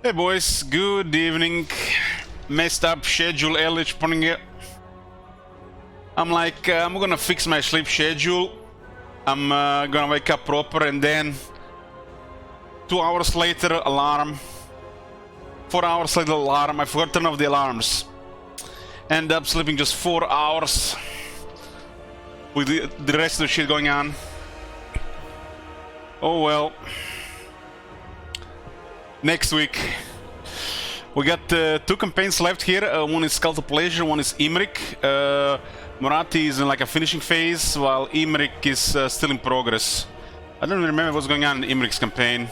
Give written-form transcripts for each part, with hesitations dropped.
Hey boys, good evening. Messed up schedule early morning here. I'm like, I'm gonna fix my sleep schedule. I'm gonna wake up proper and then 2 hours later alarm. 4 hours later alarm. I forgot to turn off the alarms. End up sleeping just 4 hours with the rest of the shit going on. Oh well. Next week we got 2 campaigns left here. One is Cult of Pleasure, one is Imrik. Moratti is in like a finishing phase, while Imrik is still in progress. I don't remember what's going on in Imrik's campaign.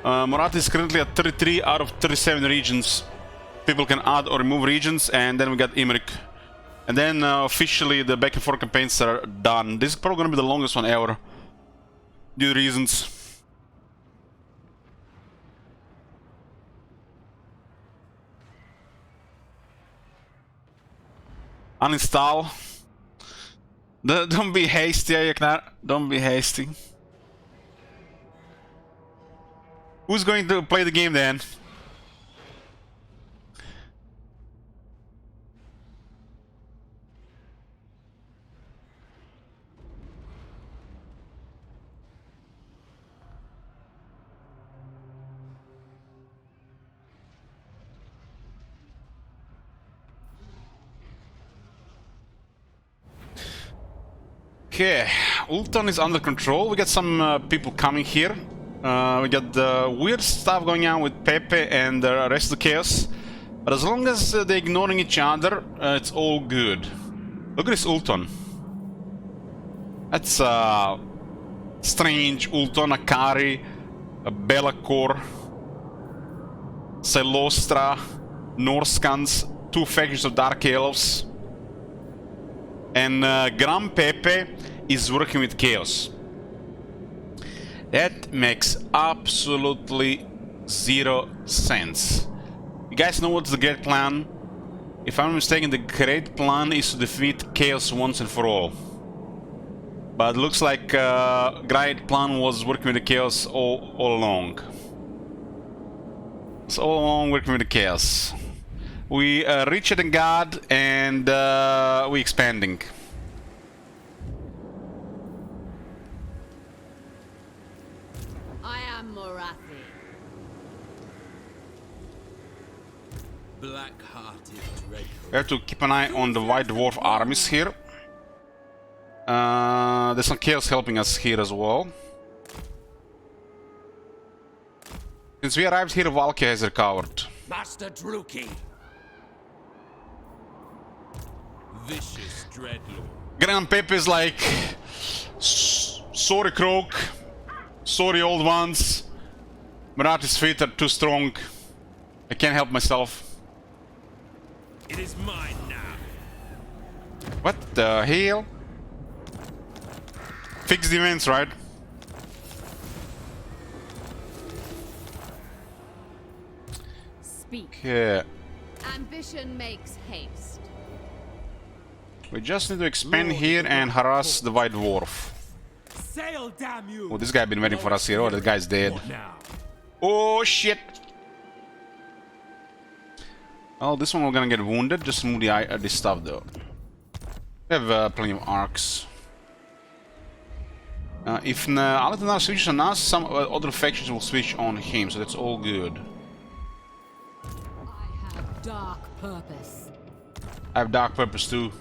Moratti is currently at 33 out of 37 regions. People can add or remove regions, and then we got Imrik. And then officially the back and forth campaigns are done. This is probably gonna be the longest one ever, due to reasons. Uninstall. Don't be hasty, Ayaknar. Don't be hasty. Who's going to play the game then? Okay, Ulton is under control. We got some people coming here. We got the weird stuff going on with Pepe and the rest of the chaos. But as long as they're ignoring each other, it's all good. Look at this Ulton. That's strange Ulton, Akari, Belacor, Celostra, Norskans, 2 factions of Dark Elves. And Gram Pepe is working with Chaos. That makes absolutely 0 sense. You guys know what's the great plan? If I'm not mistaken, the great plan is to defeat Chaos once and for all. But it looks like great plan was working with the Chaos all along. It's all along working with the Chaos. We richer than God, and we expanding. I am Morathi. Black-hearted dreadful. We have to keep an eye on the White Dwarf armies here. There's some Chaos helping us here as well. Since we arrived here, Valkia has recovered. Master Druki. Vicious dreadlord. Grand Pepe is like, sorry Croak, sorry old ones, Moratti's feet are too strong, I can't help myself. It is mine now. What the hell? Fix the events, right? Speak. Yeah. Ambition makes haste. We just need to expand here and harass the White Dwarf. Sail, damn you! Oh, this guy been waiting for us here. Oh, the guy's dead. What now? Oh, shit! Oh, this one we're gonna get wounded. Just move this stuff, though. We have plenty of arcs. If Aletanar switches on us, some other factions will switch on him, so that's all good. I have dark purpose. I have dark purpose, too.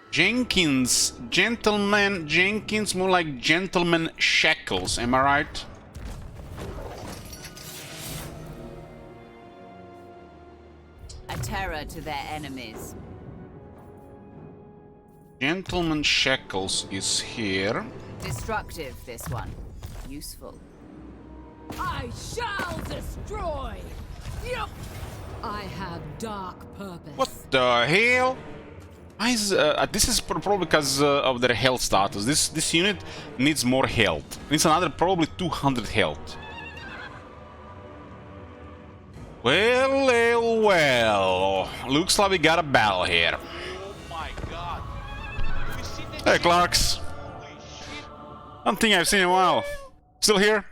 Jenkins, Gentleman Jenkins, more like Gentleman Shackles, am I right? A terror to their enemies. Gentleman Shackles is here. Destructive, this one. Useful. I shall destroy! Yup! I have dark purpose. What the hell? Why is, this is probably because of their health status. This unit needs more health. Needs another probably 200 health. Well. Looks like we got a battle here. Oh my god. Have you seen the Hey, Clarks. Holy shit. I don't think I've seen in a while. Still here?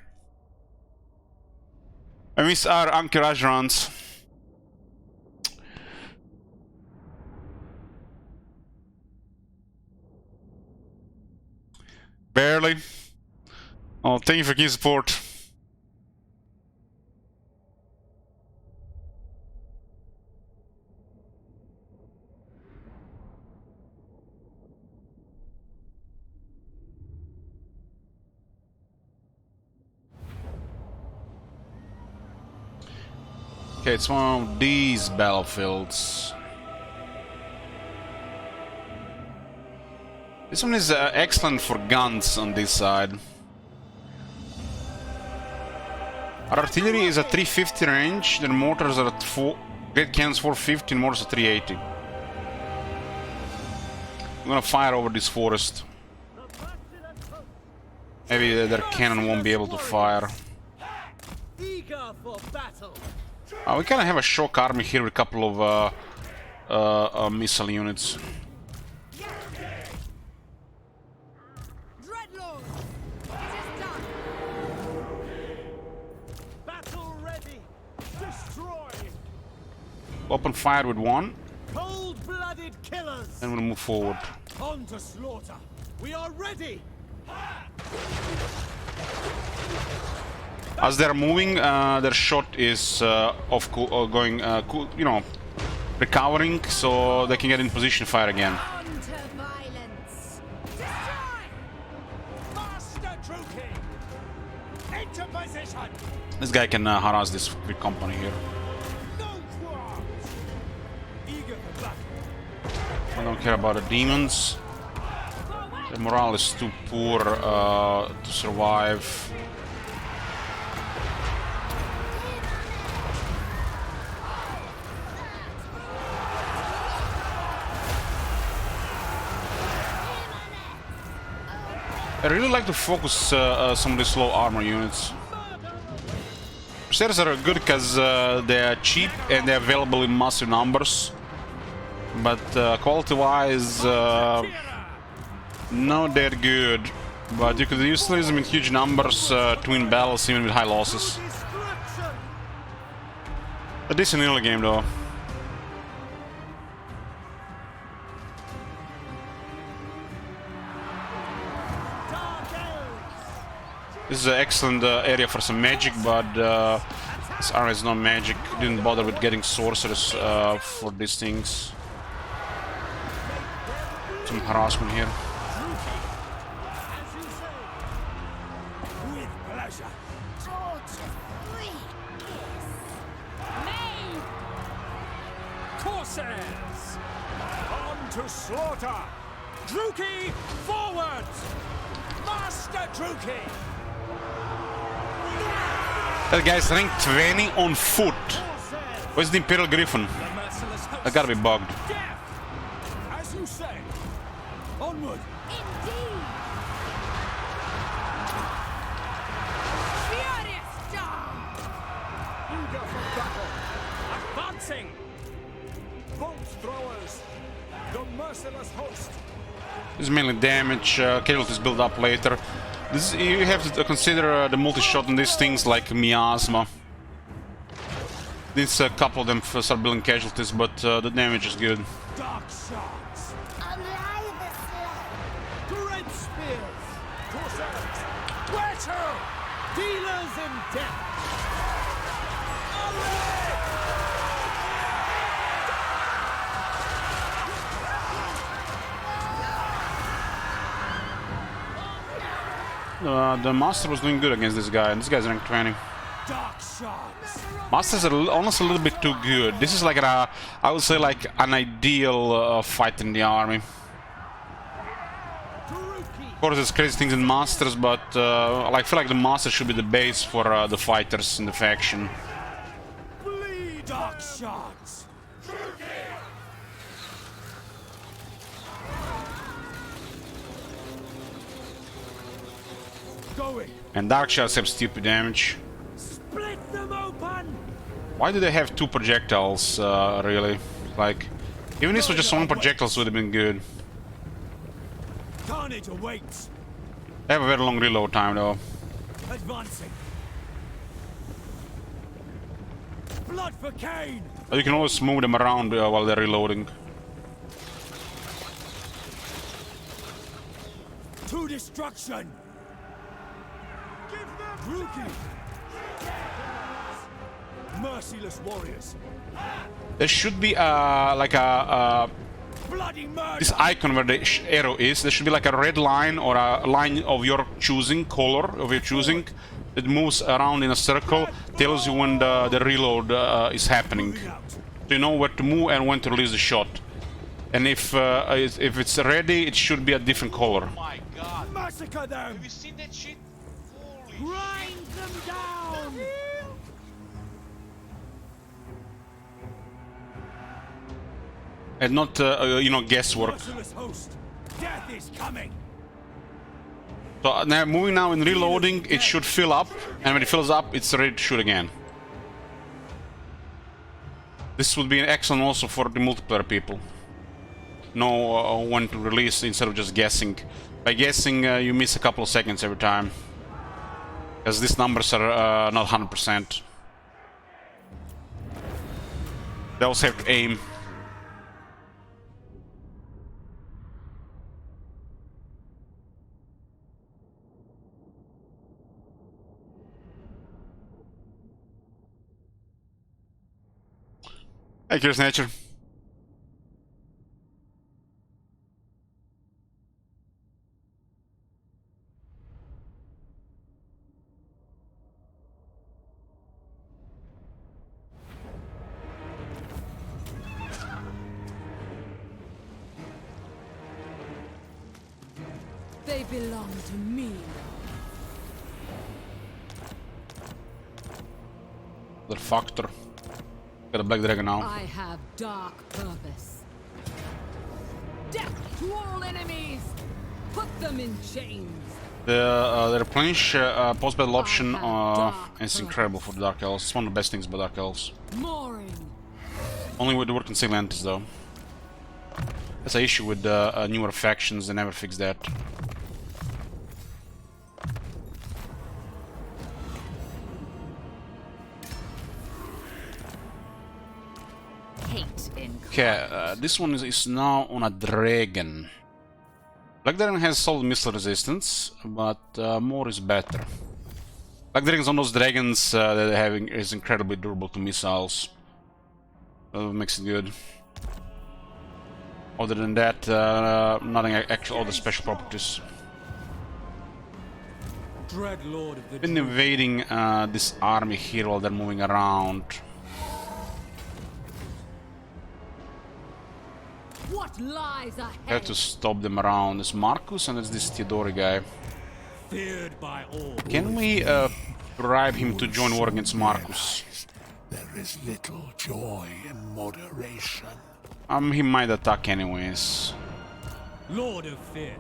I miss our anchorage runs. Barely. Oh, thank you for key support. Okay, it's one of these battlefields. This one is excellent for guns on this side. Our artillery is at 350 range, then mortars are at 4, great cannons 450, and mortars at 380. I'm gonna fire over this forest. Maybe their cannon won't be able to fire. Eager for battle. We kind of have a shock army here with a couple of missile units. Dreadlord! It is done! Battle ready. Destroy. Open fire with one, Cold-blooded killers. and we'll move forward. On to slaughter. We are ready. As they're moving, their shot is recovering, so they can get in position to fire again. On to violence! Destroy! Master Druki. Into position. This guy can harass this big company here. No qualms. Eager for battle. I don't care about the demons. The morale is too poor to survive. I really like to focus some of these low armor units. Crusaders are good because they're cheap and they're available in massive numbers. But quality-wise, not that good. But you could use them in huge numbers to win battles even with high losses. A decent early game though. This is an excellent area for some magic, but this army is not magic. Didn't bother with getting sorcerers for these things. Some harassment here. With pleasure. Corsairs. On to slaughter. Druki, forward. Master Druki. That guy's rank 20 on foot. Where's the Imperial Griffin? I gotta be bugged. Death. As you say. Onward. Indeed! Furious dawn! Eager for battle. Advancing. Bolt throwers. The merciless host. This is mainly damage, casualties build up later. You have to consider the multi-shot on these things like miasma. Needs a couple of them to start building casualties, but the damage is good. Dark shards. Great spears. Corsairs. Where to? Dealers in death. The Master was doing good against this guy, and this guy's rank 20. Dark shards. Masters are almost a little bit too good. This is like I would say like an ideal fight in the army. Of course, there's crazy things in Masters, but I feel like the Master should be the base for the fighters in the faction. Bleed. Dark shards. Going. And Dark Shots have stupid damage. Split them open. Why do they have two projectiles, really? Like, even if this was just one projectile, would have been good. Carnage awaits. They have a very long reload time, though. Advancing. Blood for Cain! You can always move them around while they're reloading. To destruction! Give them Rookie! Merciless warriors! There should be like a Bloody murder! this icon where the arrow is. There should be like a red line or a line of your choosing, color of your choosing. It moves around in a circle, tells you when the reload is happening. Moving out. So you know where to move and when to release the shot. And if it's ready, it should be a different color. My god. Massacre them! Have you seen that shit? Holy Grind them down! And not you know, guesswork. Merciless host! Death is coming! So now moving now and reloading, it should fill up, and when it fills up, it's ready to shoot again. This would be excellent also for the multiplayer people. Know when to release instead of just guessing. By guessing, you miss a couple of seconds every time, as these numbers are not 100%. They also have to aim. Hey, Curious Nature. They belong to me. The factor. Got a black dragon now. I have dark purpose. Death to all enemies! Put them in chains! The replenish post-battle option dark is incredible for the Dark Elves. It's one of the best things about Dark Elves. Mooring! Only with the working Siglantis though. That's an issue with newer factions, they never fix that. Hate in Okay, this one is now on a dragon. Black Dragon has solid missile resistance, but more is better. Black Dragon's on those dragons that they're having is incredibly durable to missiles. Makes it good. Other than that, nothing actual other special properties. Dread Lord of the Been invading this army here while they're moving around. What lies ahead? Have to stop them around. There's Marcus and there's this Theodori guy. feared by all. Can we bribe him to join war against Marcus? There is little joy in moderation. He might attack anyways. Lord of fear.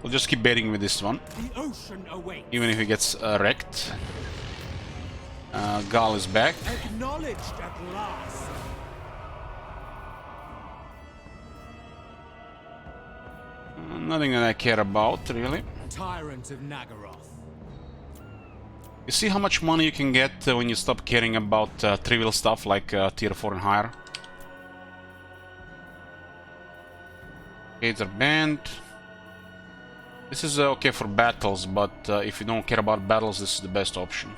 We'll just keep baiting with this one, The ocean awaits. even if he gets wrecked. Gal is back. Acknowledged at last. Nothing that I care about, really. Tyrant of Nagaroth. You see how much money you can get when you stop caring about trivial stuff like tier 4 and higher? Gates are banned. This is okay for battles, but if you don't care about battles, this is the best option.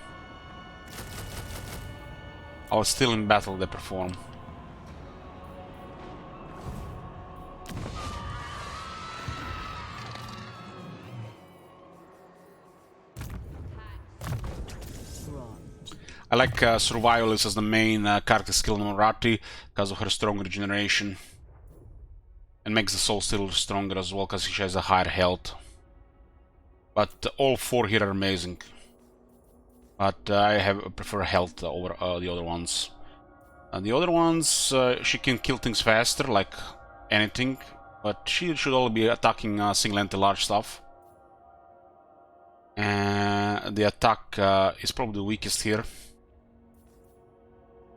I'll still in battle they perform. I like Survivalist as the main character skill in Norati because of her strong regeneration. And makes the soul still stronger as well because she has a higher health. But all four here are amazing. But I prefer health over the other ones. The other ones, she can kill things faster, like anything. But she should only be attacking single anti-large stuff. And the attack is probably the weakest here.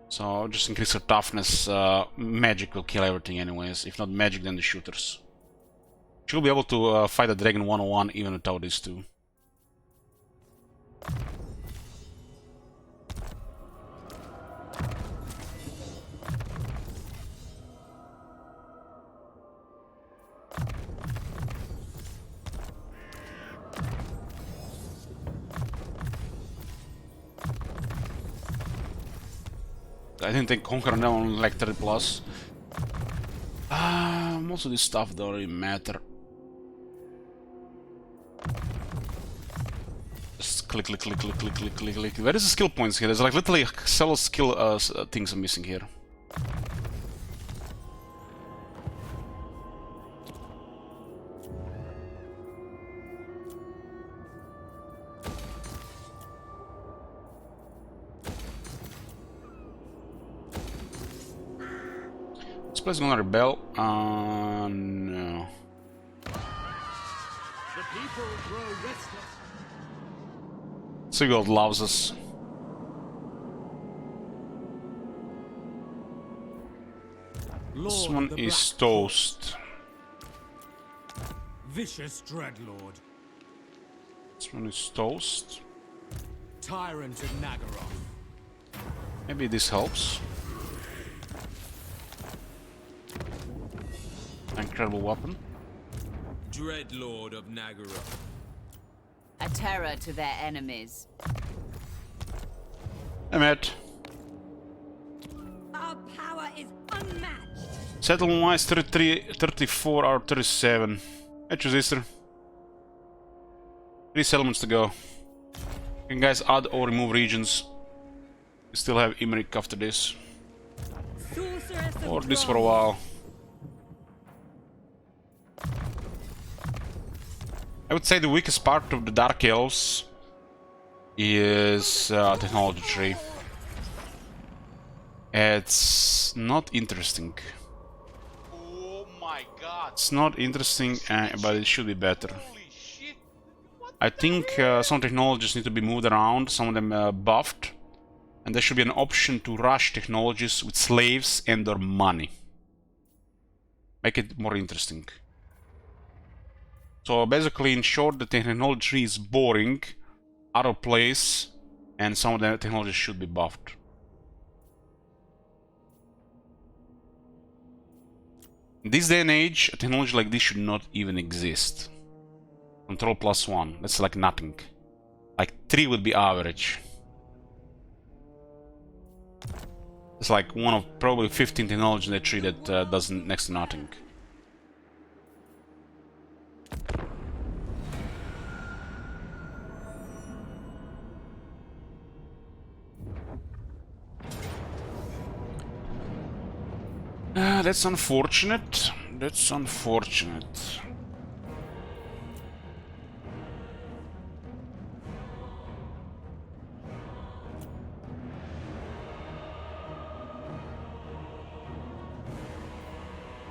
So just increase her toughness. Magic will kill everything anyways. If not magic, then the shooters. She'll be able to fight a dragon 101 even without these two. I didn't think Conquer them on like 30 plus. Most of this stuff don't really matter. Just click, click, click, click, click, click, click, click. Where is the skill points here? There's like literally several skill things I'm missing here. This place is gonna rebel. No. The people grow restless. Sigurd loves us. This Lord one of the is Black toast. Vicious Dreadlord. This one is toast. Tyrant of Nagaroth. Maybe this helps. Incredible weapon. Dreadlord of Nagaroth. A terror to their enemies. Hey, Matt. Our power is unmatched. Settlement wise 33, 34 or 37. Hey, Transistor. 3 settlements to go. You can guys add or remove regions. We still have Imrik after this. Sorceress of Or this for a Bronze. while. I would say the weakest part of the Dark Elves is technology tree. It's not interesting. Oh my god. It's not interesting, but it should be better. Holy shit. I think some technologies need to be moved around, some of them buffed, and there should be an option to rush technologies with slaves and or money. Make it more interesting. So basically, in short, the technology tree is boring, out of place, and some of the technologies should be buffed. In this day and age, a technology like this should not even exist. Control +1, that's like nothing. Like 3 would be average. It's like one of probably 15 technologies in that tree that does next to nothing. That's unfortunate. That's unfortunate.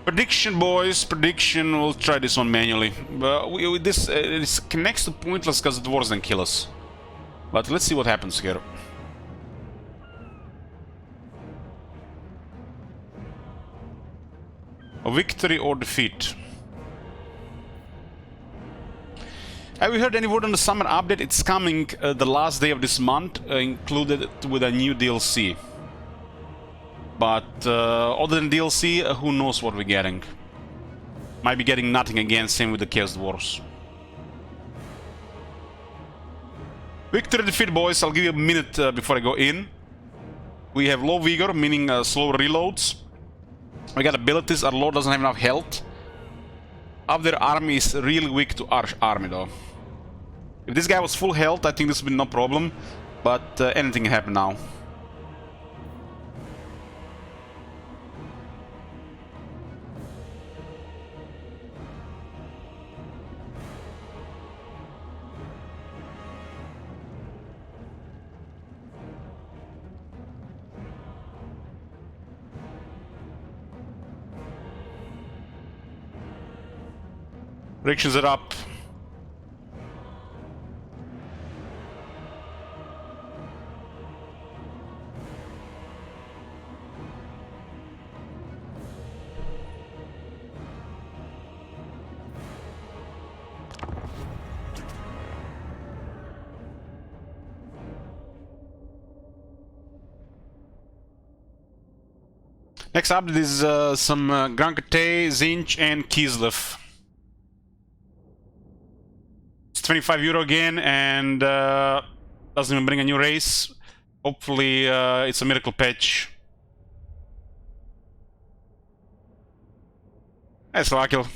Prediction, boys. Prediction. We'll try this one manually. But this it's next to pointless because the dwarves then kill us. But let's see what happens here. A victory or defeat. Have you heard any word on the summer update? It's coming the last day of this month, included with a new DLC. But other than DLC, who knows what we're getting? Might be getting nothing again, same with the Chaos Dwarfs. Victory defeat, boys. I'll give you a minute before I go in. We have low vigor, meaning slow reloads. We got abilities, our lord doesn't have enough health. Half their army is really weak to our army though. If this guy was full health, I think this would be no problem. But anything can happen now. Predictions are up. Next up is some Grand Kate, Zinch, and Kislev. 25 euro again, and doesn't even bring a new race. Hopefully it's a miracle patch Nice kill.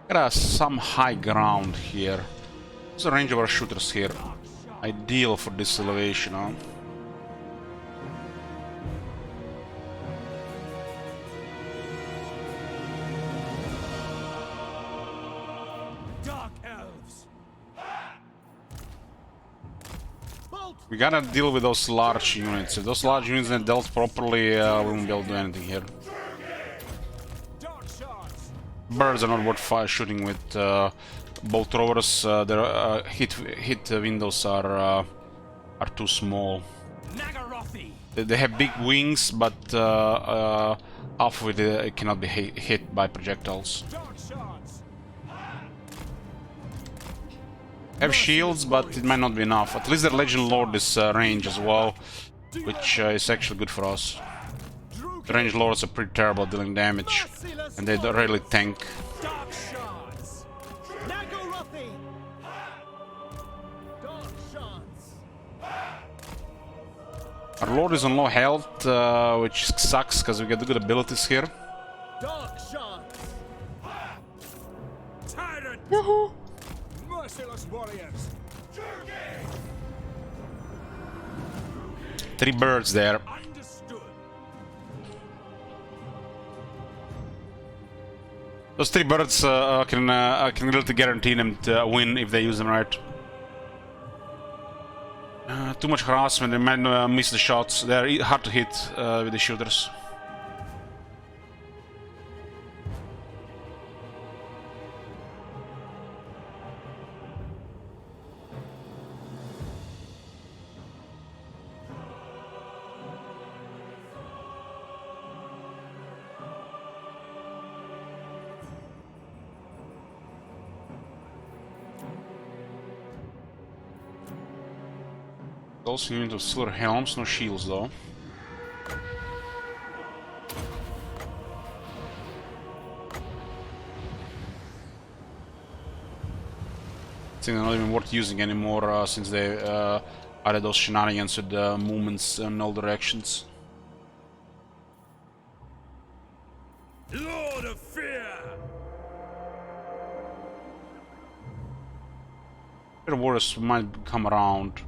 Got some high ground here. There's a range of our shooters here. Ideal for this elevation, huh? Dark elves. We gotta deal with those large units. If those large units aren't dealt properly, we won't be able to do anything here. Dark shards. Birds are not worth shooting with bolt throwers. Their hit windows are too small. Nagarothi. They have big wings, but half of it cannot be hit by projectiles. Dark shards. Have shields, but it might not be enough. At least the Legend Lord is range as well, which is actually good for us. The range lords are pretty terrible at dealing damage, and they don't really tank. Dark shards. Nagarothi. Dark shards. Our lord is on low health, which sucks because we get good abilities here. Dark shards. Tyrant. Merciless warriors. 3 birds there. Understood. Those 3 birds can really guarantee them to win if they use them right. Too much harassment, they might miss the shots. They're hard to hit with the shooters. Also unit of silver helms, no shields though. I think they're not even worth using anymore since they added those shenanigans with movements in all directions. Lord of Fear! The warriors might come around.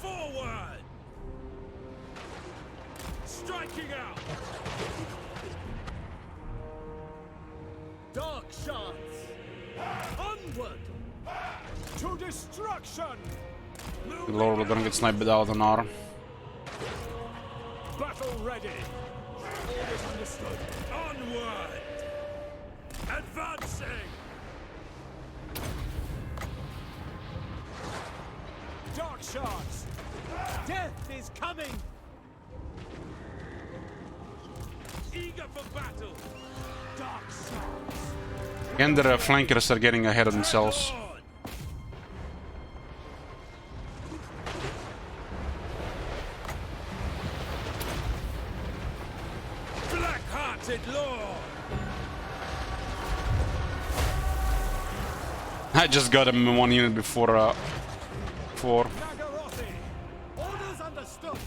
Forward! Striking out! Dark shards. Onward. To destruction. The lord, we're gonna get sniped out on our. Battle ready. Orders understood. Onward! Advancing! Dark shards. Death is coming. Eager for battle! Dark shards. Again, their flankers are getting ahead of themselves. On! Black-hearted lord! I just got him in 1 unit before 4. Nagarothi. Orders understood.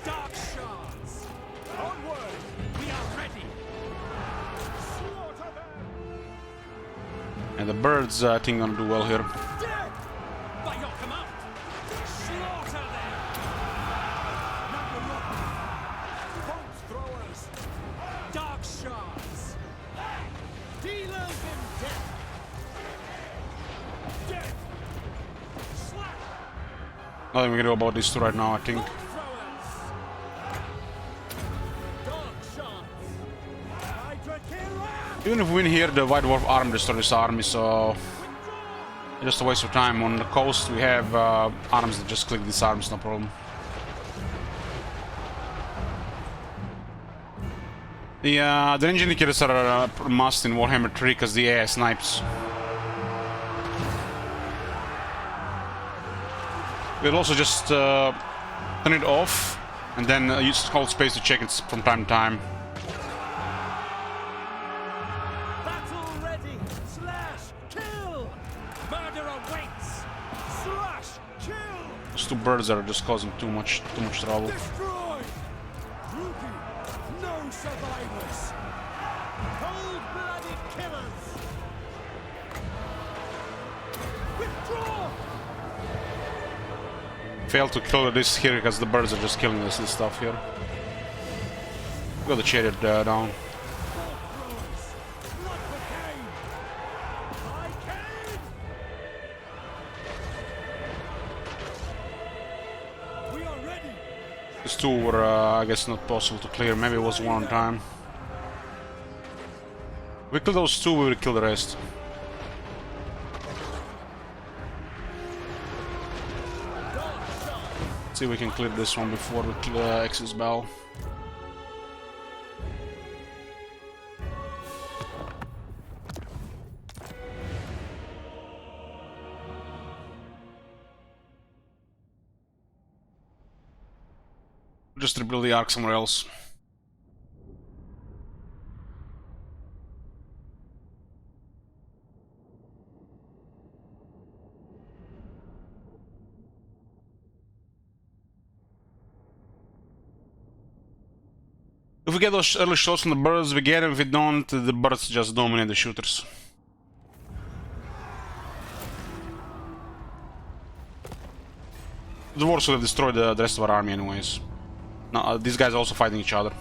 Dark shards. Onward. We are ready. Slaughter them. And the birds, I think, gonna do well here. Dead. By your command. Slaughter them. Nagarothi. Bolt throwers. Dark shards. Dealers in death. Dead. Slap. Nothing we can do about these 2 right now, I think. Throwers. Dark shards. Hydra killer. Even if we win here, the White Dwarf arm destroys this army, so just a waste of time. On the coast, we have arms that just click these arms, no problem. The range indicators are a must in Warhammer 3 because the AI snipes. We'll also just turn it off and then use hold space to check it from time to time. Battle ready! Slash! Kill! Murder awaits! Slash! Kill! Those two birds are just causing too much trouble. Destroy! Ruby! No survivors! Cold-blooded killers! Withdraw! Failed to kill this here because the birds are just killing this stuff here. Got the chariot down. These two were, I guess, not possible to clear. Maybe it was one time. We kill those two, we will kill the rest. Let's see if we can clear this one before we kill Exodus Bell. Just rebuild the arc somewhere else. If we get those early shots from the birds, we get them. If we don't, the birds just dominate the shooters. The dwarves would have destroyed the rest of our army anyways. No, these guys are also fighting each other.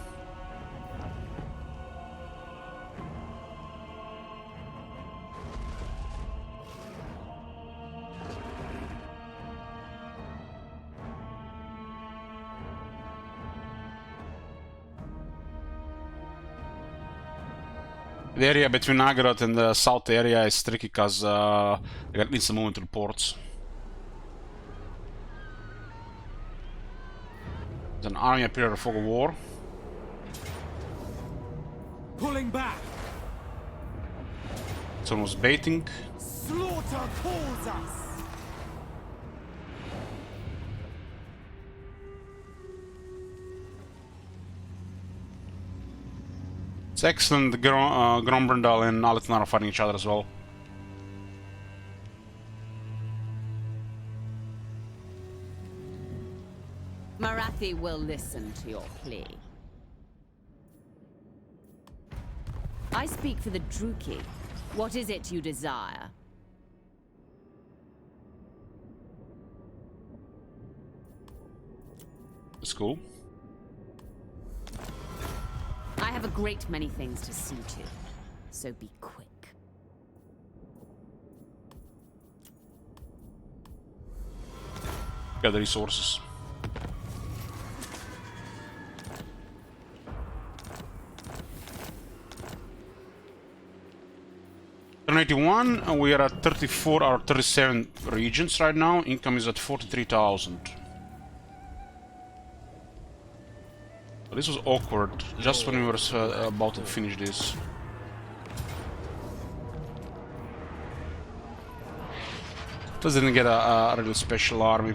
The area between Agrat and the south area is tricky because they need some movement to the ports. There's an army up here at Fog of War. Pulling back! Someone was baiting. Slaughter calls us! It's excellent. Grombrandal and Aletan are fighting each other as well. Marathi will listen to your plea. I speak for the Druki. What is it you desire? It's cool. I have a great many things to see to, so be quick. Got the resources. Turn 81, and we are at 34 or 37 regions right now. Income is at 43,000. This was awkward, just when we were about to finish this. Just didn't get a really special army.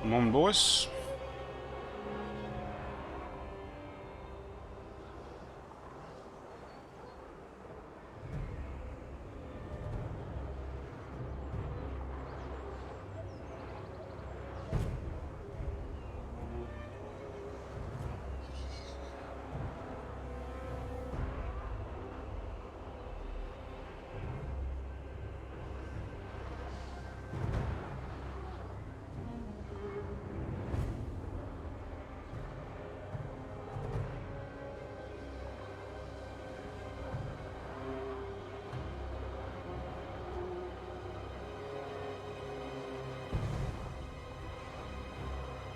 Come on, boys.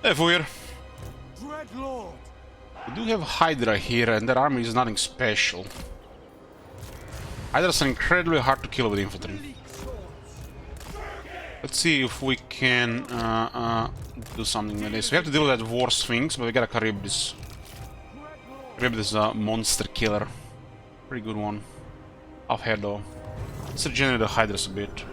Here. Dreadlord. We do have Hydra here, and their army is nothing special. Hydras are incredibly hard to kill with infantry. Let's see if we can do something with this. We have to deal with that War Sphinx, but we gotta carib this. Carib this monster killer. Pretty good one. Off here though. Let's regenerate the Hydras a bit.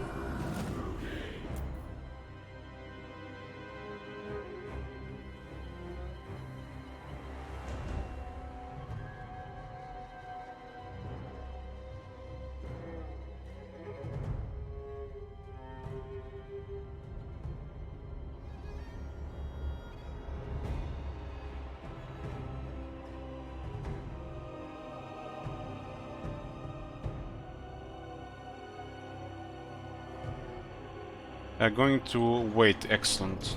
Going to wait. Excellent.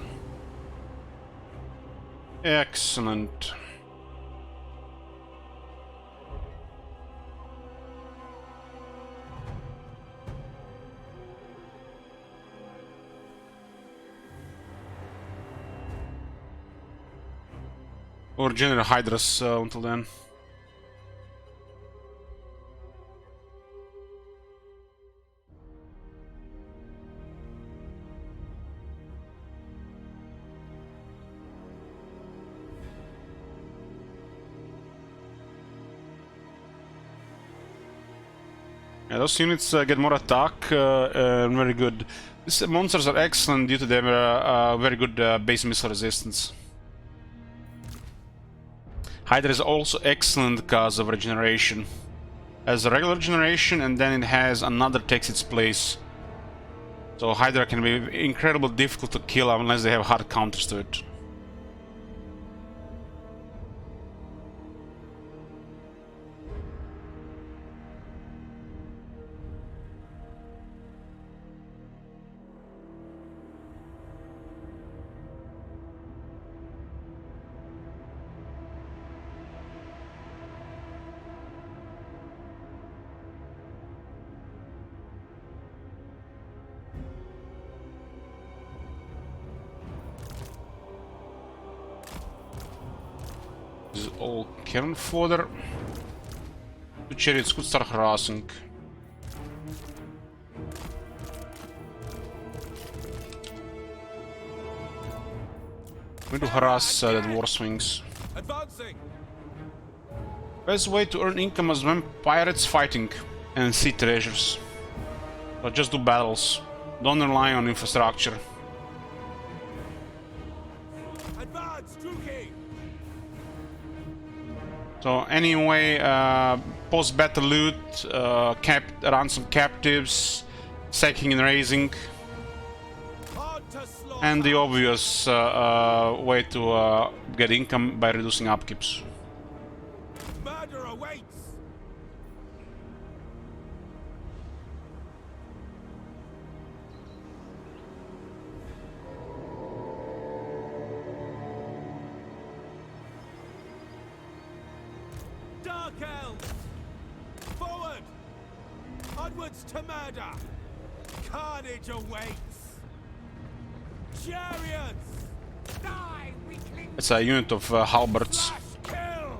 Excellent. Or General Hydras until then. Yeah, those units get more attack and very good. These monsters are excellent due to their very good base missile resistance. Hydra is also excellent because of regeneration. Has a regular regeneration and then it has another takes its place. So Hydra can be incredibly difficult to kill unless they have hard counters to it. This is all cannon fodder. The chariots could start harassing. We need to harass that War Sphinx. Advancing. Best way to earn income is when pirates fighting and sea treasures. But just do battles. Don't rely on infrastructure. Advance, Druki. So anyway, post-battle loot, ransom captives, sacking and raising, Hard to slaughter. and the obvious way to get income by reducing upkeeps. Murder awaits. Dark Elves. Forward. Onwards to murder. Carnage awaits. Chariots. Die, weakling. It's a unit of halberds. Flash kill.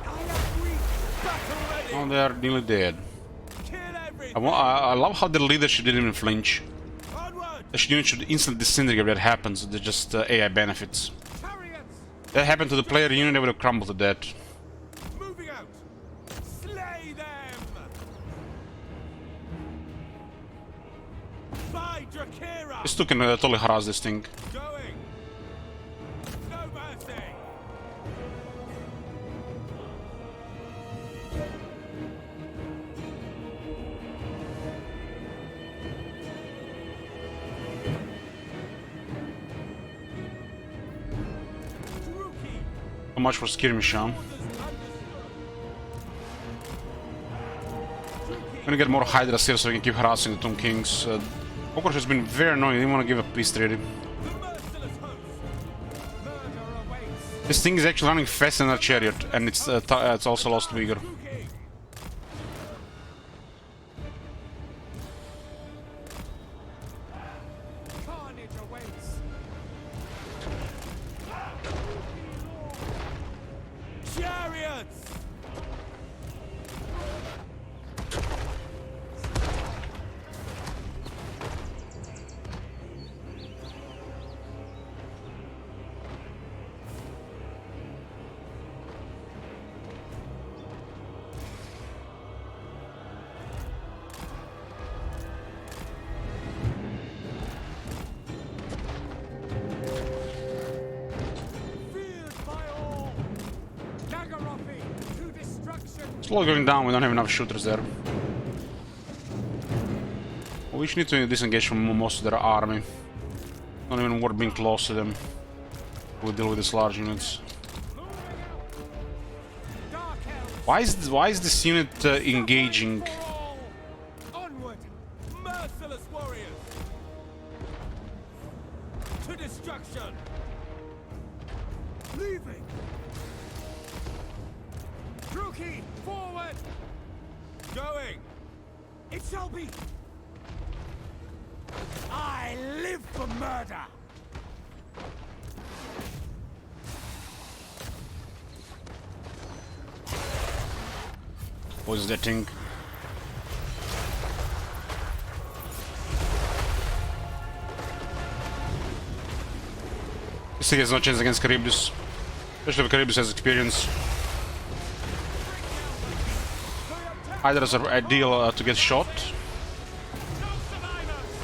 I am weak. Battle ready. Oh, they are nearly dead. Kill everything. I love how the leadership didn't even flinch. Onward. The unit should instantly disintegrate if that happens. They're just AI benefits. Chariots. That happened to the player unit, they would have crumbled to death. Moving out. Slay them. By Drakira. This two can totally harass this thing. Going. No mercy. Druki. So much for skirmish, huh? I'm gonna get more Hydras here so we can keep harassing the Tomb Kings. Cockroach has been very annoying, I didn't want to give a peace treaty. The merciless host. Murder awaits. This thing is actually running faster than our chariot, and it's also lost vigor. Druki. Slowly going down, we don't have enough shooters there. We need to disengage from most of their army. Not even worth being close to them. We'll deal with these large units. Why is this unit engaging? Onward, merciless warriors! To destruction! Leaving! Druki, forward! Going! It shall be! I live for murder! What is that thing? This thing has no chance against Charybdis. Especially if Charybdis has experience. Hydras are ideal to get shot. No survivors!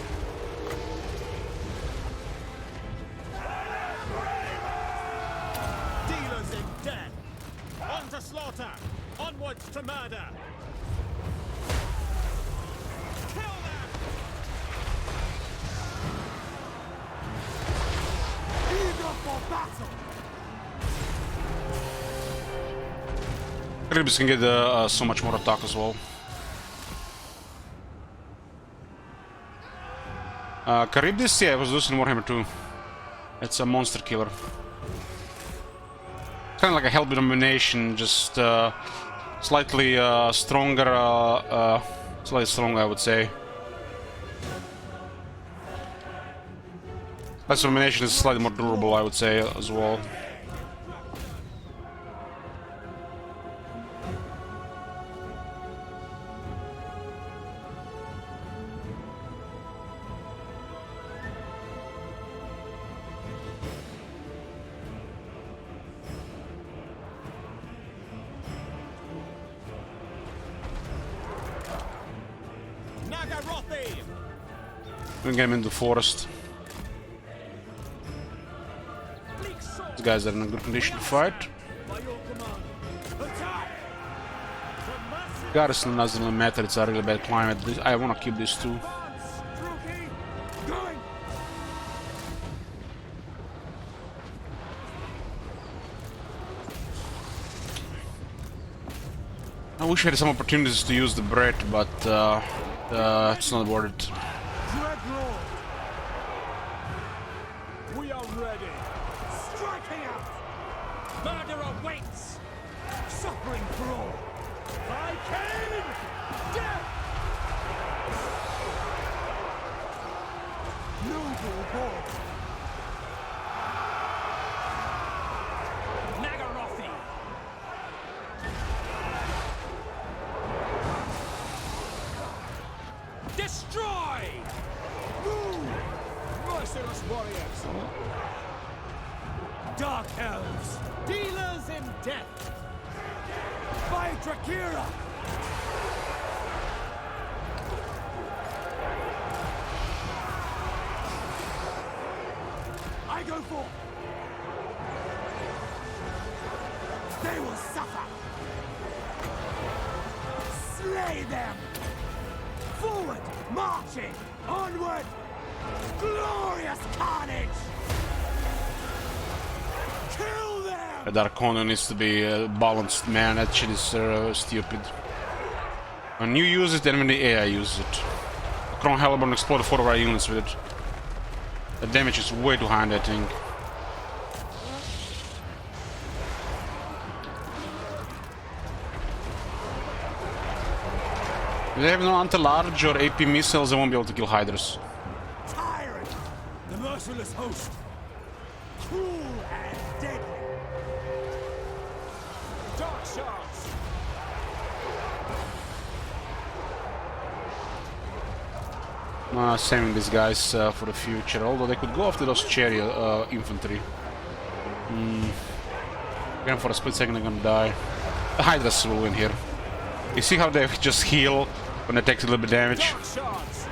Dealers in death! On to slaughter! Onwards to murder! Kill them! Eager for battle! Charybdis can get so much more attack as well. Charybdis, yeah, I was losing Warhammer 2. It's a monster killer. Kind of like a Hellblade Domination, just slightly stronger, slightly stronger, I would say. Lesser Domination is slightly more durable, I would say, as well. Nagarothi! We can get him into the forest. These guys are in a good condition to fight. By your command, attack! Garrison doesn't really matter, it's a really bad climate. I want to keep these two. Druki! Going! I wish I had some opportunities to use the bread, but it's not worth it. Dreadlord! We are ready! Striking out! Murder awaits! Suffering for all! Viking! Death! Noble boy! Nagarothi! Destroy! Move! Merciless warriors! Dark elves! Dealers in death! By Drakira! I go for! They will suffer! Slay them! Forward! Marching! Onward! Glorious carnage! Kill them! The Darkono needs to be balanced, man. That shit is stupid. When you use it, then when the AI uses it. Chrome Hellborn exploded 4 of our units with it. The damage is way too high on that thing. If they have no anti-large or AP missiles, they won't be able to kill Hydras. Tyrant! The merciless host! Cruel and deadly! Dark shards! Saving these guys for the future, although they could go after those chariot infantry. Again, for a split second they're gonna die. The Hydras will win here. You see how they just heal when they take a little bit of damage? Dark shards!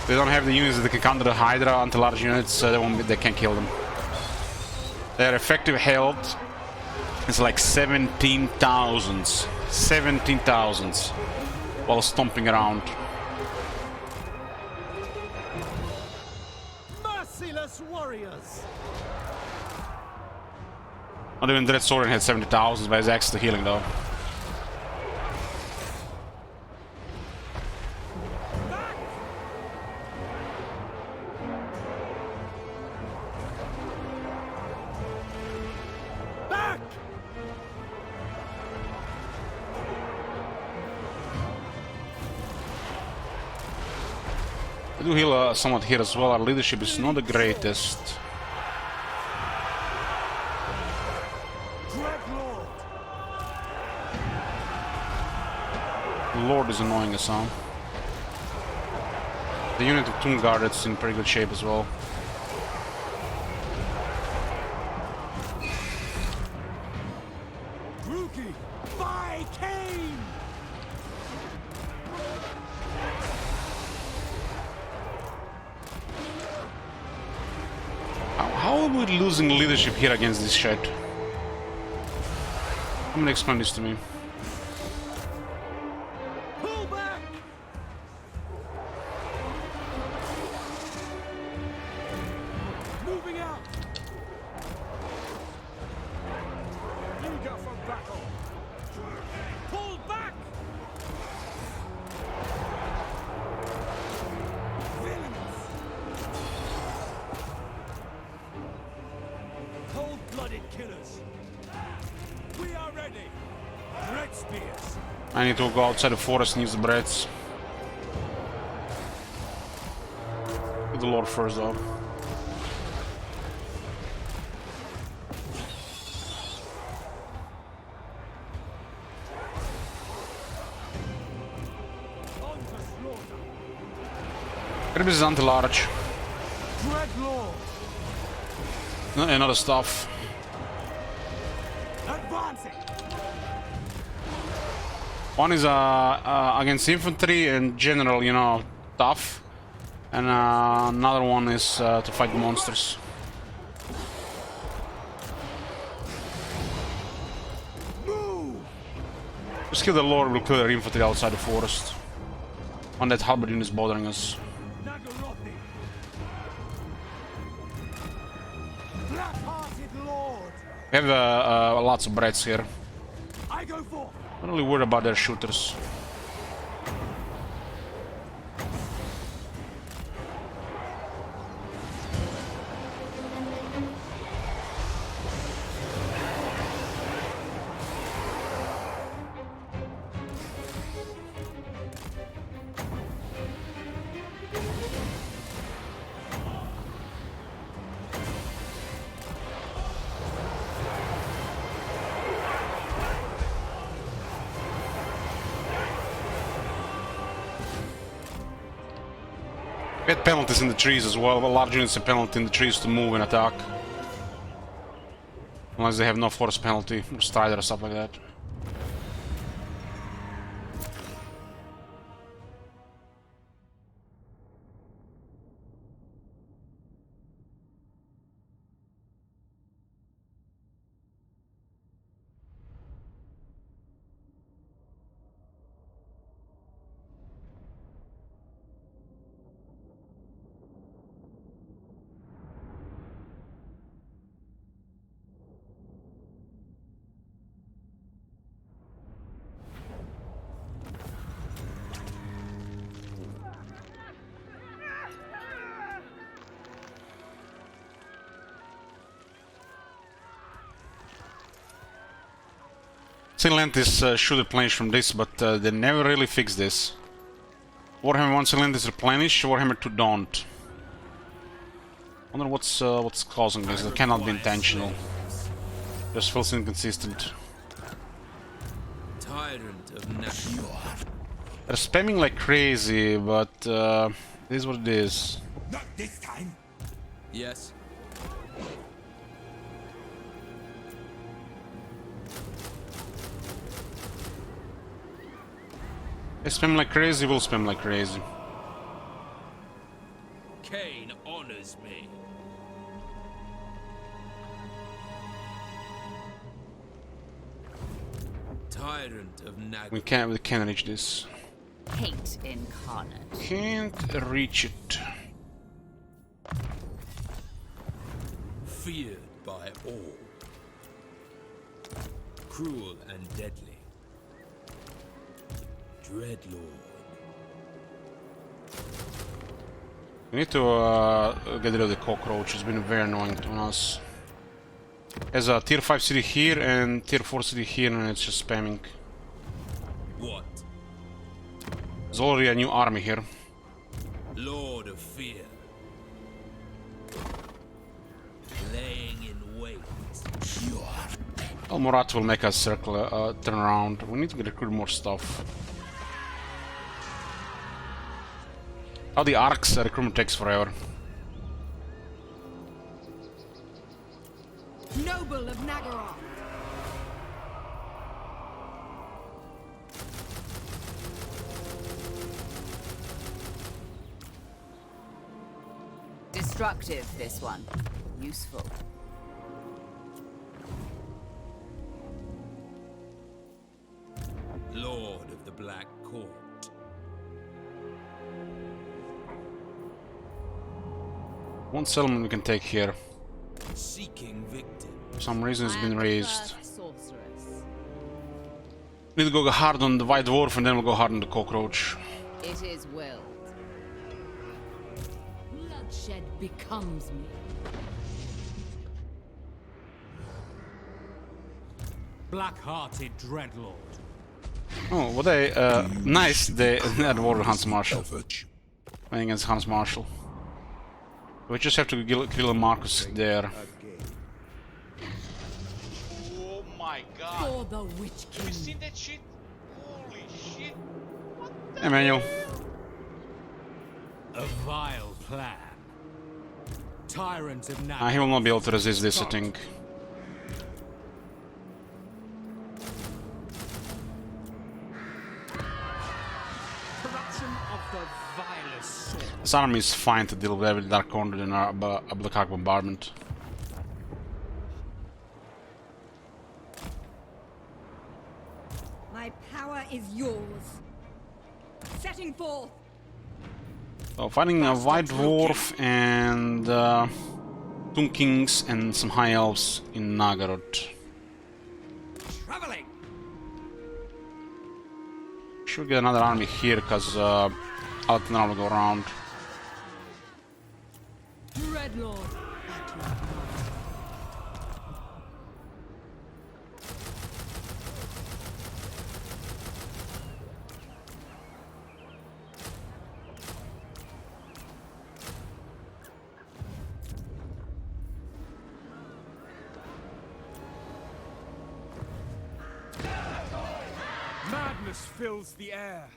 They don't have the units that can counter the Hydra until large units, they can't kill them. Their effective health It's like 17,000. 17,000 while stomping around. Merciless warriors. Not even Dread Saurian had 70,000, but his axe still healing though. Back! We do heal somewhat here as well. Our leadership is not the greatest. Dreadlord. The Lord is annoying us, huh? The unit of Tomb Guard is in pretty good shape as well. Druki. By Cain. How are we losing leadership here against this shit? I'm gonna explain this to me. Pull back. Moving out. Eager for battle. Pull back. Villains. Cold-blooded killers. We are ready. Red spears. I need to go outside the forest and use the breads. Get the Lord first though. On to slaughter. This is anti-large. Dreadlord. And other stuff. Advancing. One is against infantry and general, you know, tough. And another one is to fight the monsters. Move. Just kill the Lord, we'll kill their infantry outside the forest. One that halberd is bothering us. Nagarothi. Black-hearted lord. We have lots of breads here. I go forth. Not really worried about their shooters. We had penalties in the trees as well, but large units have penalty in the trees to move and attack. Unless they have no force penalty, or strider or stuff like that. Atlantis should replenish from this, but they never really fix this. Warhammer 1 Atlantis replenish, Warhammer 2 don't. Wonder what's causing this. It cannot be intentional. Just feels inconsistent. Tyrant of Neptune. They're spamming like crazy, but this is what it is. Not this time. Yes. They spam like crazy, we'll spam like crazy. Cain honors me. Tyrant of Nag. We can't reach this. Hate incarnate. Can't reach it. Feared by all. Cruel and deadly. Dreadlord. We need to get rid of the cockroach. It's been very annoying to us. There's a tier 5 city here and tier 4 city here, and it's just spamming. What? There's already a new army here. Lord of Fear. Laying in wait. Well, Murat will make us circle, turn around. We need to recruit more stuff. Oh, the Ark's recruitment takes forever. Noble of Nagaroth. Destructive, this one. Useful. Lord of the Black Court. One settlement we can take here. Seeking victim. For some reason it's I been am the raised. first sorceress. Need to go hard on the White Dwarf and then we'll go hard on the cockroach. It is willed. Bloodshed becomes me. Black-hearted Dreadlord. Oh, what a nice day at War with Hans Marshall. Playing against Hans Marshall. We just have to kill Marcus there. Oh my god. For the Witch Have you King. seen that shit? Holy shit. What the Hey, Manuel. A vile plan. Tyrant of Nag. He will not be able to resist this, I think. Corruption of the vilest sort. This army is fine to deal with every Dark Corner than a Black Ark bombardment. My power is yours. Setting forth. So fighting a White Dwarf and Tomb Kings and some High Elves in Nagaroth. Traveling. Should get another army here because Altenar will go around. Dreadlord. At your command. Madness fills the air.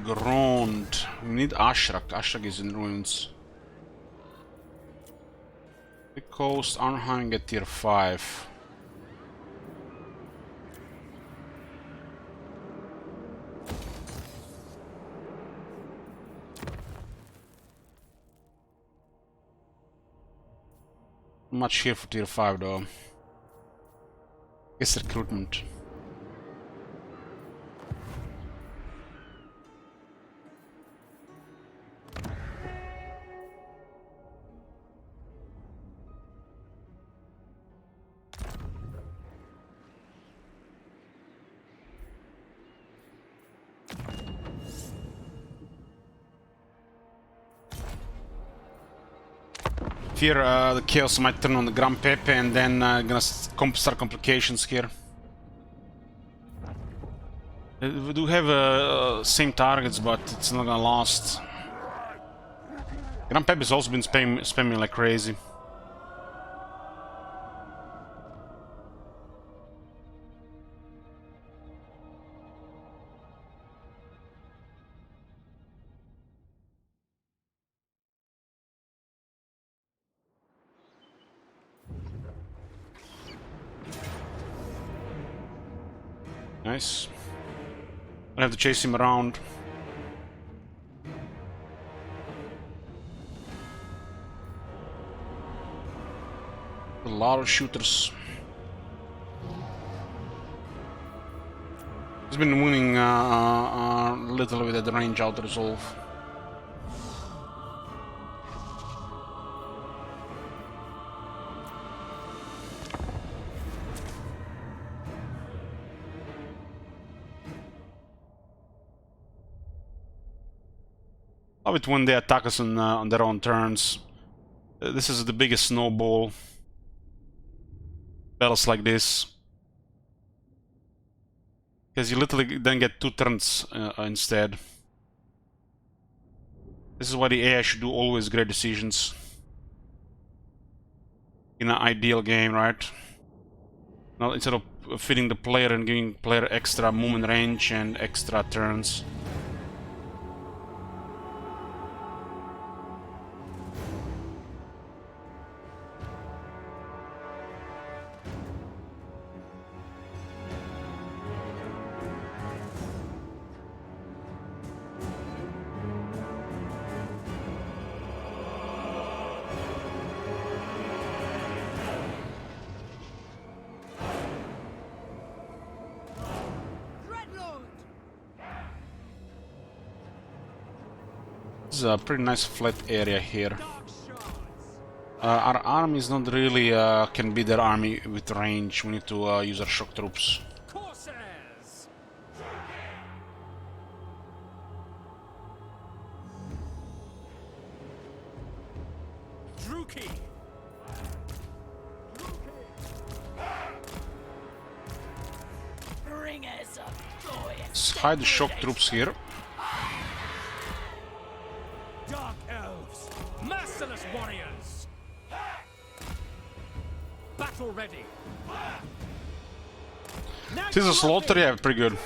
Grond. We need Ashrak. Ashrak is in ruins. The coast, Arnheim get tier 5. Much here for tier 5 though. It's recruitment. Fear the chaos might turn on the Gran Pepe and then gonna start complications here. We do have same targets, but it's not gonna last. Gran Pepe has also been spamming like crazy. Nice. I have to chase him around. A lot of shooters. He's been winning a little bit at the range out resolve. Love it when they attack us on their own turns. This is the biggest snowball. Battles like this. Because you literally then get 2 turns instead. This is why the AI should do always great decisions. In an ideal game, right? Now, instead of fitting the player and giving player extra movement range and extra turns. This is a pretty nice flat area here. Our army is not really can be their army with range. We need to use our shock troops. Corsairs! Druki! Let's hide the shock troops here. Dark elves! Merciless warriors! Battle ready! This is a slaughter, yeah, pretty good.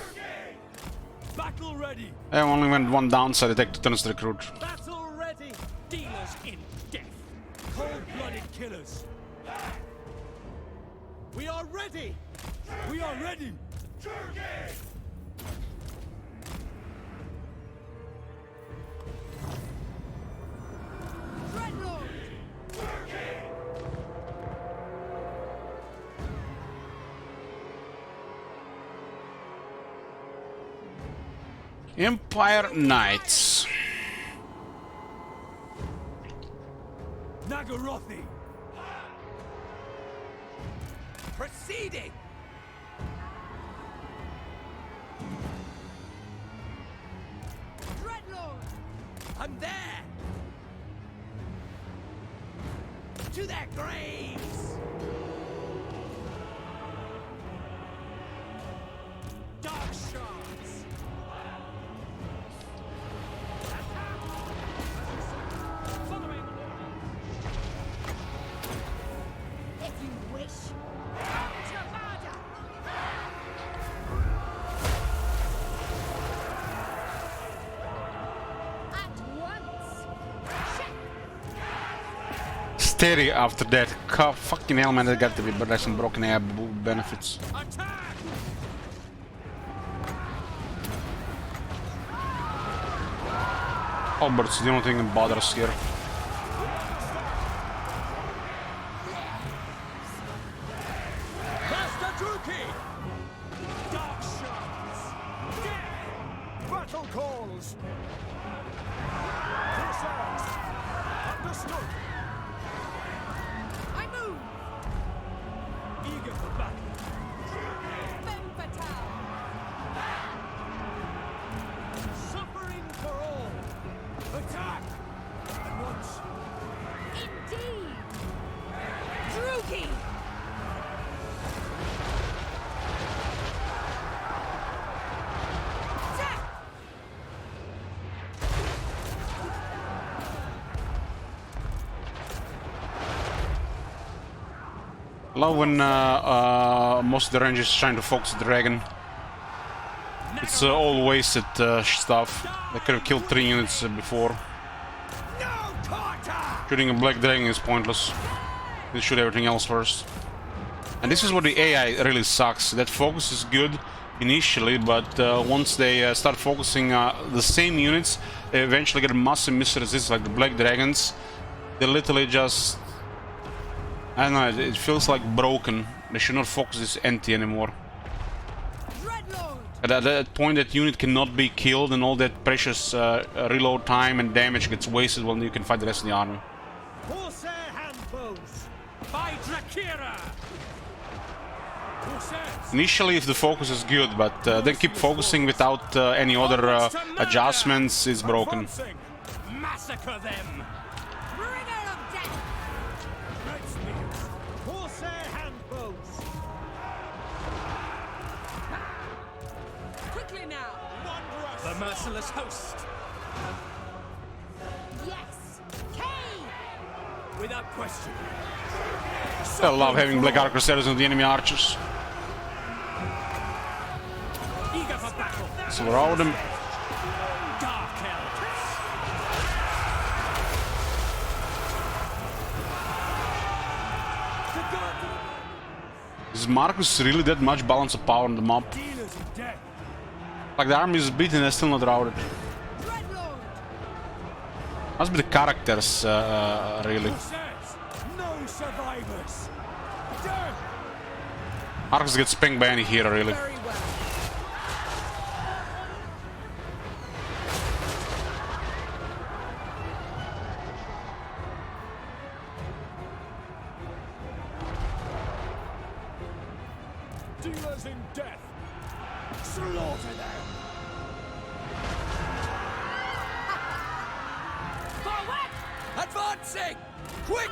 Battle ready! I only went one downside, I take 2 turns to recruit. Battle ready! Dealers in death! Cold-blooded killers! We are ready! We are ready! Empire Knights. Nagarothi! Proceeding! Dreadlord! I'm there! To their graves! Dark shards! Following If you wish. At once. Steady after that. Fucking hell, man, that got to be, but there's some broken air benefits. attack! Halberds, the only thing that bothers us here. Master Druki! Dark shards! Death! Battle calls! Corsairs! Understood! I move. Eager for battle! Femme fatale. Suffering for all! Attack! At once! Indeed. Druki. Attack. Love when most of the rangers trying to focus the dragon. It's all wasted stuff. They could have killed 3 units before. No quarter! Shooting a black dragon is pointless. They shoot everything else first. And this is where the AI really sucks. That focus is good, initially, but once they start focusing the same units, they eventually get massive missile resistance, like the Black Dragons. They literally just... I don't know, it feels like broken. They should not focus this anti anymore. At that point, that unit cannot be killed, and all that precious reload time and damage gets wasted when you can fight the rest of the army. Corsair handbows by Drakira. Corsairs. Initially, if the focus is good, but then keep focusing without any other adjustments, is broken. Advancing. Massacre them. Bringer of death! Red spears. Corsair handbows. Quickly now! Wondrous. The merciless host. Yes! Kane! Without question. I love having Black Arc Crusaders on the enemy archers. Eager for battle. Surround them. Dark elves. Is Marcus really that much balance of power on the map? Dealers of death. Like the army is beaten and still not routed. Dreadlord! Must be the characters, really. Corsairs. No survivors. Death. Marcus gets spanked by any hero, really. Very well. Dealers in death. Slaughter them. Forward! Advancing! Quick!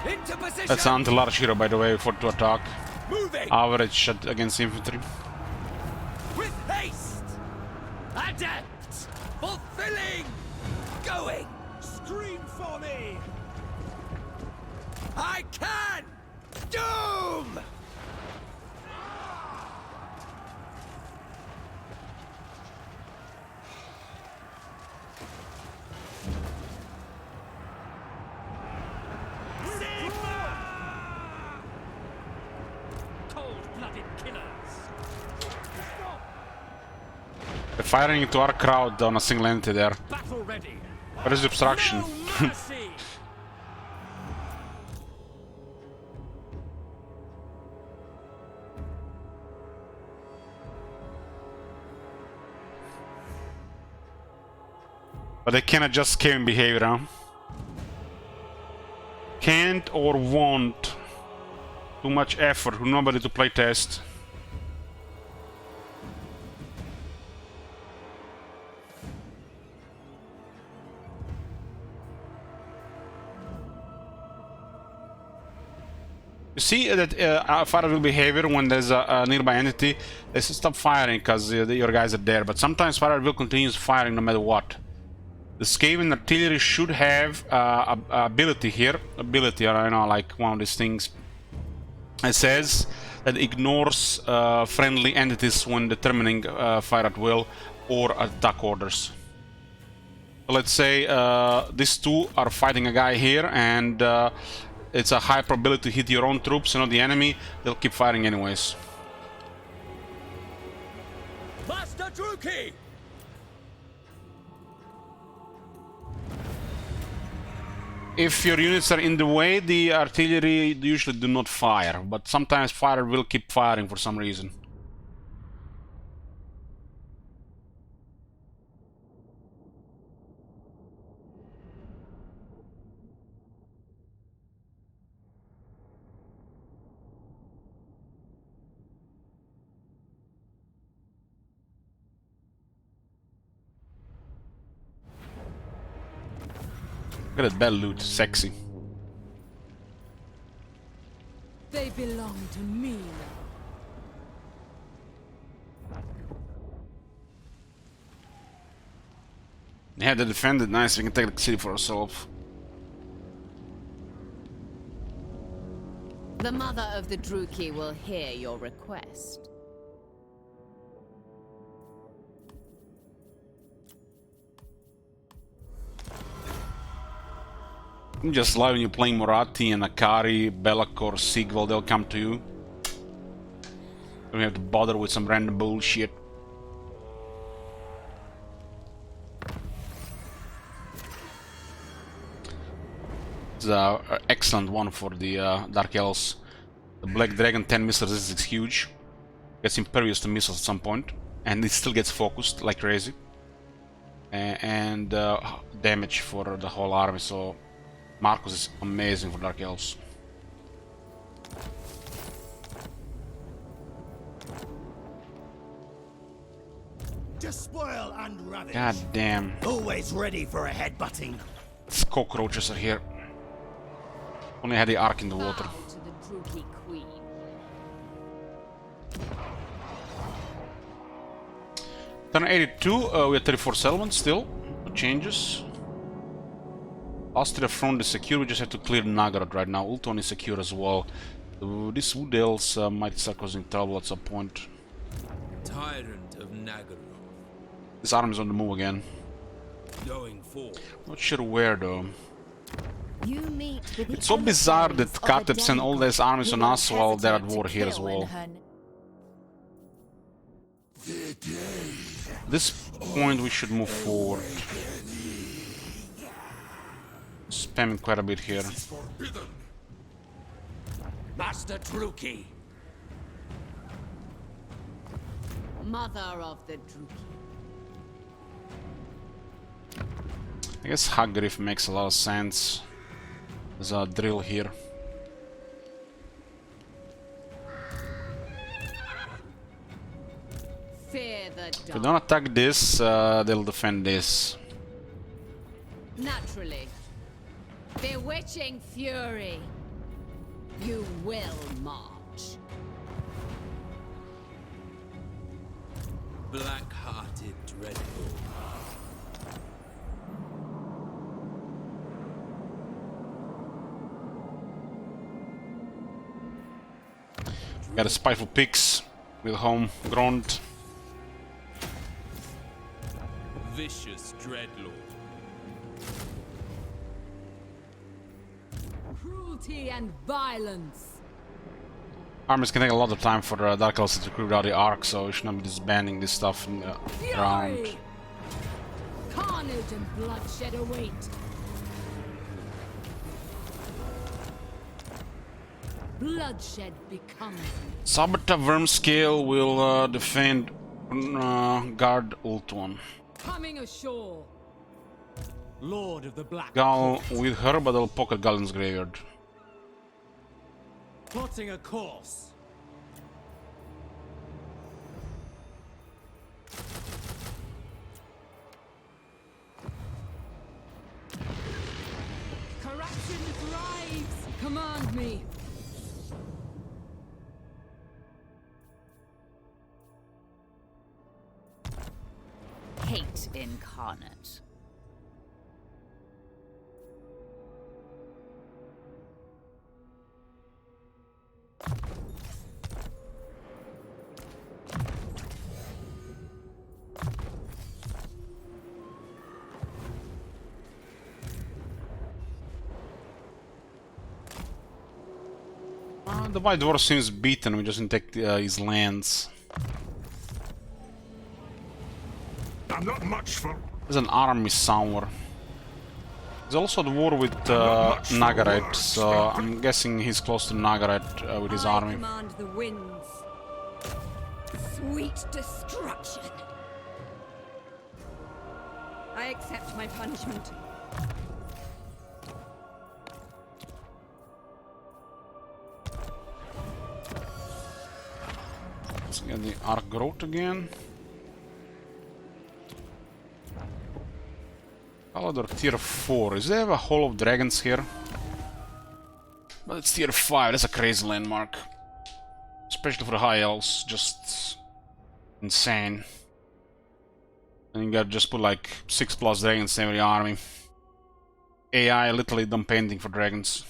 Into position! That's an anti-large hero, by the way, for to attack. Moving! Average shot against infantry. With haste! Adept! Fulfilling! Going! Scream for me. I can! Doom! Cold-blooded killers. They're firing into our crowd on a single entity there. Battle ready. Where is the obstruction? No mercy. But they cannot just scam behavior, huh? Can't or won't. Too much effort, nobody to play test. You see that fireable behavior when there's a nearby entity, they stop firing because your guys are there, but sometimes fire will continues firing no matter what. The Skaven artillery should have ability here, I know, like one of these things. It says that ignores friendly entities when determining fire at will or attack orders. Let's say these two are fighting a guy here, and it's a high probability to hit your own troops and not the enemy. They'll keep firing anyways. Master Druki! If your units are in the way, the artillery usually do not fire, but sometimes fire will keep firing for some reason. Look at that bell loot, sexy. They belong to me now. Yeah, they defended nice, we can take the city for ourselves. The mother of the Druki will hear your request. Just like when you're playing Moratti and Akari, Belakor, Sigval, they'll come to you. Don't have to bother with some random bullshit. It's an excellent one for the Dark Elves. The Black Dragon 10 missile resistance is huge. Gets impervious to missiles at some point, and it still gets focused like crazy. And damage for the whole army, so Marcus is amazing for Dark Elves. Despoil and ravage. God damn. Always ready for a headbutting. These cockroaches are here. Only had the ark in the water. Bow to the Druki Queen. Turn 82, we have 34 settlements still. No changes. Austria front is secure, we just have to clear Nagarad right now. Ulton is secure as well. These Wood Elves might start causing trouble at some point. Tyrant of Nagaroth. This army is on the move again. Going forward. Not sure where though. You meet with the It's so bizarre that emissaries of Khatib the sent all demigod these armies who on won't us while they're at hesitate war to here as kill well. in her At this point we should move forward. Spamming quite a bit here. Master Druki. Mother of the Druki. I guess Hagriff makes a lot of sense. There's a drill here. Fear the If we dark. don't attack this, they'll defend this. Naturally. Bewitching fury. You will march. Black-hearted dreadful. Got a spiteful pigs with homegrown. Vicious dreadlord. Cruelty and violence. Armies can take a lot of time for Dark Elves to recruit out the Ark, so we should not be disbanding this stuff in the ground. Fury! Carnage and bloodshed await. Bloodshed becomes Sabata Wormscale will defend guard Ultuan. coming ashore. Lord of the Black Gal Court, with her, but they'll pocket Galen's graveyard. plotting a course. Corruption thrives. Command me. Hate incarnate. The White Dwarf seems beaten, we just need to take his lands. I'm not much for... There's an army somewhere. He's also at war with much for Nagaret, words, so Spartan. I'm guessing he's close to Nagaret with his I army. command the winds. Sweet destruction. I accept my punishment. Let's get the Ark growth again. Palador tier 4. Is there a Hall of Dragons here? But it's tier 5, that's a crazy landmark. Especially for the high elves, just insane. And you gotta just put like 6+ dragons in every army. AI literally done painting for dragons.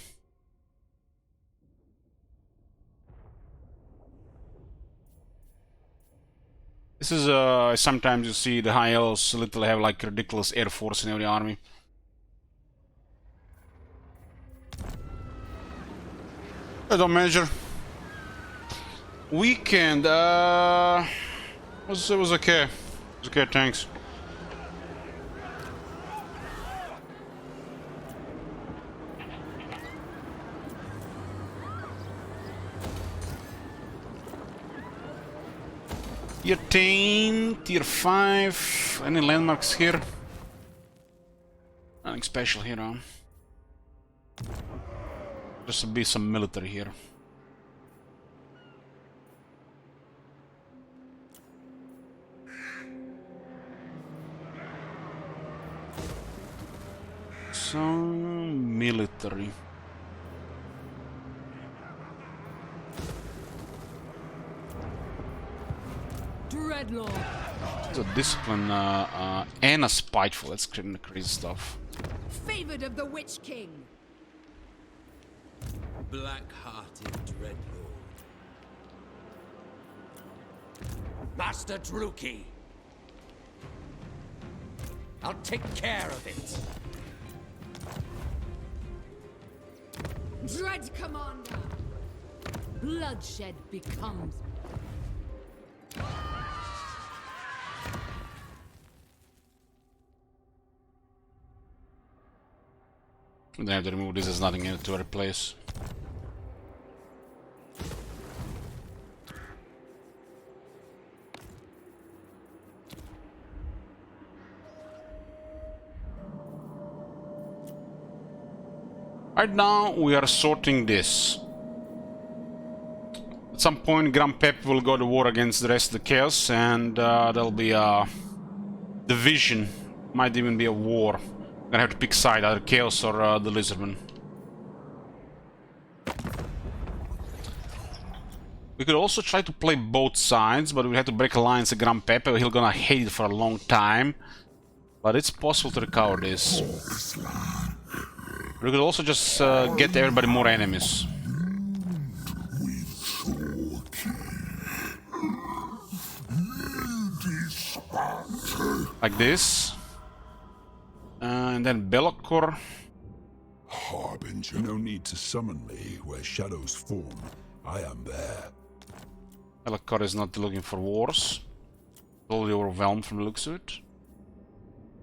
This is sometimes you see the high elves literally have like ridiculous air force in every army. I don't measure. Weekend, it was okay. It was okay, thanks. Tier 10, Tier 5, any landmarks here? Nothing special here, huh? Just to be some military here. Some military. Dreadlord. It's a discipline and a spiteful. That's crazy stuff. Favored of the Witch King. Black-hearted Dreadlord. Master Druki. I'll take care of it. Dread Commander. Bloodshed becomes. They have to remove this. There's nothing in it to replace. Right now we are sorting this. At some point Grand Pep will go to war against the rest of the Chaos, and there'll be a division. Might even be a war. Gonna have to pick side, either Chaos or the Lizardmen. We could also try to play both sides, but we have to break alliance with Grand Pepe. He'll gonna hate it for a long time. But it's possible to recover this. We could also just get everybody more enemies. Like this. And then Belakor. Harbinger. No need to summon me where shadows form. I am there. Belakor is not looking for wars. Totally overwhelmed from the looks of it.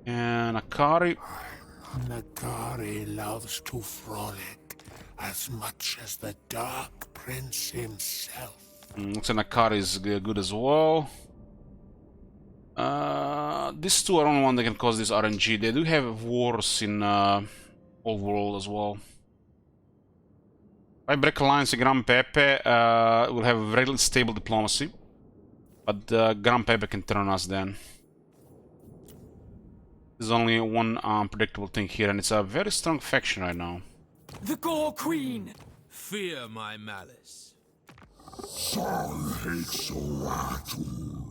And Akari. Nakari loves to frolic as much as the Dark Prince himself. Looks like Akari is good as well. These two are only one that can cause this RNG. They do have wars in Old World as well. If I break alliance with Grand Pepe, we'll have a very stable diplomacy. But Grand Pepe can turn on us then. There's only one unpredictable thing here, and it's a very strong faction right now. The Gore Queen! Fear my malice. Son hates Oatu.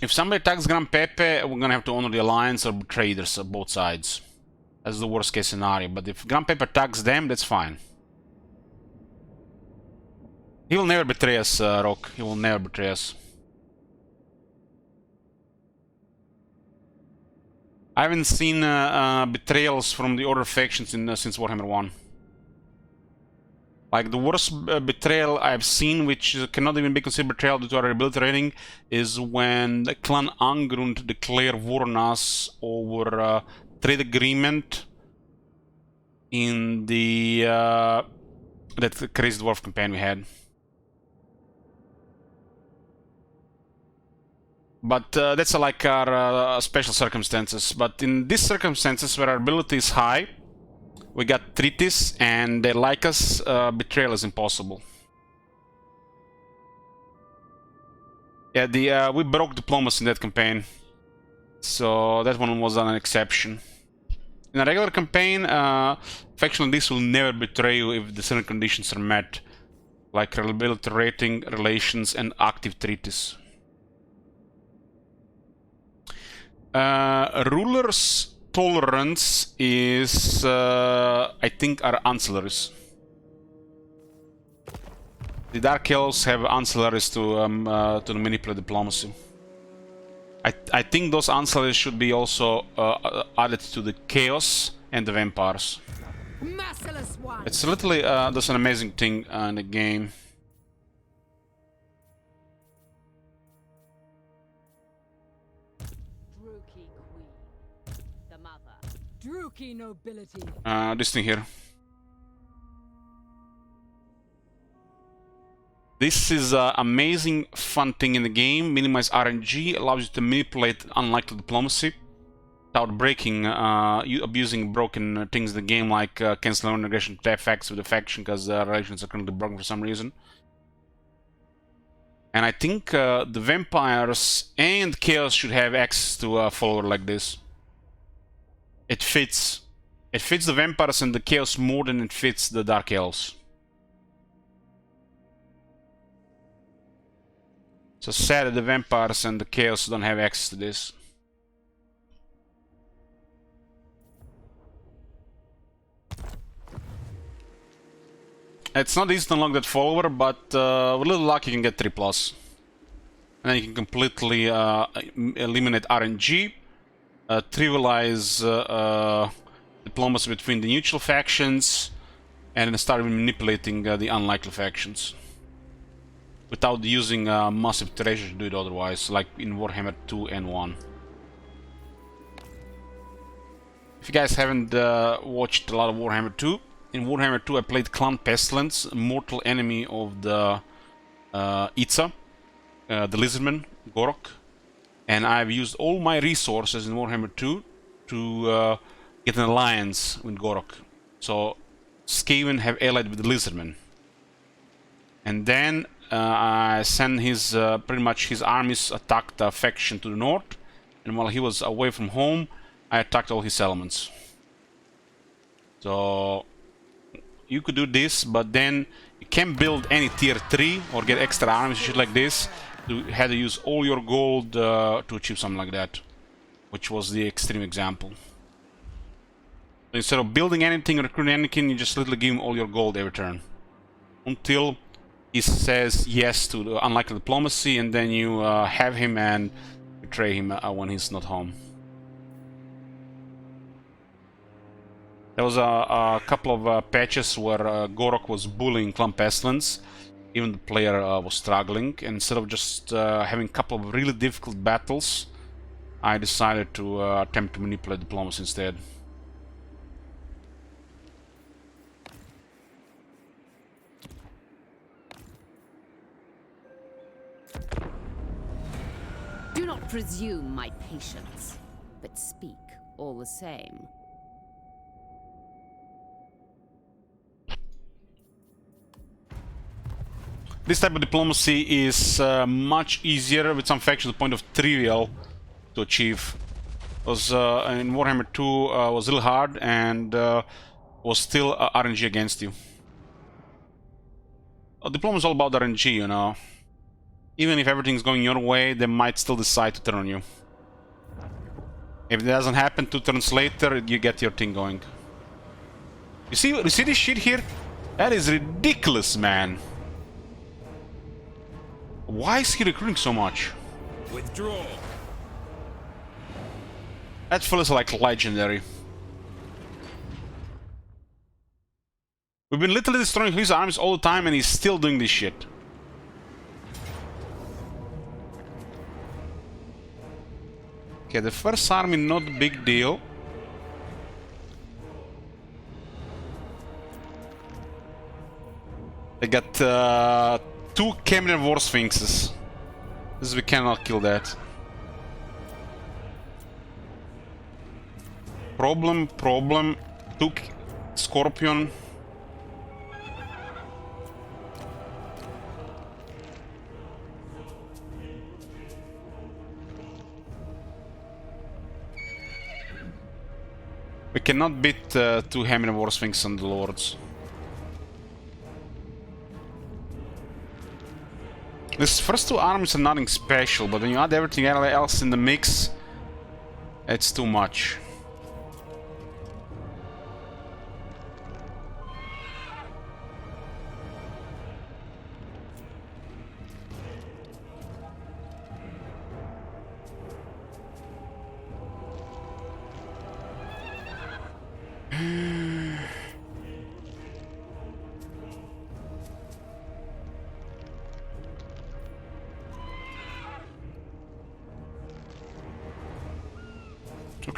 If somebody attacks Grand Pepe, we're gonna have to honor the alliance or betray both sides. That's the worst case scenario, but if Grand Pepe attacks them, that's fine. He will never betray us, Rock. He will never betray us. I haven't seen betrayals from the other factions since Warhammer 1. Like, the worst betrayal I've seen, which cannot even be considered betrayal due to our ability rating, is when the Clan Angrund declared war on us over trade agreement in the that Crazy Dwarf campaign we had. But that's like our special circumstances. But in these circumstances where our ability is high, we got treaties and they like us, betrayal is impossible. Yeah, we broke diplomacy in that campaign. So that one was an exception. In a regular campaign, faction like this will never betray you if the certain conditions are met. Like reliability rating, relations, and active treaties. Ruler's tolerance is, I think, are ancillaries. The Dark Elves have ancillaries to manipulate diplomacy. I think those ancillaries should be also added to the Chaos and the Vampires. Merciless one. It's literally that's an amazing thing in the game. Druki Queen. The mother. Druki nobility. This thing here. This is an amazing fun thing in the game. Minimize RNG, allows you to manipulate unlikely diplomacy without breaking, abusing broken things in the game, like canceling integration effects with the faction because the relations are currently broken for some reason. And I think the vampires and chaos should have access to a follower like this. It fits. It fits the vampires and the chaos more than it fits the dark elves. So sad that the vampires and the chaos don't have access to this. It's not easy to unlock that follower, but with a little luck you can get 3+. And then you can completely eliminate RNG, trivialize diplomacy between the neutral factions, and then start manipulating the unlikely factions. Without using massive treasure to do it otherwise, like in Warhammer 2 and 1. If you guys haven't watched a lot of Warhammer 2, in Warhammer 2 I played Clan Pestilence, a mortal enemy of the Itza, the Lizardman, Gorok. And I've used all my resources in Warhammer 2 to get an alliance with Gorok. So Skaven have allied with the Lizardman. And then I sent his pretty much his armies attacked a faction to the north, and while he was away from home, I attacked all his settlements. So you could do this, but then you can't build any tier 3 or get extra armies, shit like this. You had to use all your gold to achieve something like that, which was the extreme example. So instead of building anything or recruiting anything, you just literally give him all your gold every turn until he says yes to the unlikely diplomacy, and then you have him and betray him when he's not home. There was a couple of patches where Gorok was bullying Clan Pestilence. Even the player was struggling. And instead of just having a couple of really difficult battles, I decided to attempt to manipulate diplomacy instead. Do not presume my patience, but speak all the same. This type of diplomacy is much easier with some factions to the point of trivial to achieve. Because in Warhammer 2 was a little hard and was still RNG against you. Diplomacy is all about RNG, you know. Even if everything's going your way, they might still decide to turn on you. If it doesn't happen 2 turns later, you get your thing going. You see this shit here? That is ridiculous, man. Why is he recruiting so much? Withdraw. That feels like legendary. We've been literally destroying his armies all the time and he's still doing this shit. Okay, the first army, not a big deal. They got 2 Camden War Sphinxes. We cannot kill that. Problem. Took Scorpion. We cannot beat 2 Hammer War Sphinx and the Lords. These first 2 armies are nothing special, but when you add everything else in the mix, it's too much.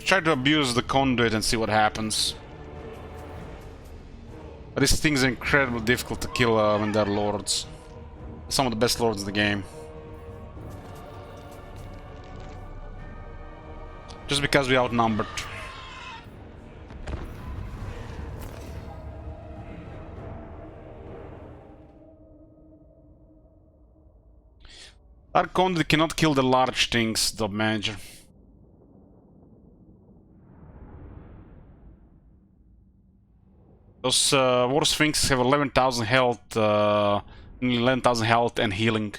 try to abuse the conduit and see what happens. But these things are incredibly difficult to kill when they're lords. Some of the best lords in the game. Just because we outnumbered. Our conduit cannot kill the large things, the manager. Those War Sphinx have 11,000 health, 11,000 health and healing.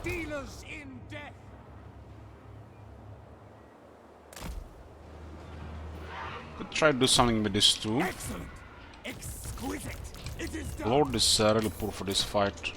Dealers in death. Could try to do something with this too. Excellent. Exquisite. It is done. Lord is really poor for this fight.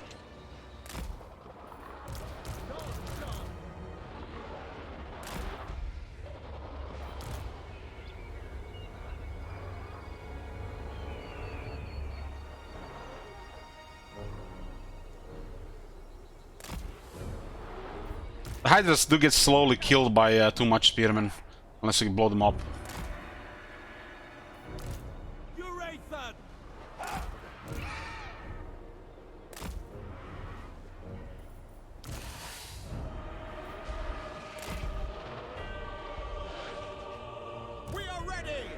The Hydras do get slowly killed by too much spearmen, unless you blow them up. Eurathan. We are ready.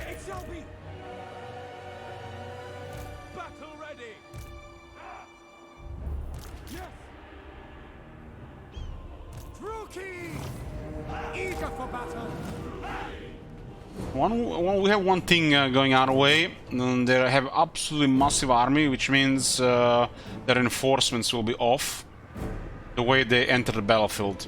It shall be. Battle ready. Yes. Rookie! Eager for battle! We have one thing going our way, and they have absolutely massive army, which means their reinforcements will be off the way they enter the battlefield.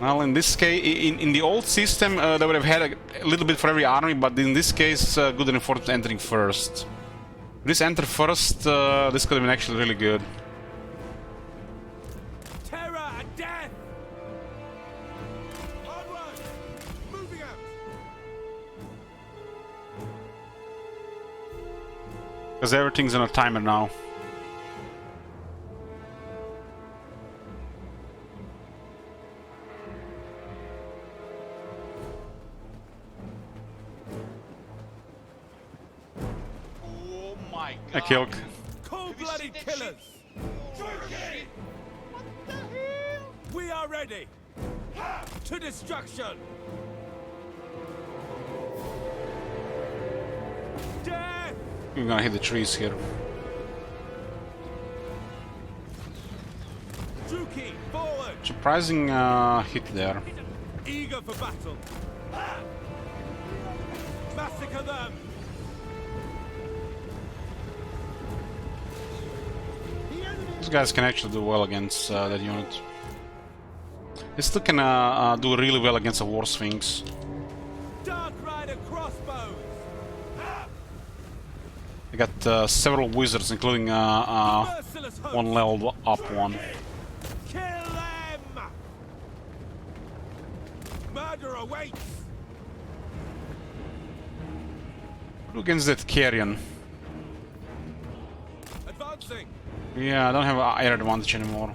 Well, in this case, in the old system, they would have had a little bit for every army, but in this case, good reinforcements entering first. This enter first, this could have been actually really good. Terror and death! Onward! Moving out! Because everything's on a timer now. I killed. Cold-blooded killers! What the hell? We are ready! To destruction! Death! We're gonna hit the trees here. Druki, forward! Surprising hit there. Eager for battle! Massacre them! These guys can actually do well against that unit. They still can do really well against the War Sphinx. Dark Rider crossbows! They got several wizards, including Merciless host! one level up one. Kill them! Murder awaits! Who against that Carrion? Advancing! Yeah, I don't have air advantage anymore.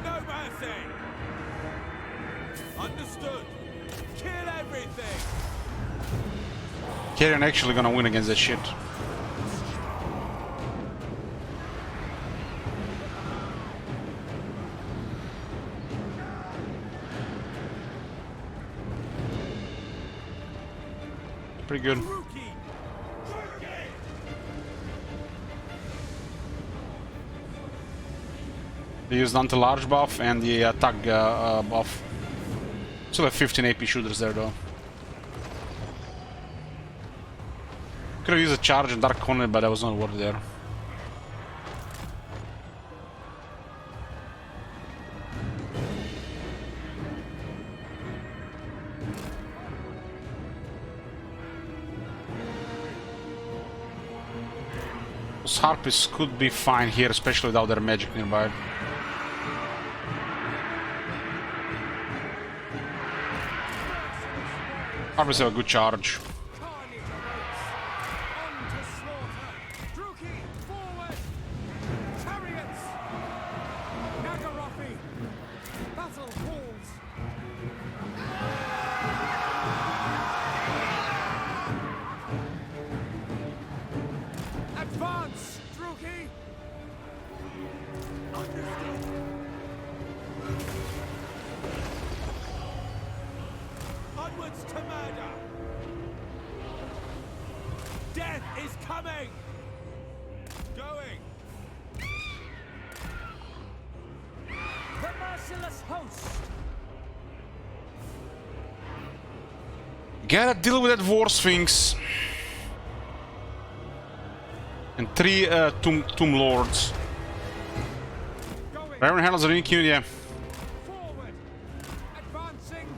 No mercy! Understood! Kill everything! Carrion actually gonna win against that shit. Pretty good. Rookie! They used anti-large buff and the attack buff. Still have 15 AP shooters there though. Could have used a charge in Dark Corner, but I was not worth there. Those Harpies could be fine here, especially without their magic nearby. Harpies have a good charge. Carnage awaits. On to slaughter. Druki, forward. Chariots. Nagarothi. Battle calls. Advance, Druki. Understood. Onwards to murder! Death is coming! Going! The merciless host. Gotta deal with that War Sphinx. And 3 Tomb Lords. Going! Reverend handles the Ring, yeah. Forward! Advancing!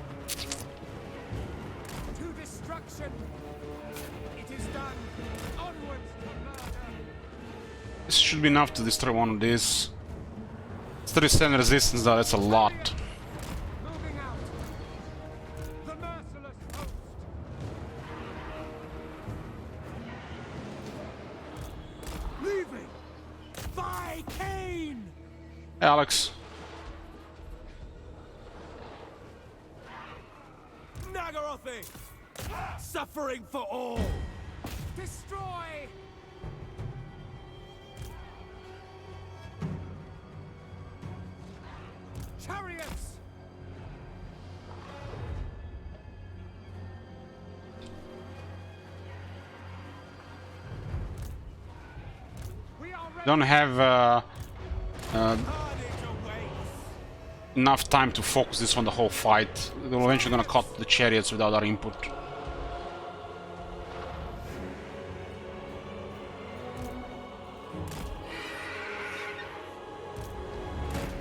To destruction! It is done! Onwards to murder! This should be enough to destroy one of these. 37 resistance though, that's a lot. Moving out! The merciless host! Leaving! By Cain! Alex. Nagarothi! Suffering for all! Destroy! Chariots! We are ready! Don't have Carnage awaits! enough time to focus this on the whole fight. They're eventually gonna cut the chariots without our input.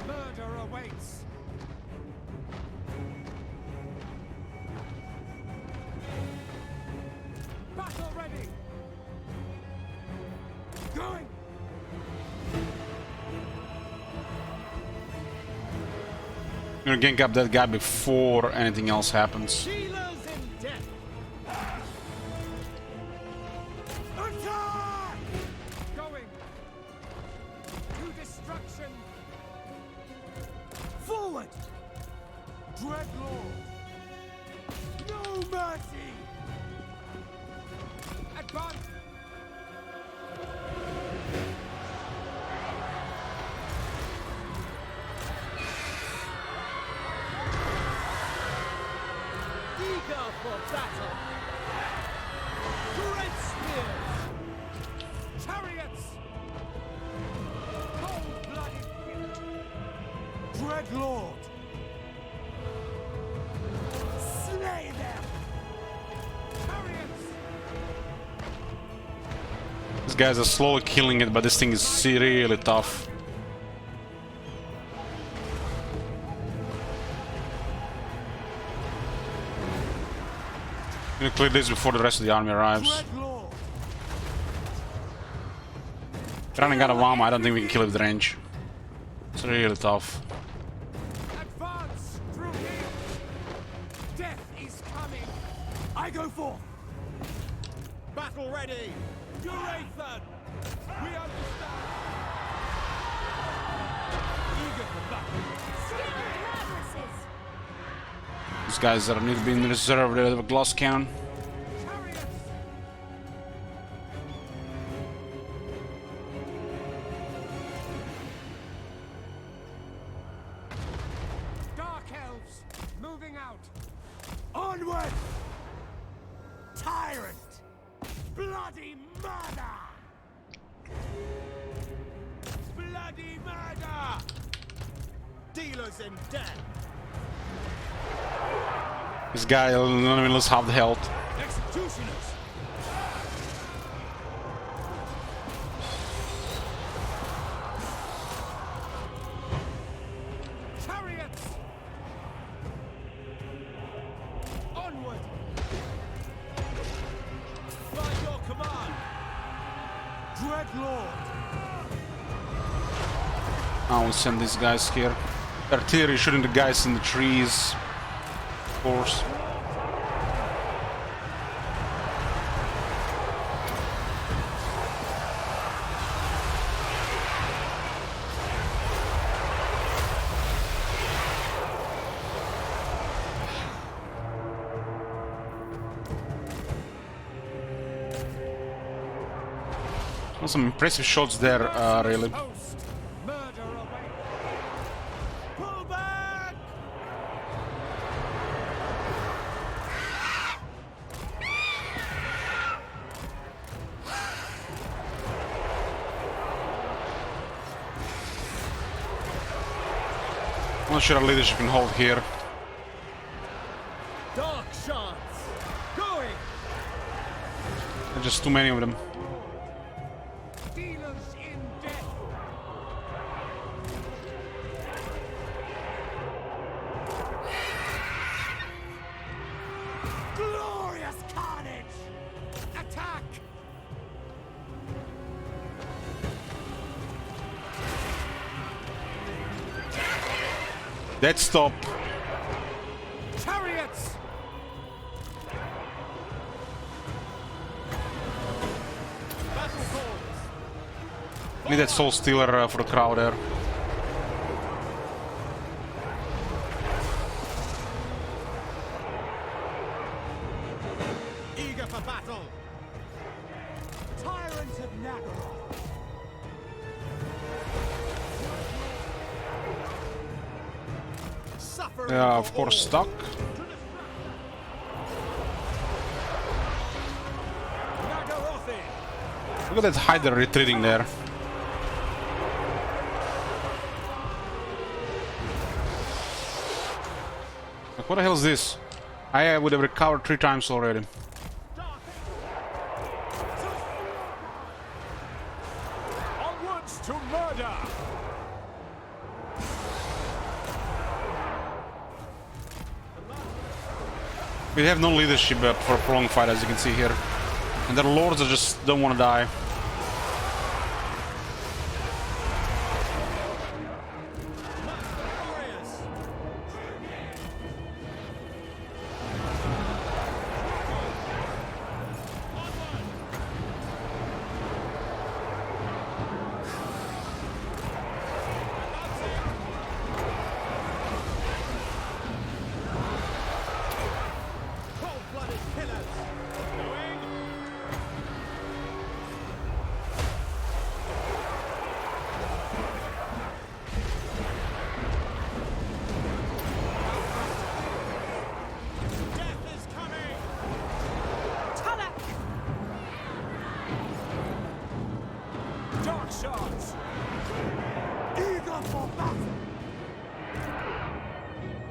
Murder awaits! Battle ready! Going! I'm gonna gank up that guy before anything else happens. Dealers in death! Attack! Going! To destruction! Forward! Dreadlord! No mercy! Advance! Eager for battle! Great spears! Chariots! Cold-blooded Dreadlord! Slay them! Chariots! These guys are slowly killing it, but this thing is really tough. I'm gonna clear this before the rest of the army arrives. Dreadlord! Running out of armor, I don't think we can kill it with range. It's really tough. Advance through here! Death is coming! I go forth! Battle ready! Eurathan! We understand! Eager for battle! These guys that need to be in reserve, they have a glass cannon. Chariots! Dark elves, moving out! Onward! Tyrant! Bloody murder! Bloody murder! Dealers in death! This guy will not even lose half the health. Executioners! I will send these guys here. Artillery shooting the guys in the trees. Of course. Some impressive shots there, really. Host. Murder away. Pull back! I'm not sure our leadership can hold here. Dark shots. Going. There's just too many of them. Dealers in death. Glorious carnage. Attack. Dead stop. Chariots. Battle calls. Need that soul stealer for the crowd there. Eager for battle. Tyrants of Nagara. Suffering Yeah, of for course, all. stuck. Nagarothi. Look at that Hydra retreating there. Like, what the hell is this? I would have recovered 3 times already. Onwards to murder. We have no leadership for a prolonged fight, as you can see here. And their lords are just don't want to die. Warriors. Cold-blooded killers. Going. Death is coming. Tulloch. Dark shots. Eager for battle.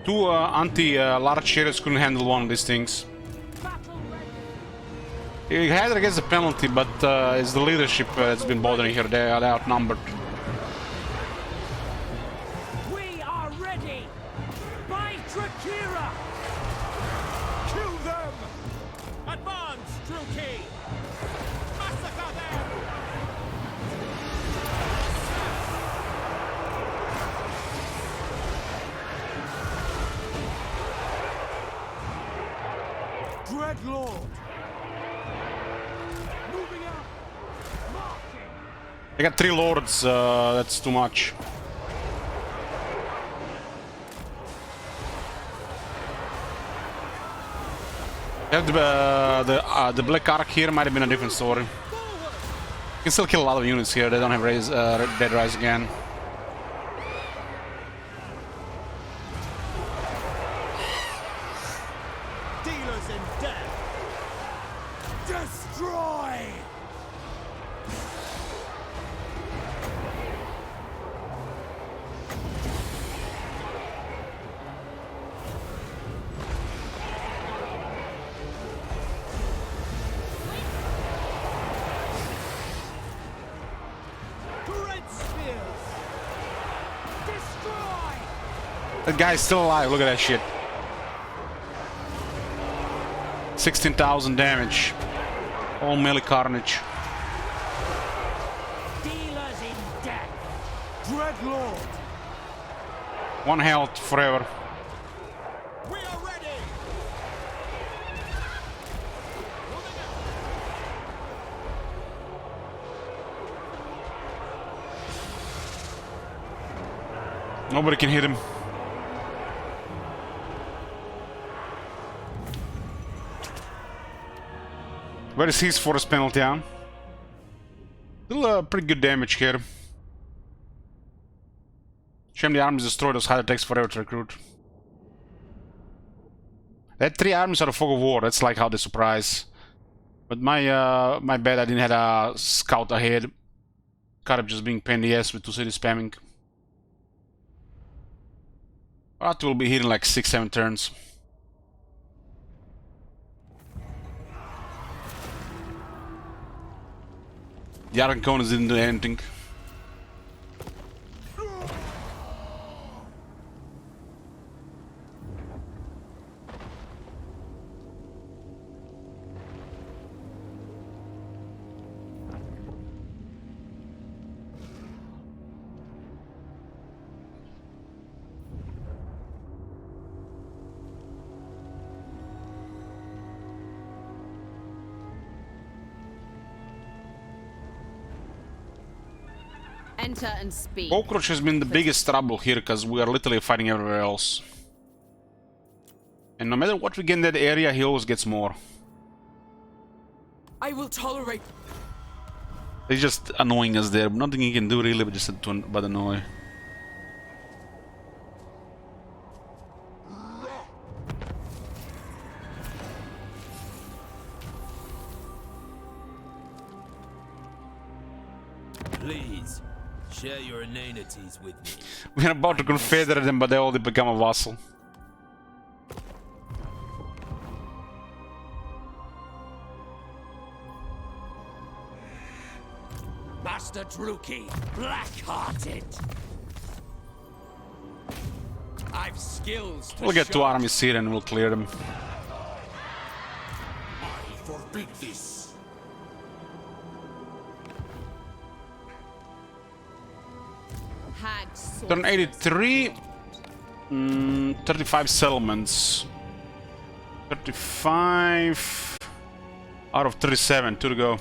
2 anti-large chariots couldn't handle one of these things. Battle ready. Hydra gets a penalty, but it's the leadership that's been bothering here. They are outnumbered. We are ready. By Drakira. Kill them. Advance, Druki. Massacre them. Dreadlord. Moving out. Marching. They got 3 lords, that's too much. They have the Black Ark here, might have been a different story. You can still kill a lot of units here, they don't have Dead Rise again. Dealers in death. Destroy. Great spears. Destroy. That guy's still alive, look at that shit. 16,000 damage. All melee carnage. Dealers in death. Dread Mad Lord! One health forever. We are ready! Nobody can hit him. Where is his force penalty on? Still pretty good damage here. Shame the armies destroyed us, it takes forever to recruit. That 3 armies are a fog of war, that's like how they surprise. But my bad, I didn't have a scout ahead. Karab just being pain in the ass with 2 cities spamming. But we'll be here in like 6-7 turns. The Arconcones didn't do anything. Enter and speak. Cockroach has been the biggest trouble here because we are literally fighting everywhere else. And no matter what we get in that area, he always gets more. I will tolerate. He's just annoying us there. Nothing he can do really, but just but annoy. Please, share your inanities with me. We're about to confederate them, but they already become a vassal. Master Druki, black-hearted. I've skills to We'll get 2 show. armies here and we'll clear them. I forbid this. Hag Turn sorceress. 83. 35 settlements. 35 out of 37. 2 to go.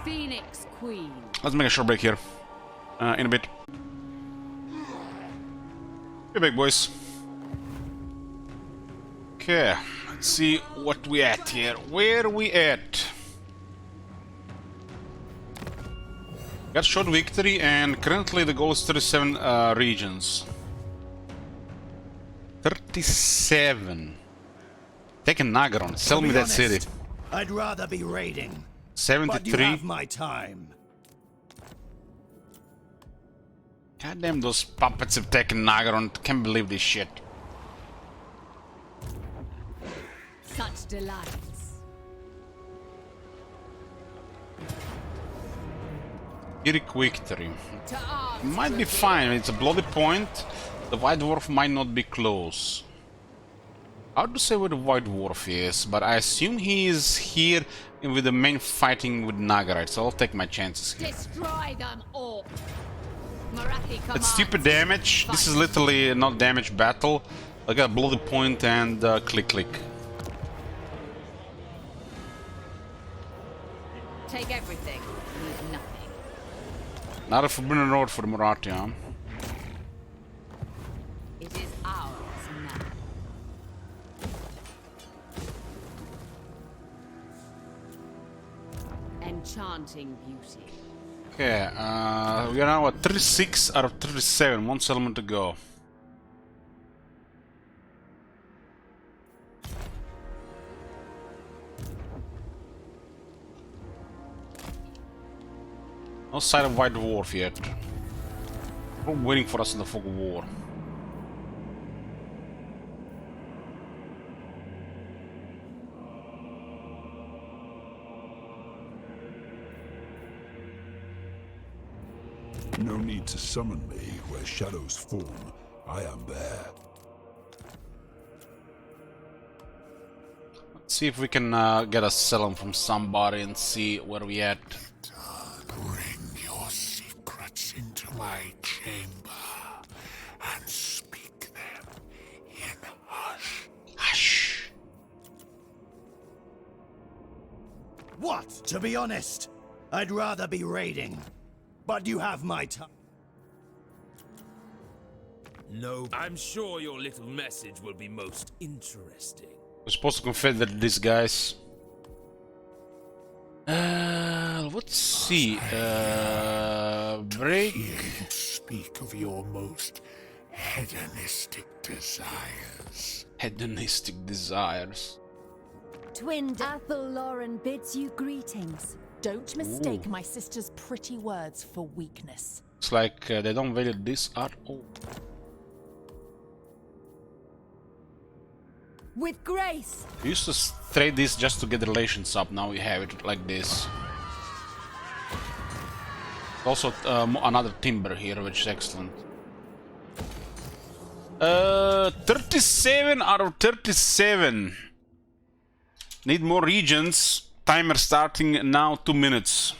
Phoenix Queen. Let's make a short break here. In a bit. Be back, boys. Okay, let's see what we at here. Where we at? Got short victory, and currently the goal is 37 regions. 37. Taking Nagaron. Sell me that city. I'd rather be raiding. But you 73. have my time. Goddamn, those puppets have taken Nagaron. Can't believe this shit. Such delights. Eric victory. To arms. Might be fine. It's a bloody point. The White Dwarf might not be close. Hard to say where the White Dwarf is, but I assume he is here with the main fighting with Nagarite, so I'll take my chances here. Destroy them all. Marathi commands. It's stupid damage. This is literally not damage battle. I got bloody point and click click. Take everything. Leave nothing. Not a forbidden road for the Marathi, huh? It is ours now. Enchanting beauty. Okay, we are now at 36 out of 37. 1 settlement to go. No sight of White Dwarf yet. Probably waiting for us in the fog of war. No need to summon me where shadows form. I am there. Let's see if we can get a settlement from somebody and see where we at. Bring your my chamber and speak them in hush. Hush. What? To be honest, I'd rather be raiding. But you have my time. No, I'm sure your little message will be most interesting. We're supposed to confederate these guys. Let's see. Break. Speak of your most hedonistic desires. Hedonistic desires. Twin Athel Lauren bids you greetings. Don't mistake my sister's pretty words for weakness. Looks like they don't value this at all. With grace. We used to trade this just to get relations up. Now we have it like this. Also another timber here, which is excellent. 37 out of 37. Need more regions. Timer starting now, 2 minutes.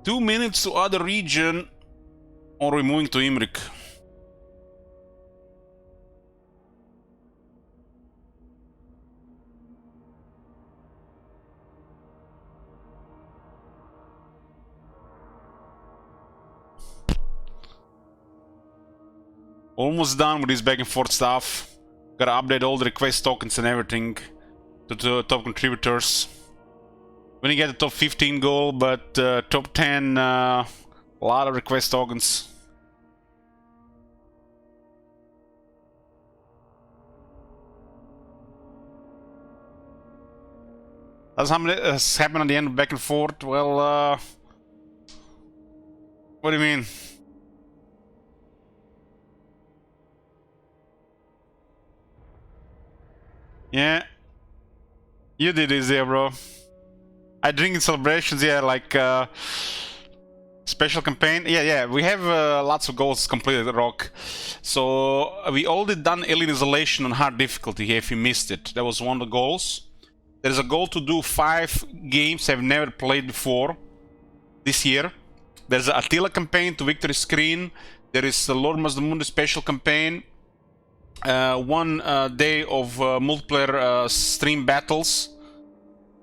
Two minutes to other region, or we're moving to Imrik. Almost done with this back and forth stuff. Gotta update all the request tokens and everything to the top contributors. We didn't get the top 15 goal, but top 10, a lot of request tokens. That's how many has happened at the end of back and forth. Well, what do you mean? Yeah, you did this there, bro. I drink in celebrations, yeah, like special campaign. Yeah, we have lots of goals completed, Rock. So we already done Alien Isolation on hard difficulty here, if you missed it. That was one of the goals. There's a goal to do 5 games I've never played before this year. There's the Attila campaign to Victory Screen. There is the Lord Mazdamundi special campaign. 1 day of multiplayer stream battles.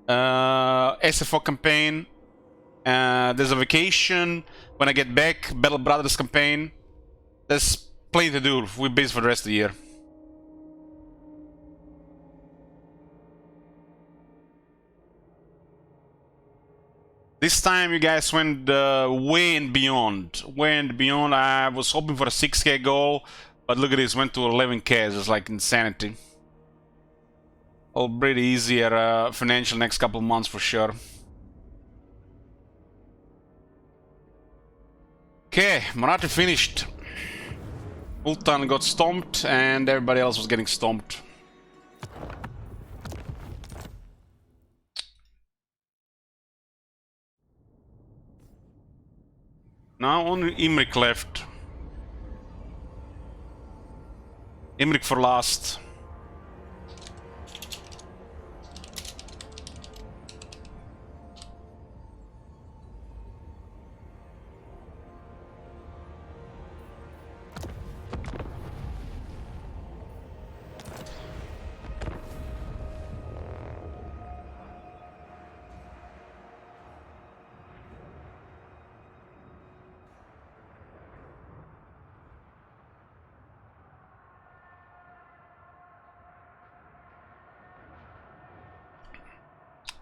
SFO campaign. There's a vacation. When I get back, Battle Brothers campaign. There's plenty to do. We're busy for the rest of the year. This time you guys went way and beyond. Way and beyond. I was hoping for a 6k goal, but look at this, went to 11k. It's like insanity. All pretty easier financial next couple of months for sure. Okay, Marathi finished. Ultan got stomped and everybody else was getting stomped. Now only Imrik left. Imrik for last.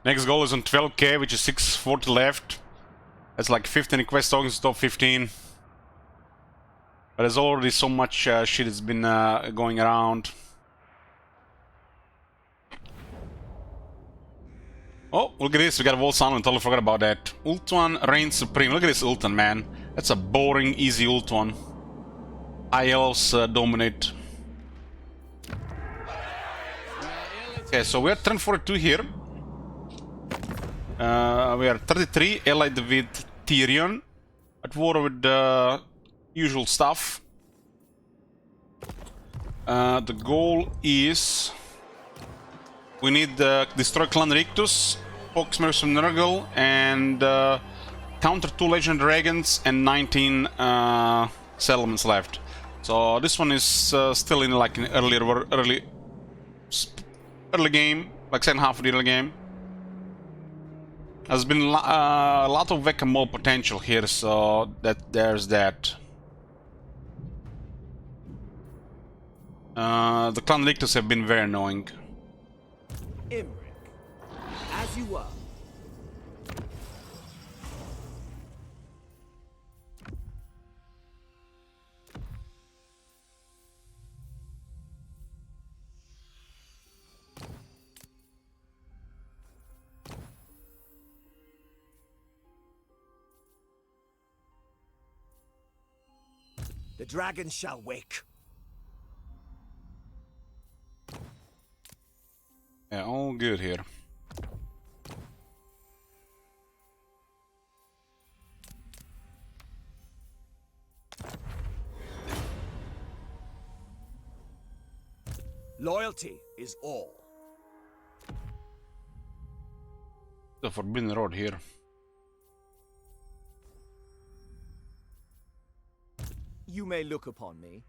Next goal is on 12k, which is 640 left. That's like 15 request tokens, top 15. But there's already so much shit that's been going around. Oh, look at this, we got a Wall Sound, I totally forgot about that. Ultuan reigns supreme. Look at this Ultuan, man. That's a boring, easy Ultuan. ILs dominate. Okay, so we're turn 42 here. We are 33, allied with Tyrion, at war with the usual stuff. The goal is we need destroy Clan Rictus, Poxmaker from Nurgle, and counter 2 Legend Dragons and 19 settlements left. So this one is still in like an early game, like second half of the early game. There's been a lot of whack-a-mole potential here, so there's that. The Clan Rictus have been very annoying. Imric, as you were. The dragon shall wake. Yeah, all good here. Loyalty is all. The Forbidden Road here. You may look upon me.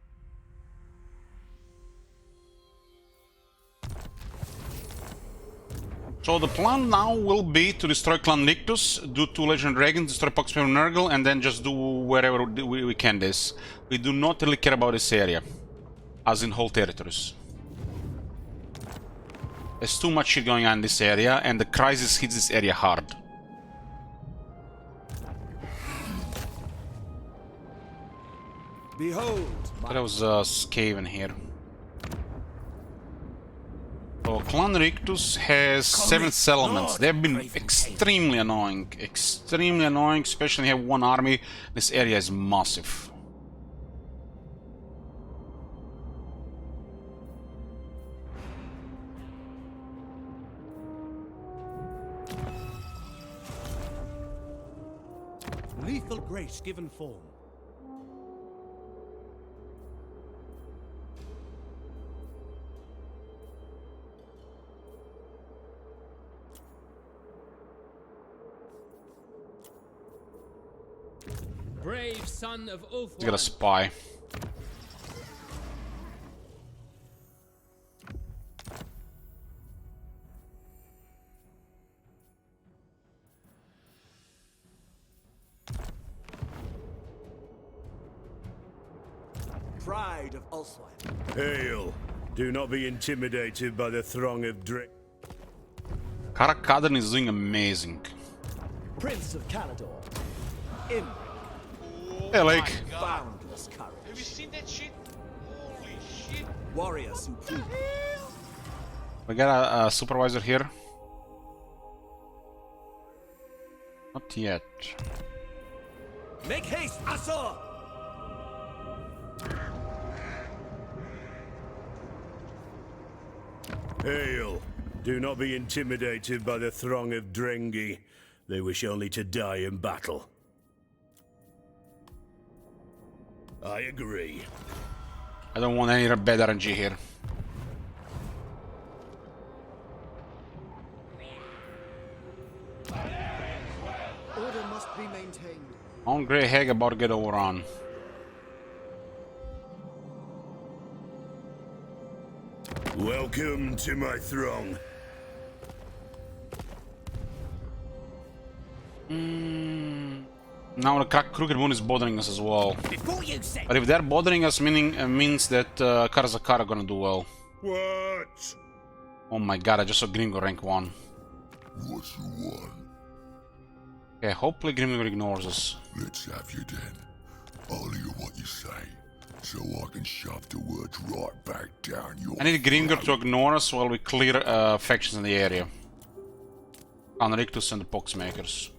So the plan now will be to destroy Clan Rictus, do 2 Legend Dragons, destroy Poxmaker Nurgle, and then just do wherever we can this. We do not really care about this area, as in whole territories. There's too much shit going on in this area, and the crisis hits this area hard. Behold, There was a Skaven here. So Clan Rictus has 7 settlements. They've been extremely annoying. Extremely annoying, especially when you have one army. This area is massive. Lethal grace given form. Brave son of Ulthuan. He's got a spy. pride of Ulthuan. Hail! Do not be intimidated by the throng of Karak Kadrin is doing amazing. Prince of Calador. Imric. Hey, Lake. Boundless courage. Have you seen that shit? Holy shit. Warrior supreme. We got a supervisor here. Not yet. Make haste, Asor! Hail! Do not be intimidated by the throng of Drengi. They wish only to die in battle. I agree. I don't want any bad RNG here. Order must be maintained. On Grey Hag about to get overrun. Welcome to my throng. Now the Crooked Moon is bothering us as well. Before you say. But if they're bothering us, means that Karazakar are gonna do well. What? Oh my god, I just saw Gringo rank 1. What you want? Okay, hopefully Gringo ignores us. Let's have you then. I'll hear what you say, so I can shove the words right back down your I need Gringo to ignore us while we clear factions in the area. Anrictus and the Poxmakers.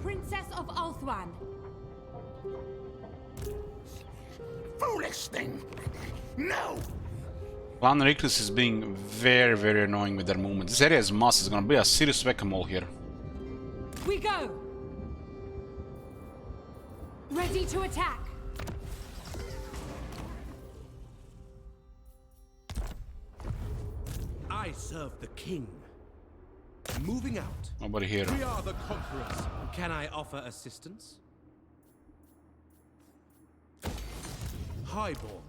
Princess of Ulthuan. Foolish thing! No! Clan Rictus is being very, very annoying with their movement. This area is massive. It's gonna be a serious whack-a-mole here. We go! Ready to attack. I serve the king. Moving out. Nobody here. We are the conquerors. Can I offer assistance? Highborn.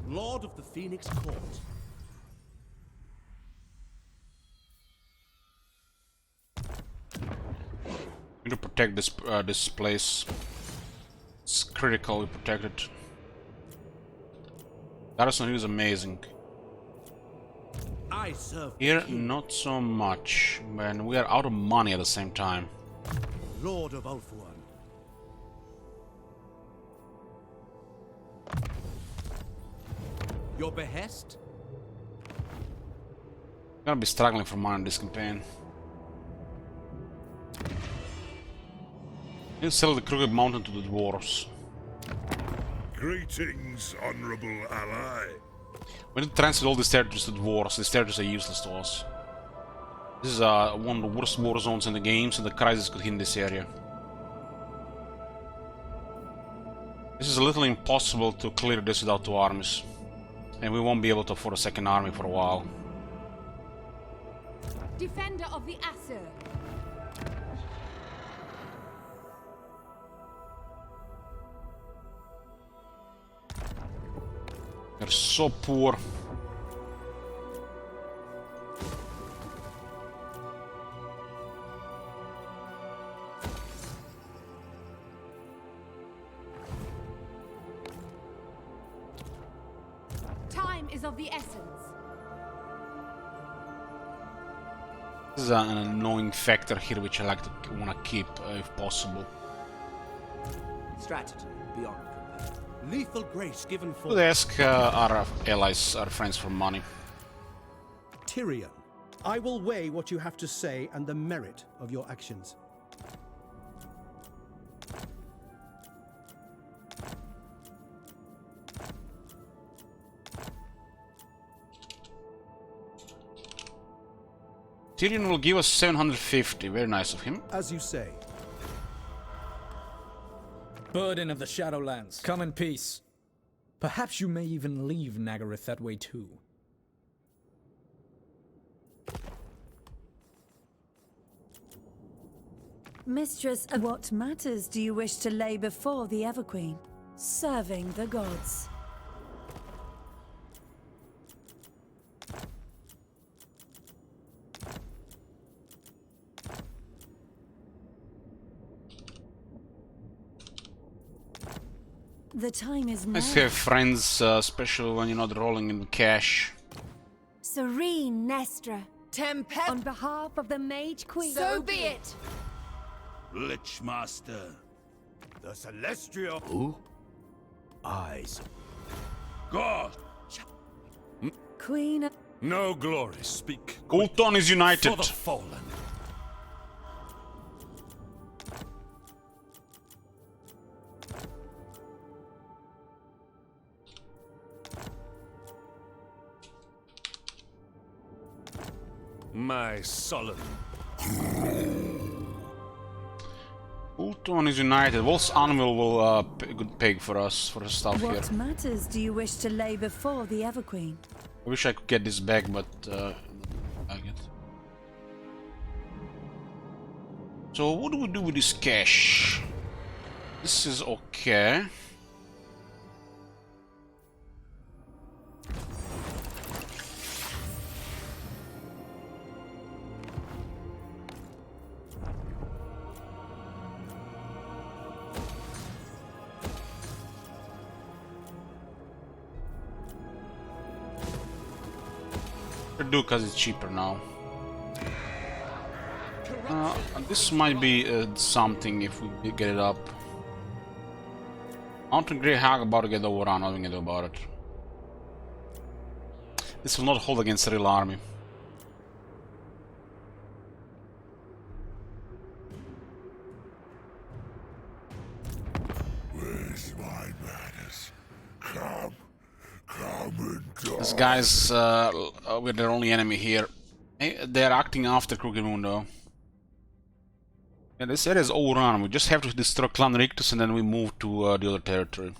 Lord of the Phoenix Court. We need to protect this place. It's critical we protect it. Garrison here is amazing. I serve Here, not so much. Man, we are out of money at the same time. Lord of Ulthuan. Your behest? We're gonna be struggling for money in this campaign. We'll sell the Crooked Mountain to the dwarves. Greetings, honorable ally. We need to transfer all these territories to dwarves. These territories are useless to us. This is one of the worst war zones in the games, and the crisis could hit in this area. This is literally impossible to clear this without 2 armies. And we won't be able to afford a second army for a while. Defender of the Aesir. They're so poor. Time is of the essence. This is an annoying factor here which I like to want to keep if possible. Strategy beyond compare. Lethal grace given for Could ask our allies, our friends for money. Tyrion, I will weigh what you have to say and the merit of your actions. Tyrion will give us 750, very nice of him. As you say. Burden of the Shadowlands, come in peace. Perhaps you may even leave Nagaryth that way too. Mistress, what matters do you wish to lay before the Everqueen? Serving the gods. The time is now. Nice to have friends, especially when you're not rolling in cash. Serene Nestra. Tempest. On behalf of the Mage Queen. So be it. Lichmaster. The Celestial. Who? Eyes. God. Queen. No glory. Speak. Ulthuan is united. For the fallen. My sullen. Ulthuan is united. Wolf's Anvil will pay a good peg for us, for the stuff here. What matters do you wish to lay before the Everqueen? I wish I could get this back, but I get. So what do we do with this cash? This is okay. Do because it's cheaper now. This might be something if we get it up. Mountain Grey Hag about to get overrun, nothing we can do about it. This will not hold against a real army. Where's my madness? Come and die. These guys, we're their only enemy here. They're acting after Crooked Moon though. Yeah, this area is overrun. We just have to destroy Clan Rictus and then we move to the other territory.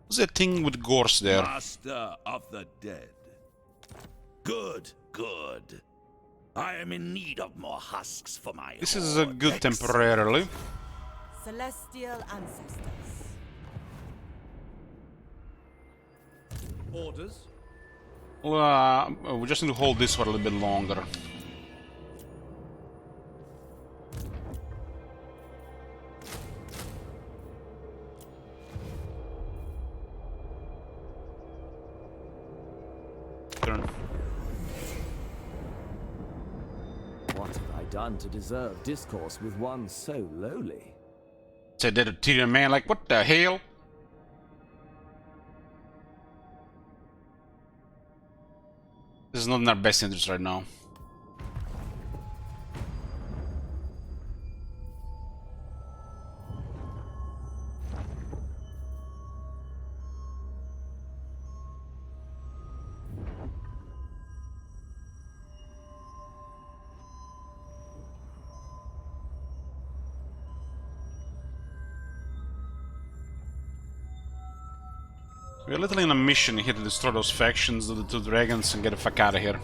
What's that thing with Gorse there? Master of the dead. Good, good. I am in need of more husks for my This is a good temporarily. Celestial ancestors. Orders? Well, we just need to hold this for a little bit longer. Turn. What have I done to deserve discourse with one so lowly? Said that to Tyrion, man, like, what the hell? This is not in our best interest right now. We're literally on a mission here to destroy those factions of the two dragons and get the fuck out of here.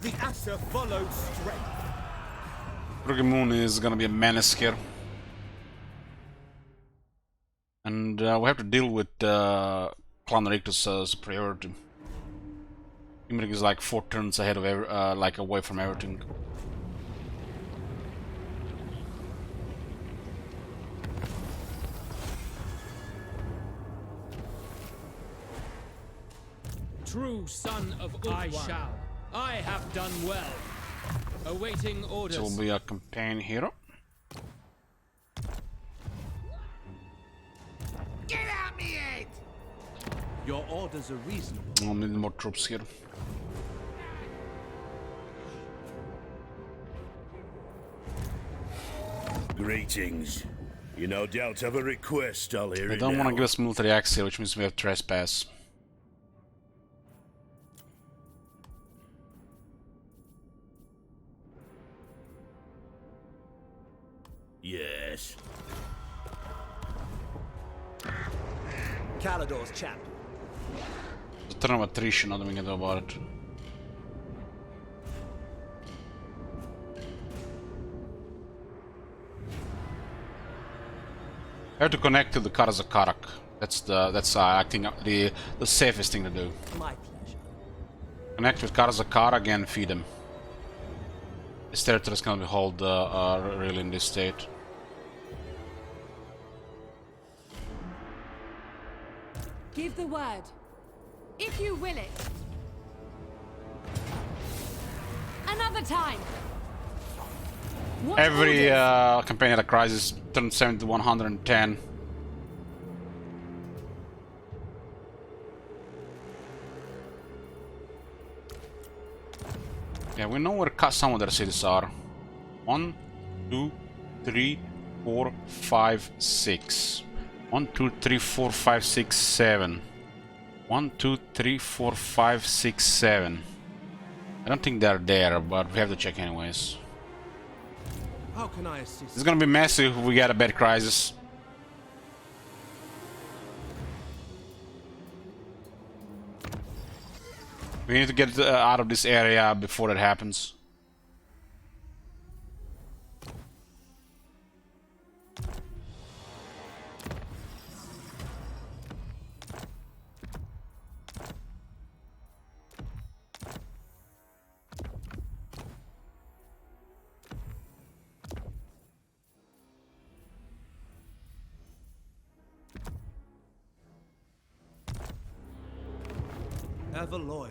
The Asher followed strength. Crooked Moon is gonna be a menace here. And we have to deal with Clan Rictus' superiority. Imrik is like 4 turns ahead of like away from everything. True son of Ulthuan. I shall. I have done well. Awaiting orders. This will be a campaign hero. Get out me head! Your orders are reasonable. We'll need more troops here. Greetings. You no doubt have a request, I'll hear They it don't want to now. give us military access here, which means we have trespass. Yes. Calador's champion. It's a turn of attrition, nothing we can do about it. I have to connect to the Karazakarak. That's I think the safest thing to do. My pleasure. Connect with Karazakarak and feed them. This territory is gonna be held really in this state. Give the word. If you will it. Another time. What Every orders? campaign at a crisis turns 70 to 110. Yeah, we know where some of their cities are. 1, 2, 3, 4, 5, 6. 1, 2, 3, 4, 5, 6, 7. 1, 2, 3, 4, 5, 6, 7. I don't think they're there, but we have to check anyways. How can I assist? It's gonna be messy if we get a bad crisis. We need to get out of this area before that happens. Ever loyal.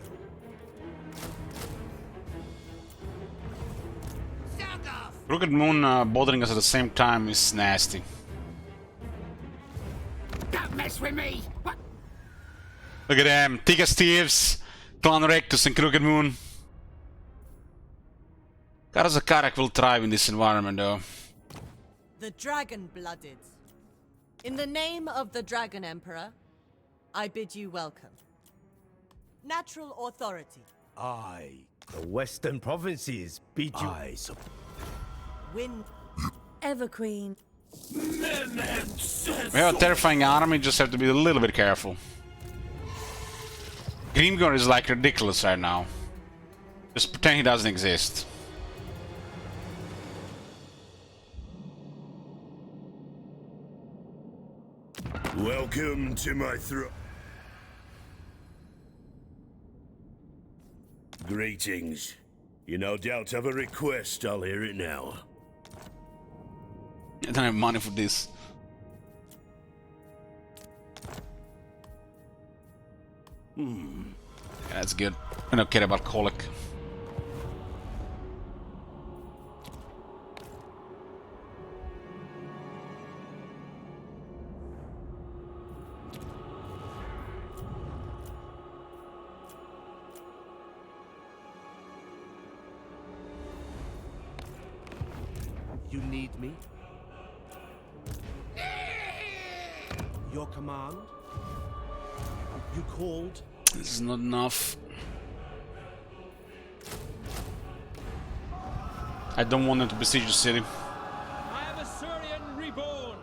Crooked Moon bothering us at the same time is nasty. Don't mess with me! What? Look at them, Tika Steves, Clan Rictus and Crooked Moon. Karazakarak will thrive in this environment though. the Dragon-Blooded. In the name of the Dragon Emperor, I bid you welcome. Natural authority. Aye. The Western provinces beat you. Aye. Win. Everqueen. We have a terrifying army, just have to be a little bit careful. Grimgor is like ridiculous right now. Just pretend he doesn't exist. Welcome to my throne. Greetings. You no doubt have a request, I'll hear it now. I don't have money for this. Yeah, that's good. I don't care about Colic. You need me? Your command? You called? This is not enough. I don't want them to besiege the city. I am Asuryan reborn.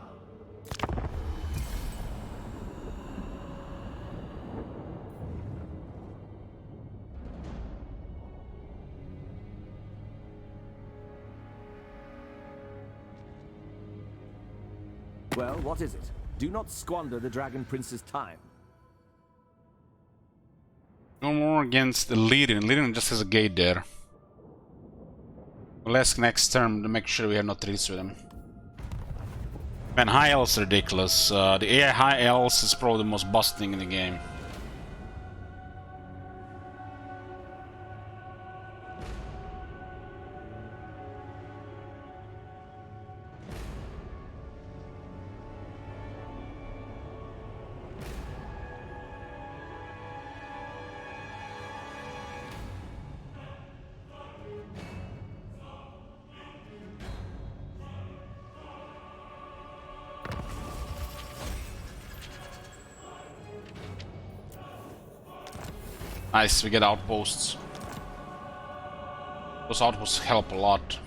Well, what is it? Do not squander the Dragon Prince's time. No more against the Lyrian. Lyrian just has a gate there. We'll ask next term to make sure we have no treaties with him. Man, High Elves are ridiculous. The AI High Elves is probably the most busting in the game. Nice, we get outposts. Those outposts help a lot.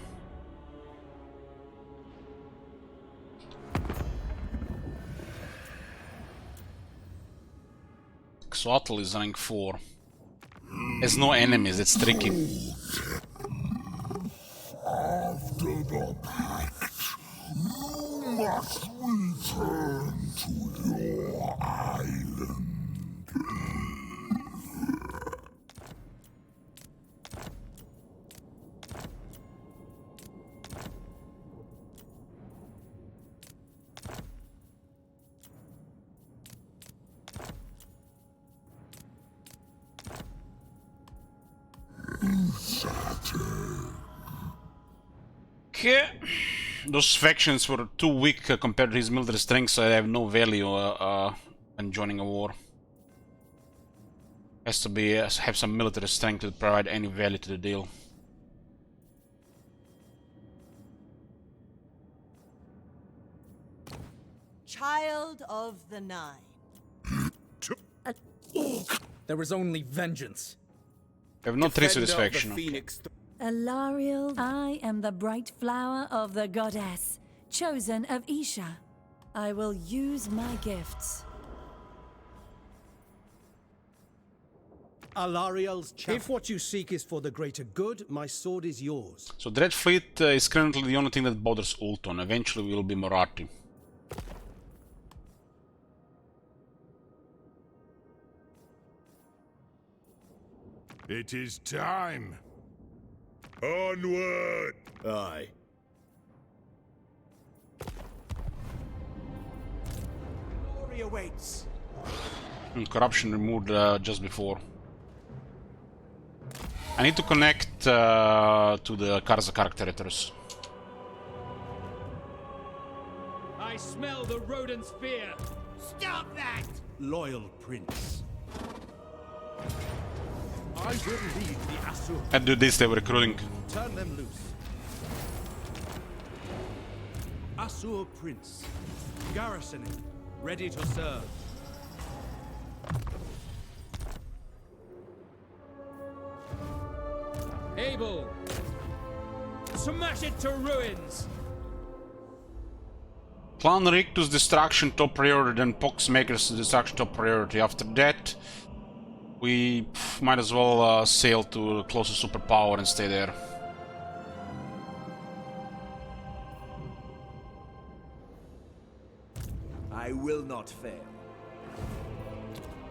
Xoatl is rank 4. There's no enemies, it's tricky. After the pact, you must return to your island. Okay. Those factions were too weak compared to his military strength, so they have no value when joining a war. Has to be have some military strength to provide any value to the deal. Child of the Nine. There is only vengeance. We have no trace of this faction. Alariel, I am the bright flower of the goddess, chosen of Isha. I will use my gifts. Alariel's champ. If what you seek is for the greater good, my sword is yours. So Dreadfleet is currently the only thing that bothers Ulton. Eventually we will be Marathi. It is time. Onward! Aye. Glory awaits. Corruption removed just before. I need to connect to the Karzakar territories. I smell the rodent's fear. Stop that! Loyal prince. I will lead the Asur. And do this, they were recruiting. Turn them loose. Asur Prince. Garrisoning. Ready to serve. Able. Smash it to ruins. Clan Rictus destruction top priority, then Poxmaker's destruction top priority. After that, we might as well sail to the closest superpower and stay there. I will not fail.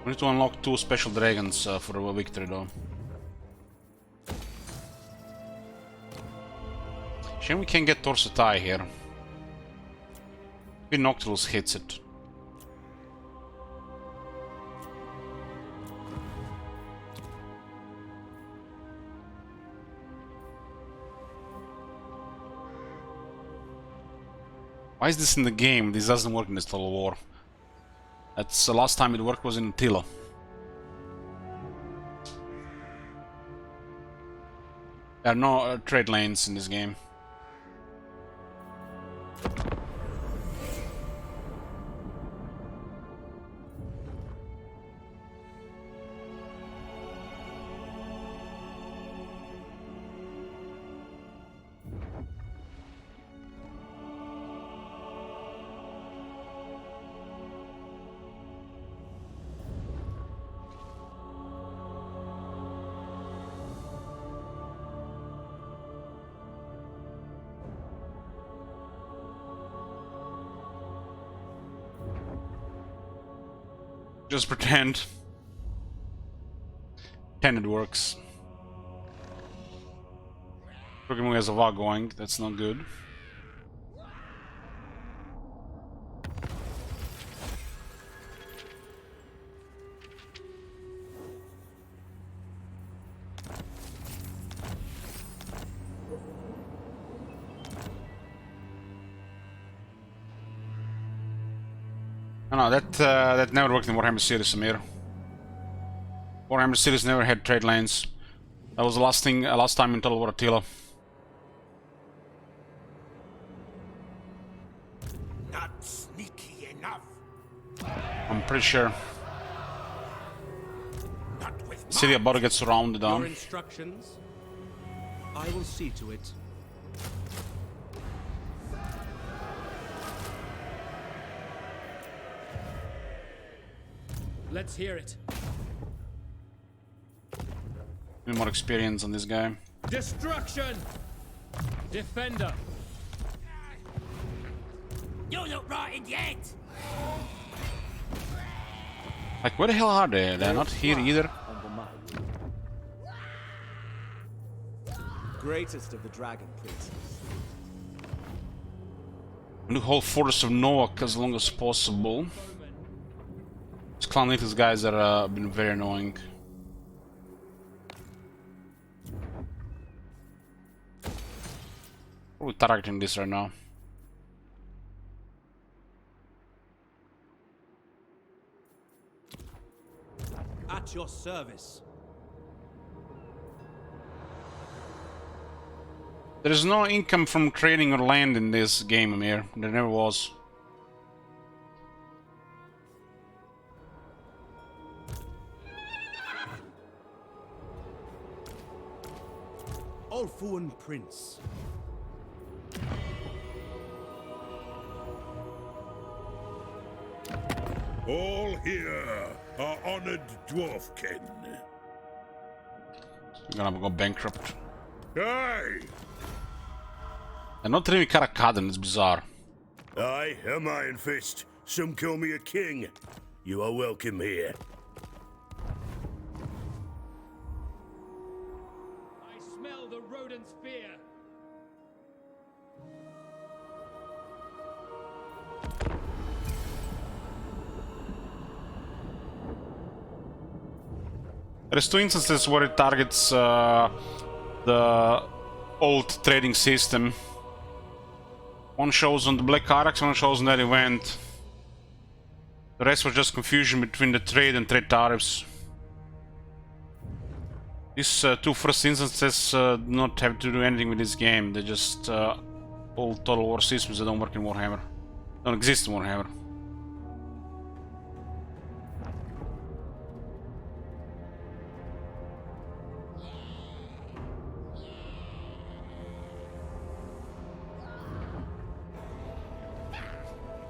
We need to unlock 2 special dragons for a victory though. Shame we can't get Torsatai here. Maybe Noctilus hits it. Why is this in the game? This doesn't work in this Total War. That's the last time it worked was in Attila. There are no trade lanes in this game. Just pretend. Pretend it works. Programming has a VAR going, that's not good. No, that never worked in Warhammer Series, Amir. Warhammer Series never had trade lanes. That was the last time in Total War Attila. Not sneaky enough. I'm pretty sure. City about to get surrounded Your down. instructions? I will see to it. Let's hear it. Need more experience on this guy. Destruction! Defender! You're not rotted yet! Like, where the hell are they? They're not here either. Greatest of the Dragon Princes. And the whole Fortress of Novak as long as possible. These Clan Rictus guys that have been very annoying. We're targeting this right now. At your service. There is no income from trading or land in this game, Amir. There never was. Ulfuan Prince. All here are honored dwarfkin. We're gonna go bankrupt. Aye! They're not really Karakadan, it's bizarre. Aye, am Iron Fist. Some call me a king. You are welcome here. I smell the rodent's fear. There's 2 instances where it targets the old trading system. One shows on the Black Arax, one shows on that event. The rest was just confusion between the trade and trade tariffs. These 2 first instances do not have to do anything with this game. They just All Total War systems that don't work in Warhammer. Don't exist in Warhammer.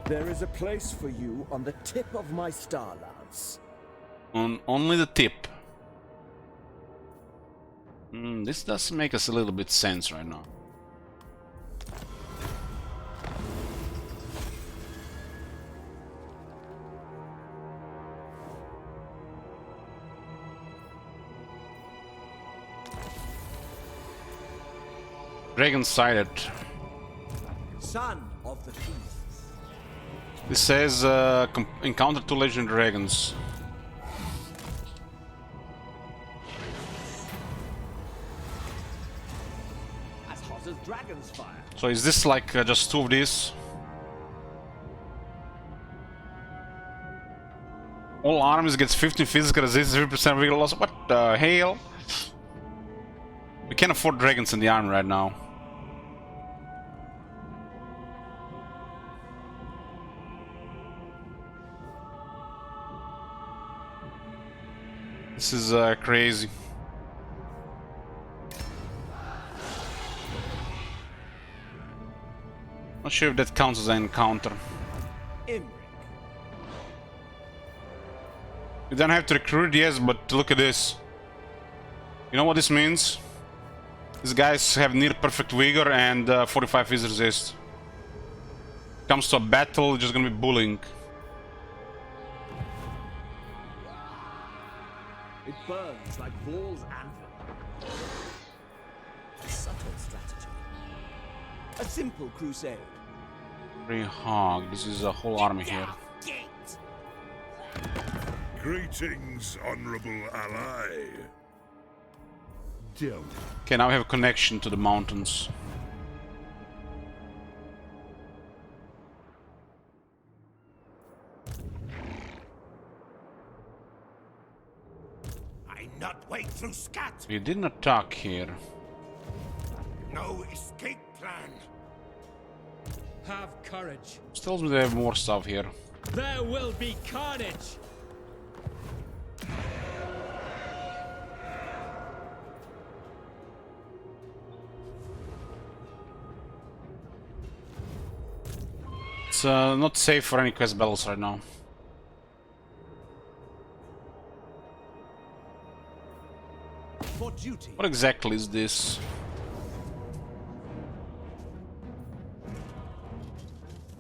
There is a place for you on the tip of my star lance. On only the tip. This does make us a little bit sense right now. Dragon sighted. Son of the feasts. This says encounter 2 legendary dragons. As hot as dragon's fire. So is this like just 2 of these? All armies gets 15 physical resistance, 3% vigor loss. What the hell? We can't afford dragons in the army right now. This is crazy. Not sure if that counts as an encounter. Imric. You don't have to recruit, yes, but look at this. You know what this means? These guys have near perfect vigor and 45 phys resist. Comes to a battle, just gonna be bullying. It burns like Vorl's anvil. A subtle strategy. A simple crusade. Free hog. This is a whole army here. Greetings, honorable ally. Don't. Okay, now we have a connection to the mountains. I not wait through scat. We didn't attack here. No escape plan. Have courage. This tells me they have more stuff here. There will be carnage. It's not safe for any quest battles right now. For duty. What exactly is this?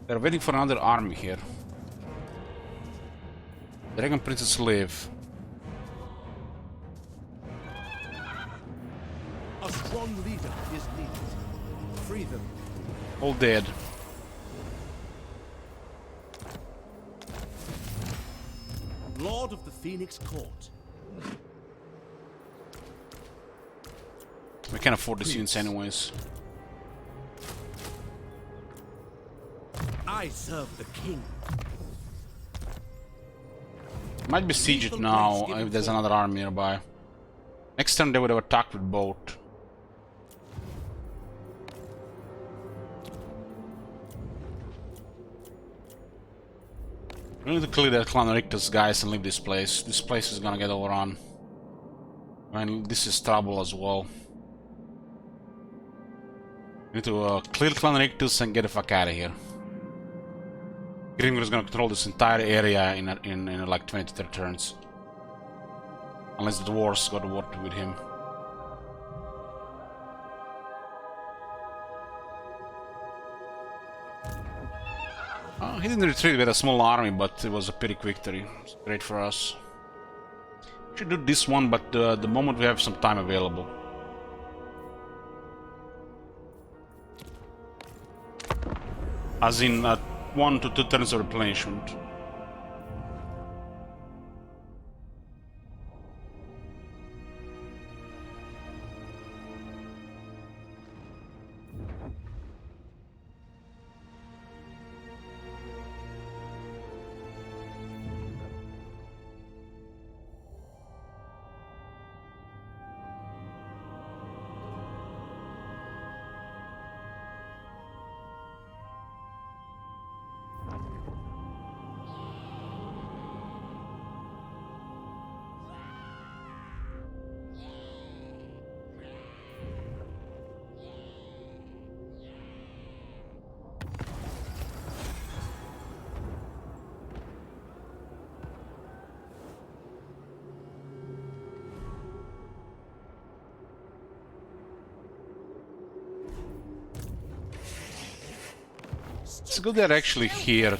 They're waiting for another army here. Dragon Princess live. A strong leader is needed. Free them. All dead. Lord of the Phoenix Court. We can't afford these units anyways. I serve the king. Might besiege it now if there's another army nearby. Next turn they would have attacked with boat. We need to clear that Clan Rictus guys and leave this place. This place is gonna get overrun. I mean, this is trouble as well. We need to clear Clan Rictus and get the fuck out of here. Grimgor is gonna control this entire area in like 20 to 30 turns. Unless the dwarves go to war with him. He didn't retreat with a small army, but it was a pretty quick victory. It's great for us. We should do this one, but the moment we have some time available. As in 1 to 2 turns of replenishment. It's good they're actually here.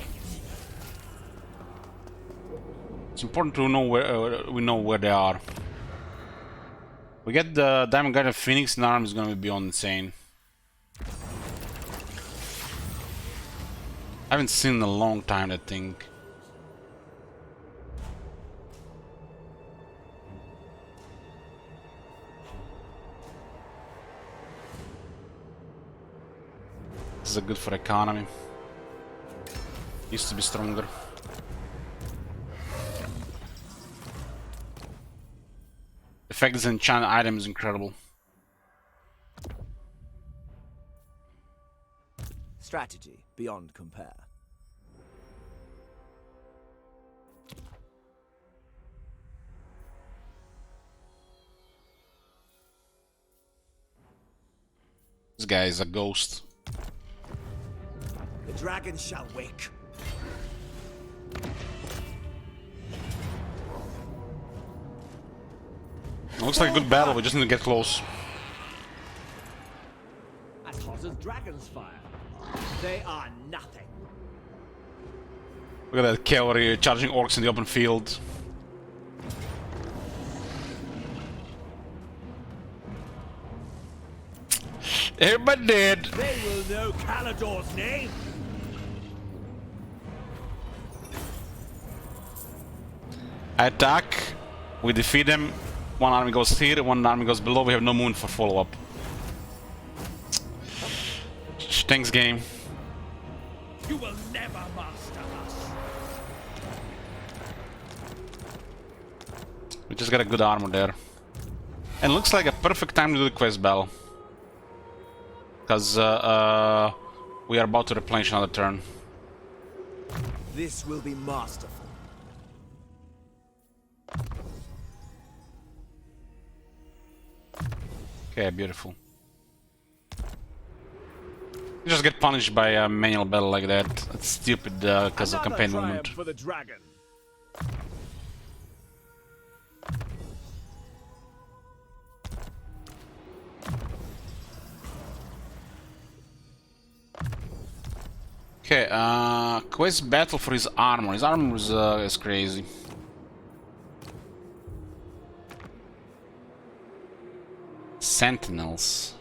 It's important to know where we know where they are. We get the Diamond Guardian Phoenix, and arm is gonna be beyond insane. I haven't seen in a long time that thing. This is good for economy. Used to be stronger. The fact this enchanted item is incredible. Strategy beyond compare. This guy is a ghost. The dragon shall wake. Looks like a good battle, we just need to get close. As hot as dragon's fire. They are nothing. Look at that cavalry charging orcs in the open field. Everybody dead. They will know Calador's name. I attack, we defeat them. One army goes here, one army goes below. We have no moon for follow-up. Thanks, game. You will never master us. We just got a good armor there. And looks like a perfect time to do the quest battle. Because we are about to replenish another turn. This will be masterful. Okay, beautiful. You just get punished by a manual battle like that. It's stupid because of campaign movement. For the dragon. Okay, quest battle for his armor. His armor is crazy. Sentinels.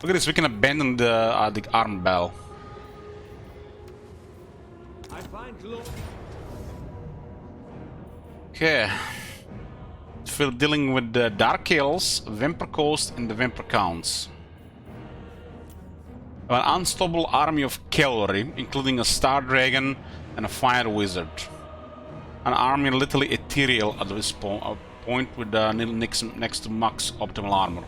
Look at this, we can abandon the armor battle. I find Okay. We're dealing with the Dark Hills, Vimper Coast, and the Vimper Counts. An unstoppable army of cavalry, including a Star Dragon and a Fire Wizard. An army literally ethereal at this point with next to max optimal armor.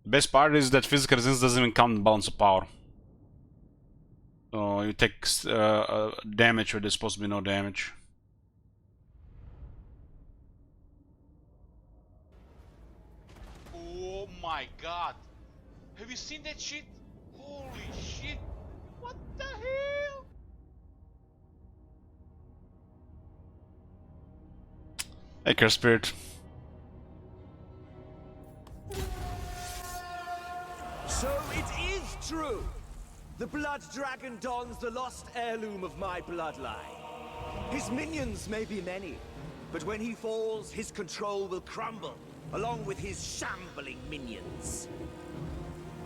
The best part is that physical resistance doesn't even count in balance of power. So you take damage where there's supposed to be no damage. Oh my god. Have you seen that shit? Holy shit. What the hell? Hey, Curse Spirit. So it is true! The Blood Dragon dons the lost heirloom of my bloodline. His minions may be many, but when he falls, his control will crumble, along with his shambling minions.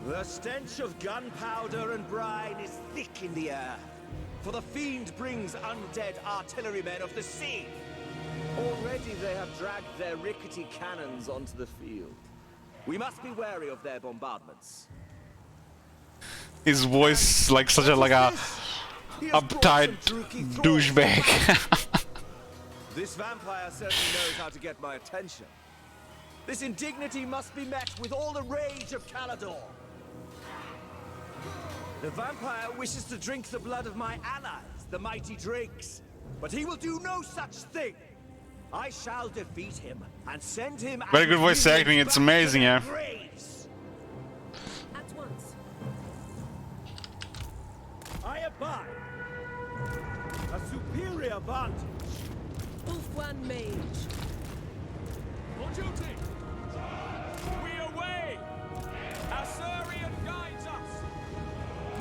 The stench of gunpowder and brine is thick in the air, for the fiend brings undead artillerymen of the sea. Already they have dragged their rickety cannons onto the field. We must be wary of their bombardments. His voice like such a uptight douchebag. This vampire certainly knows how to get my attention. This indignity must be met with all the rage of Calador. The vampire wishes to drink the blood of my allies, the mighty drakes, but he will do no such thing. I shall defeat him and send him. Very good voice acting. It's amazing, yeah. once. I abide. A superior vantage. Ulfwan Mage. On duty! We away! Asurian guides us!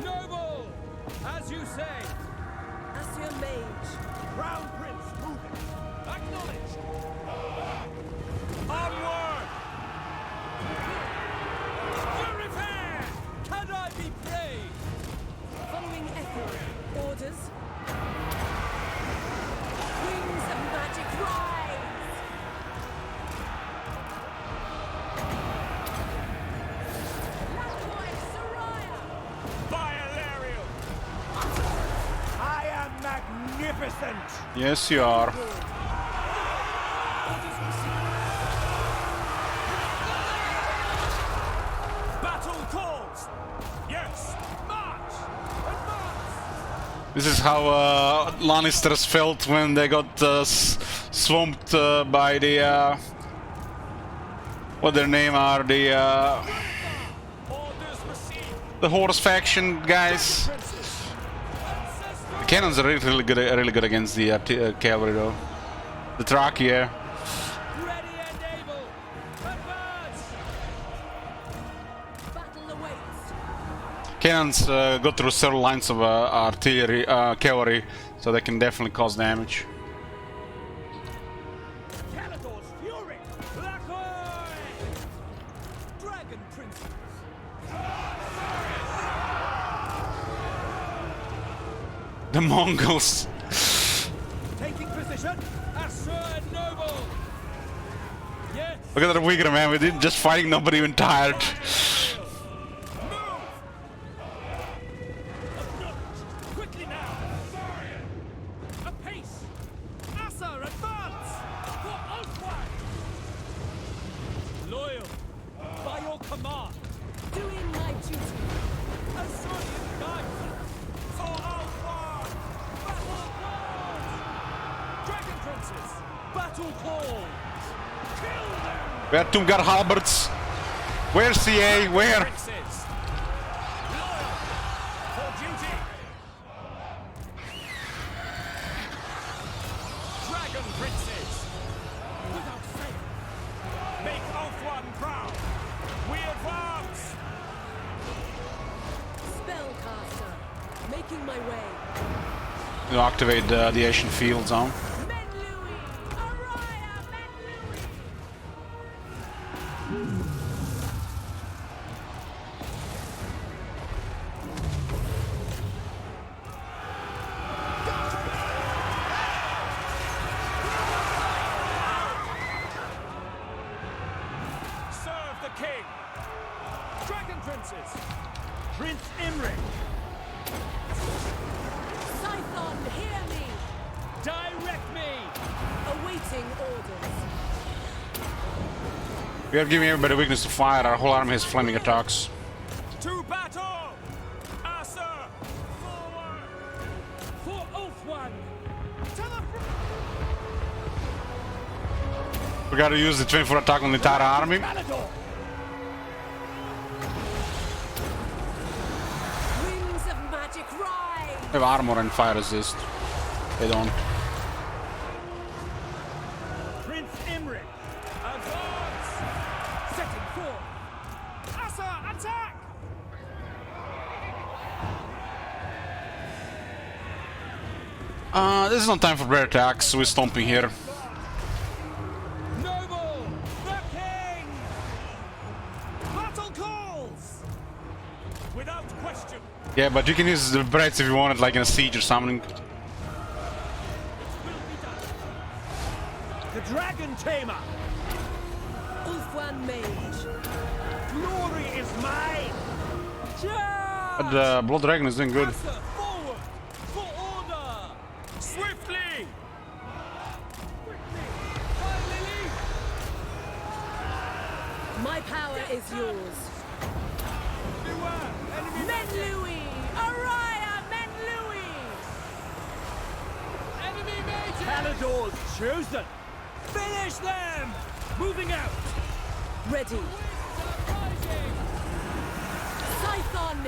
Noble! As you say! Asir Mage. Crown Prince moving. Acknowledged! Onward! Purifair! Can I be brave? Following echo. Orders. Wings of magic rise! Lakoy Soraya! By Alariel! I am magnificent. Yes, you are. Battle calls. Yes, march. Advance. This is how Lannisters felt when they got swamped by the what their name are, the Horse faction guys. The cannons are really good against the cavalry though. The Trachea. Ready and able! Advance! Battle awaits. Cannons go through several lines of artillery, cavalry, so they can definitely cause damage. Caledor's fury. Lakoy. Dragon Princes. The Mongols. Taking position. Asur Noble! Yes! Look at that Uyghur man, we did just fighting, nobody even tired. Quickly now. Apace. Asur, advance. For Ulfwan. Loyal! By your command! Doing my duty. Asurian guides us! For Ulfwan. Battle calls! Dragon Princes! Battle calls! Kill them. Where Tumgar halberds? Where's CA? Where? Princes! Loyal! For duty! Dragon Princes! Without fail. Make Ulfwan proud. We advance. Spellcaster. Making my way. You activate the Asian field zone. Menlui! Araya Menlui! Serve the king. Dragon Princes. Prince Imre. Scython, hear me! Direct me! Awaiting orders. We are giving everybody weakness to fire. Our whole army has flaming attacks. To battle. Asur. Forward. For Ulfwan! To the front. We gotta use the 24 attack on the entire army. Caledor. Wings of magic rise! They have armor and fire resist. They don't. Prince Imre. Advance. Setting forth. Asur, attack. This is not time for bread attacks. We're stomping here. Noble! The king. Battle calls. Without question. Yeah, but you can use the breads if you want it, like in a siege or something. The Dragon Tamer. Ulfwan Mage. Glory is mine. But the Blood Dragon is doing good. Asur, forward! For order! Swiftly. By Lily! My power is yours. Beware. Enemy. Menlui! Araya Menlui! Enemy major! Caledor's chosen. Finish them. Moving out. Ready. Rising! Scython,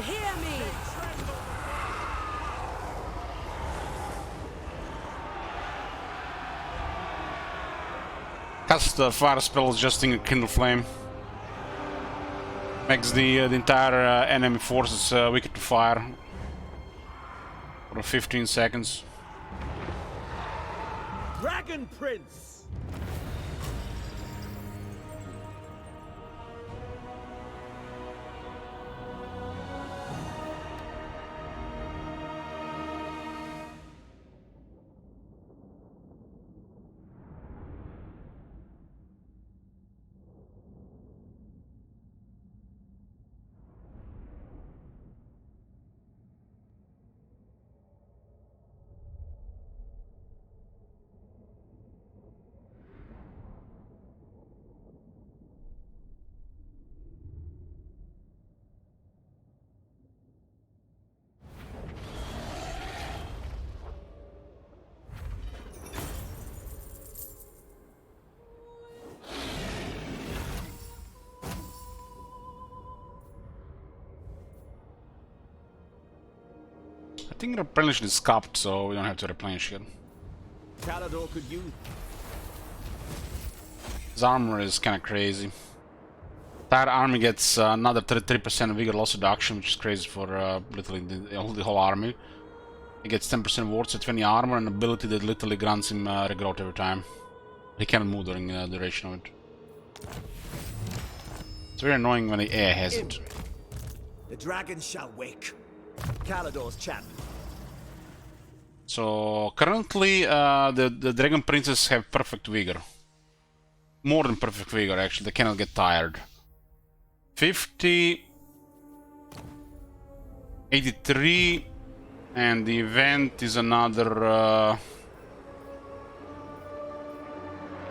hear me? Cast fire spells just in Kindle Flame. Makes the entire enemy forces weaker to fire for 15 seconds. Dragon Prince! I think replenishment is capped, so we don't have to replenish it. Calador could use. His armor is kind of crazy. Entire army gets another 33% vigor loss reduction, which is crazy for literally the whole army. He gets 10% wards at 20 armor and ability that literally grants him regrowth every time. He cannot move during the duration of it. It's very annoying when the air has it. The dragon shall wake. Calador's champ. So currently the Dragon Princes have perfect vigor. More than perfect vigor actually, they cannot get tired. 50, 83, and the event is another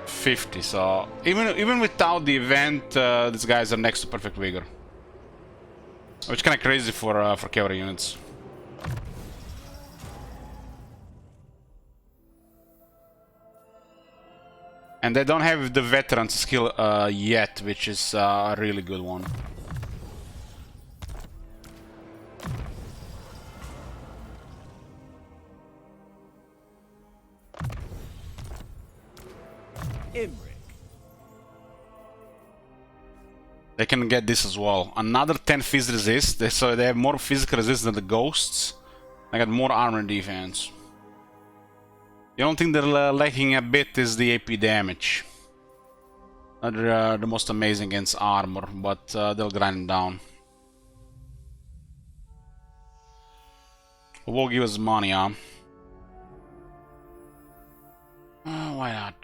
50, so even without the event these guys are next to perfect vigor. Which is kind of crazy for cavalry units. And they don't have the veteran skill yet, which is a really good one. Imric. They can get this as well. Another 10 phys resist, so they have more physical resist than the ghosts. They got more armor and defense. The only thing they're lacking a bit is the AP damage. They're the most amazing against armor, but they'll grind it down. Will give us money, huh? Why not?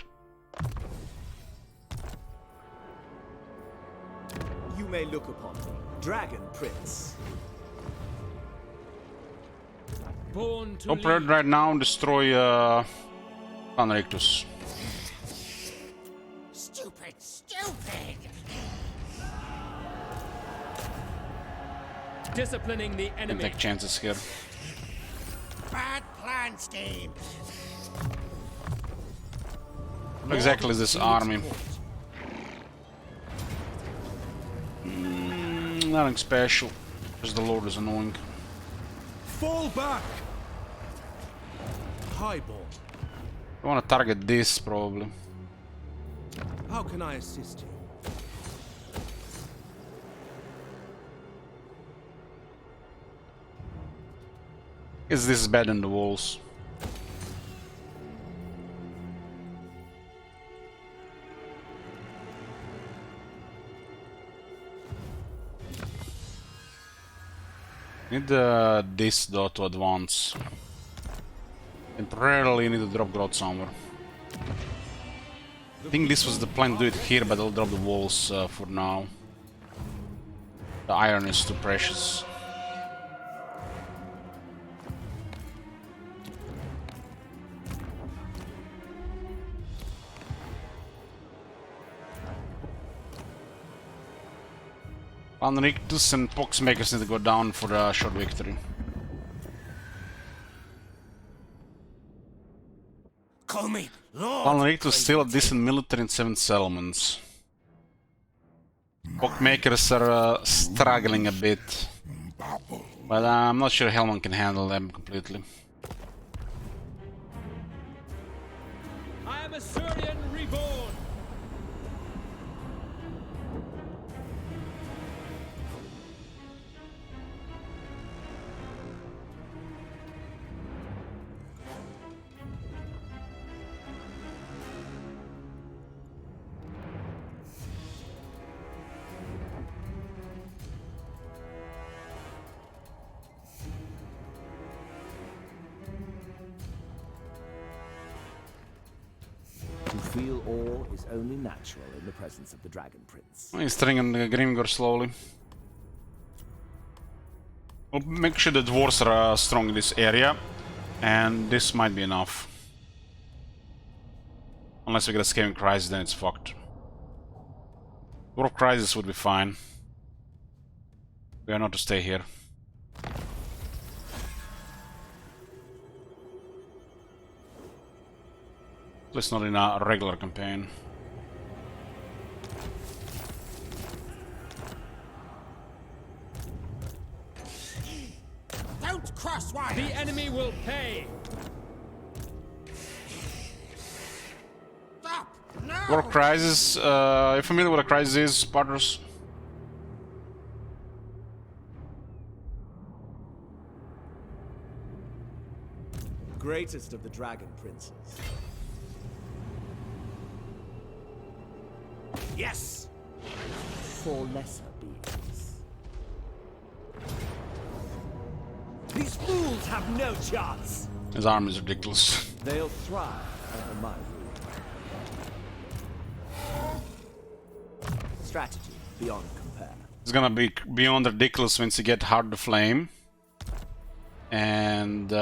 You may look upon me, Dragon Prince. Born to Operate right now and destroy Clan Rictus. Stupid, stupid! Disciplining the Can enemy. take chances here. Bad plan, Steve. What exactly is this army? Nothing special. Just the Lord is annoying. Fall back! Highborn. I want to target this probably. How can I assist you? Is this better than the walls? Need this though to advance. Temporarily need to drop growth somewhere. I think this was the plan to do it here, but I'll drop the walls for now. The iron is too precious. Clan Rictus and Poxmakers need to go down for a short victory. Call me Lord. Clan Rictus still a decent military in 7 settlements. Poxmakers are struggling a bit. But I'm not sure Hellman can handle them completely. I am Asuryan reborn. To feel awe is only natural in the presence of the Dragon Prince. He's turning on the Grimgor slowly. We'll make sure the dwarves are strong in this area, and this might be enough. Unless we get a Scaling Crisis, then it's fucked. Dwarf Crisis would be fine. We are not to stay here. At least not in a regular campaign. Don't cross wires! The enemy will pay! Stop! No! War Crisis, are you familiar with what a crisis is, partners? Greatest of the Dragon Princes. Yes! For lesser beings. These fools have no chance! His arm is ridiculous. They'll thrive under my rule. Strategy beyond compare. It's gonna be beyond ridiculous once you get Heart of Flame. And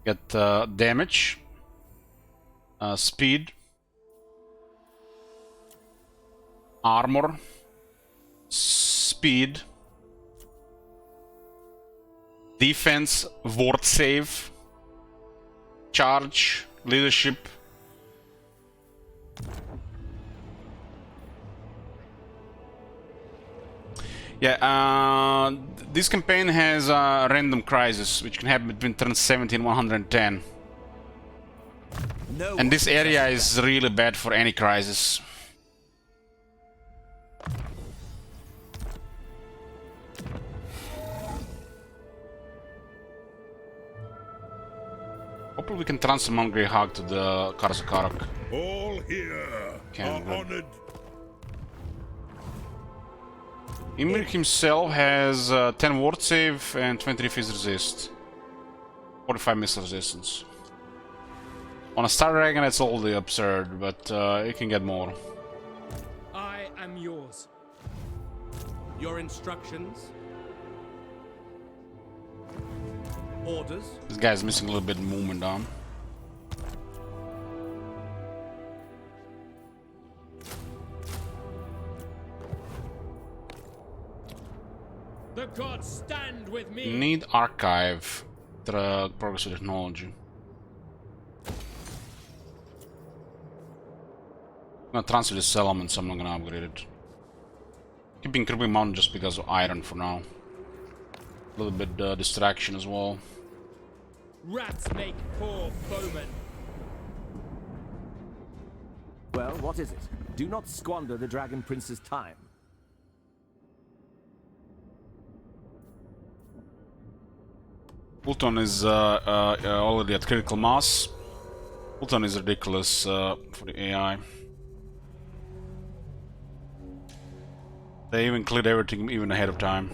get damage, speed, armor, speed, defense, ward save, charge, leadership. Yeah, this campaign has a random crisis, which can happen between turns 70 and 110. And this area is really bad for any crisis. Hopefully we can transfer Mount Greyhawk to the Karzakarak. All here are honored. Ymir himself has 10 ward save and 23 fizz resist. 45 missile resistance. On a Star Dragon it's already absurd, but you can get more. I am yours. Your instructions? Orders? This guy's missing a little bit of movement arm. The gods stand with me. Need archive the progress of technology. I'm gonna transfer this element, so I'm not gonna upgrade it. Keeping Creeping Mountain just because of iron for now. A little bit distraction as well. Rats make poor bowmen. Well, what is it? Do not squander the Dragon Prince's time. Fulton is already at critical mass. Fulton is ridiculous for the AI. They even cleared everything even ahead of time.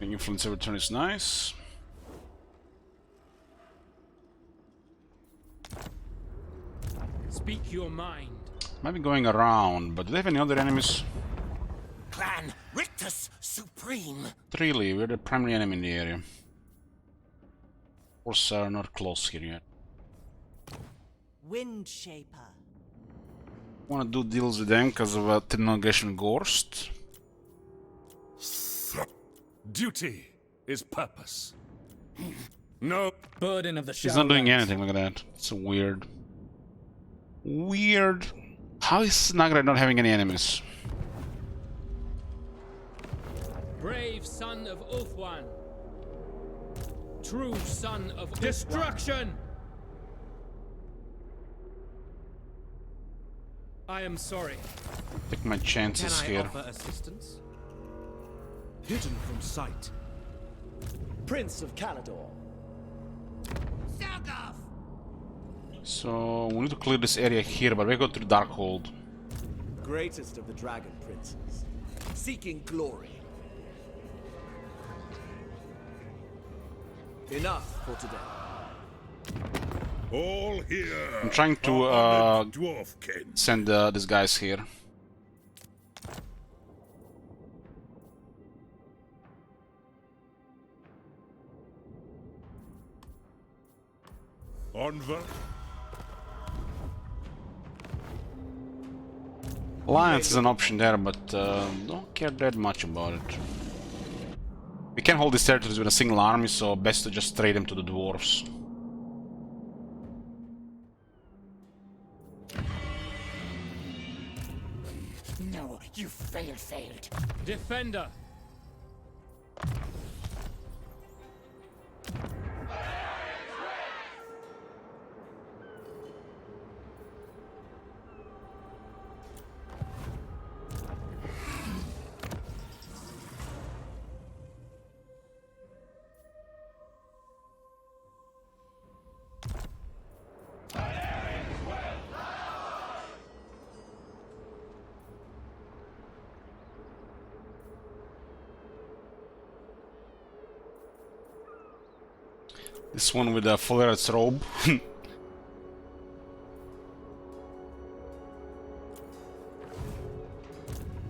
Influence return is nice. Speak your mind. Might be going around, but do they have any other enemies? Clan Rictus Supreme. Really, we're the primary enemy in the area. Of course, not close here yet. Windshaper. Wanna do deals with them because of Trinogation Gorst. Duty is purpose. No burden of the He's not doing anything, look at that. It's weird. Weird. How is Nagra not having any enemies? Brave son of Ulthuan. True son of destruction. I am sorry. Take my chances here. Can I offer assistance? Hidden from sight. Prince of Calador. So we need to clear this area here, but we go to the Darkhold. Greatest of the dragon princes. Seeking glory. Enough for today. All here. I'm trying to Dwarfkin. send these guys here. Onward. Alliance is an option there, but don't care that much about it. We can't hold these territories with a single army, so best to just trade them to the dwarves. No, you failed. Defender. This one with a Fuller's robe.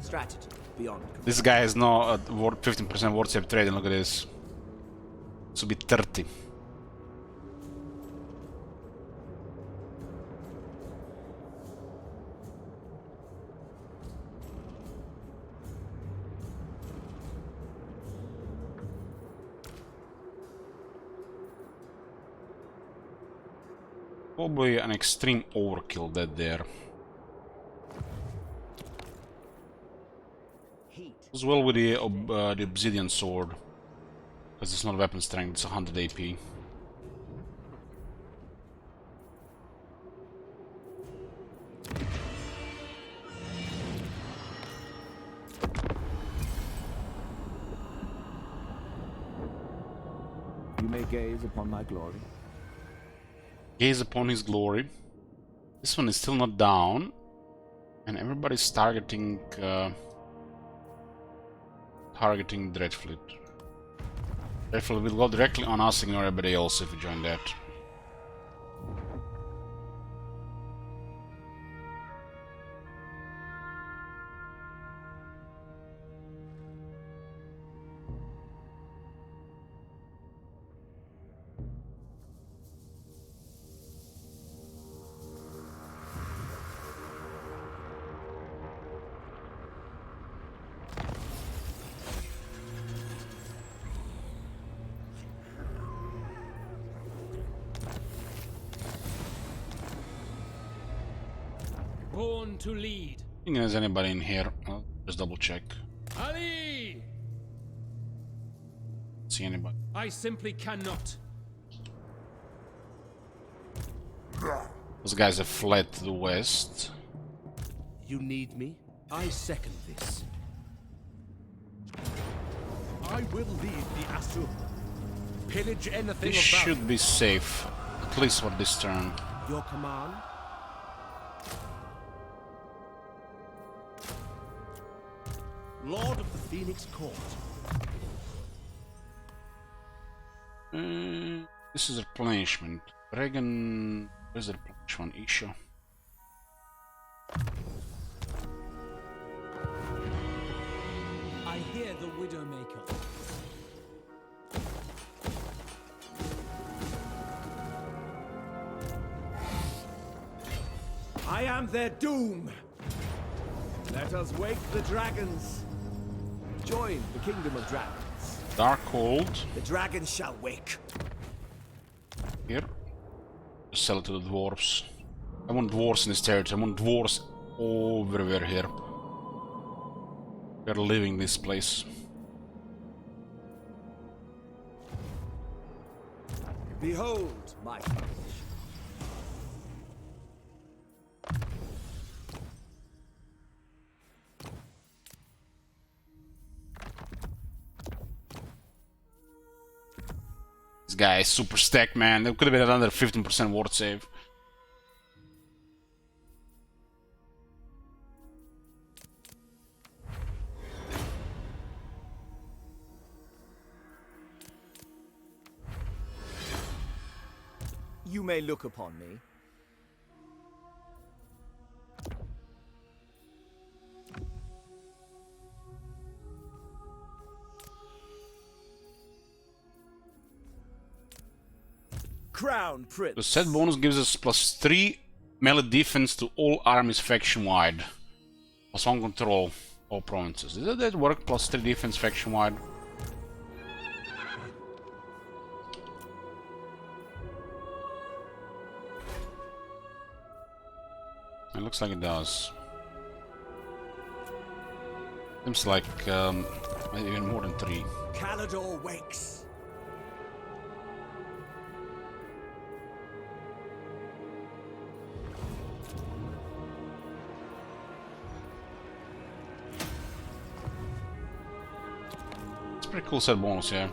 Strategy beyond. This guy has no 15% ward save trade, and look at this. This will be 30. Probably an extreme overkill that there. As well with the obsidian sword, because it's not weapon strength, it's 100 AP. You may gaze upon my glory. Gaze upon his glory. This one is still not down, and everybody's targeting Dreadfleet. Dreadfleet will go directly on us, ignore everybody else if we join that. Born to lead. I think there's anybody in here. I'll just double check. Ali! See anybody? I simply cannot. Those guys have fled to the west. You need me? I second this. I will lead the Asur. Pillage anything This of value. should be safe, at least for this turn. Your command? Lord of the Phoenix Court. This is replenishment. Regan, where's the replenishment? Isha. Widowmaker. I am their doom. Let us wake the dragons. Join the kingdom of dragons. Darkhold. The dragons shall wake. Here. Sell it to the dwarves. I want dwarves in this territory. I want dwarves everywhere here. We're leaving this place. Behold my foundation. This guy is super stacked, man. There could have been another 15% ward save. You may look upon me. Crown Prince. The set bonus gives us +3 melee defense to all armies faction-wide. +1 control all provinces. Does that work? +3 defense faction-wide? It looks like it does. Seems like maybe even more than 3. Calador wakes. It's a pretty cool set bonus, yeah.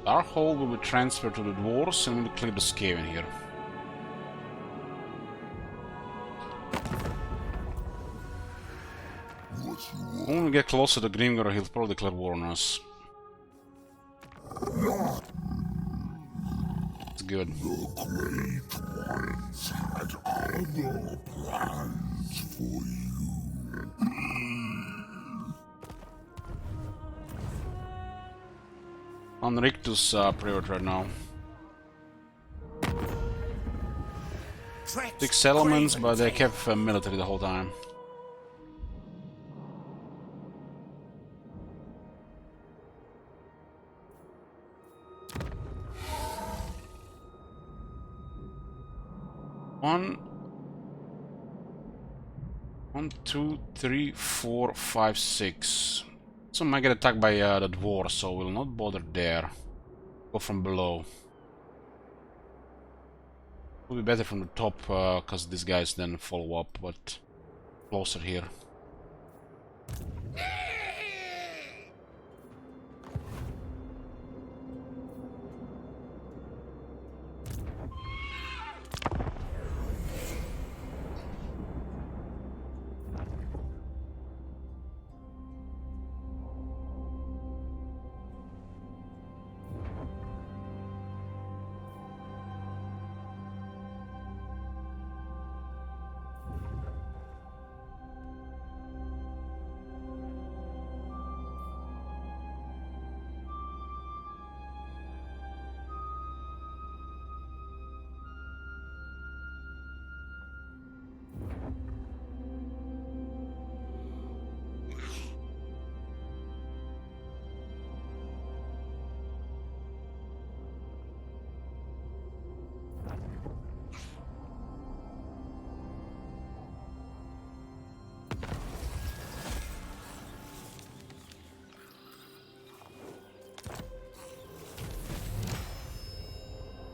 Darkhold will be transferred to the dwarves, and we'll clear the Skaven here. When we get closer to Grimgor, he'll probably declare war on us. It's good. The Great Ones had other plans for you. On Rictus priority right now. 6 settlements, but they kept military the whole time. One, 2, 3, 4, 5, 6. Some might get attacked by the dwarves, so we'll not bother there. Go from below. Will be better from the top, because these guys then follow up, but closer here.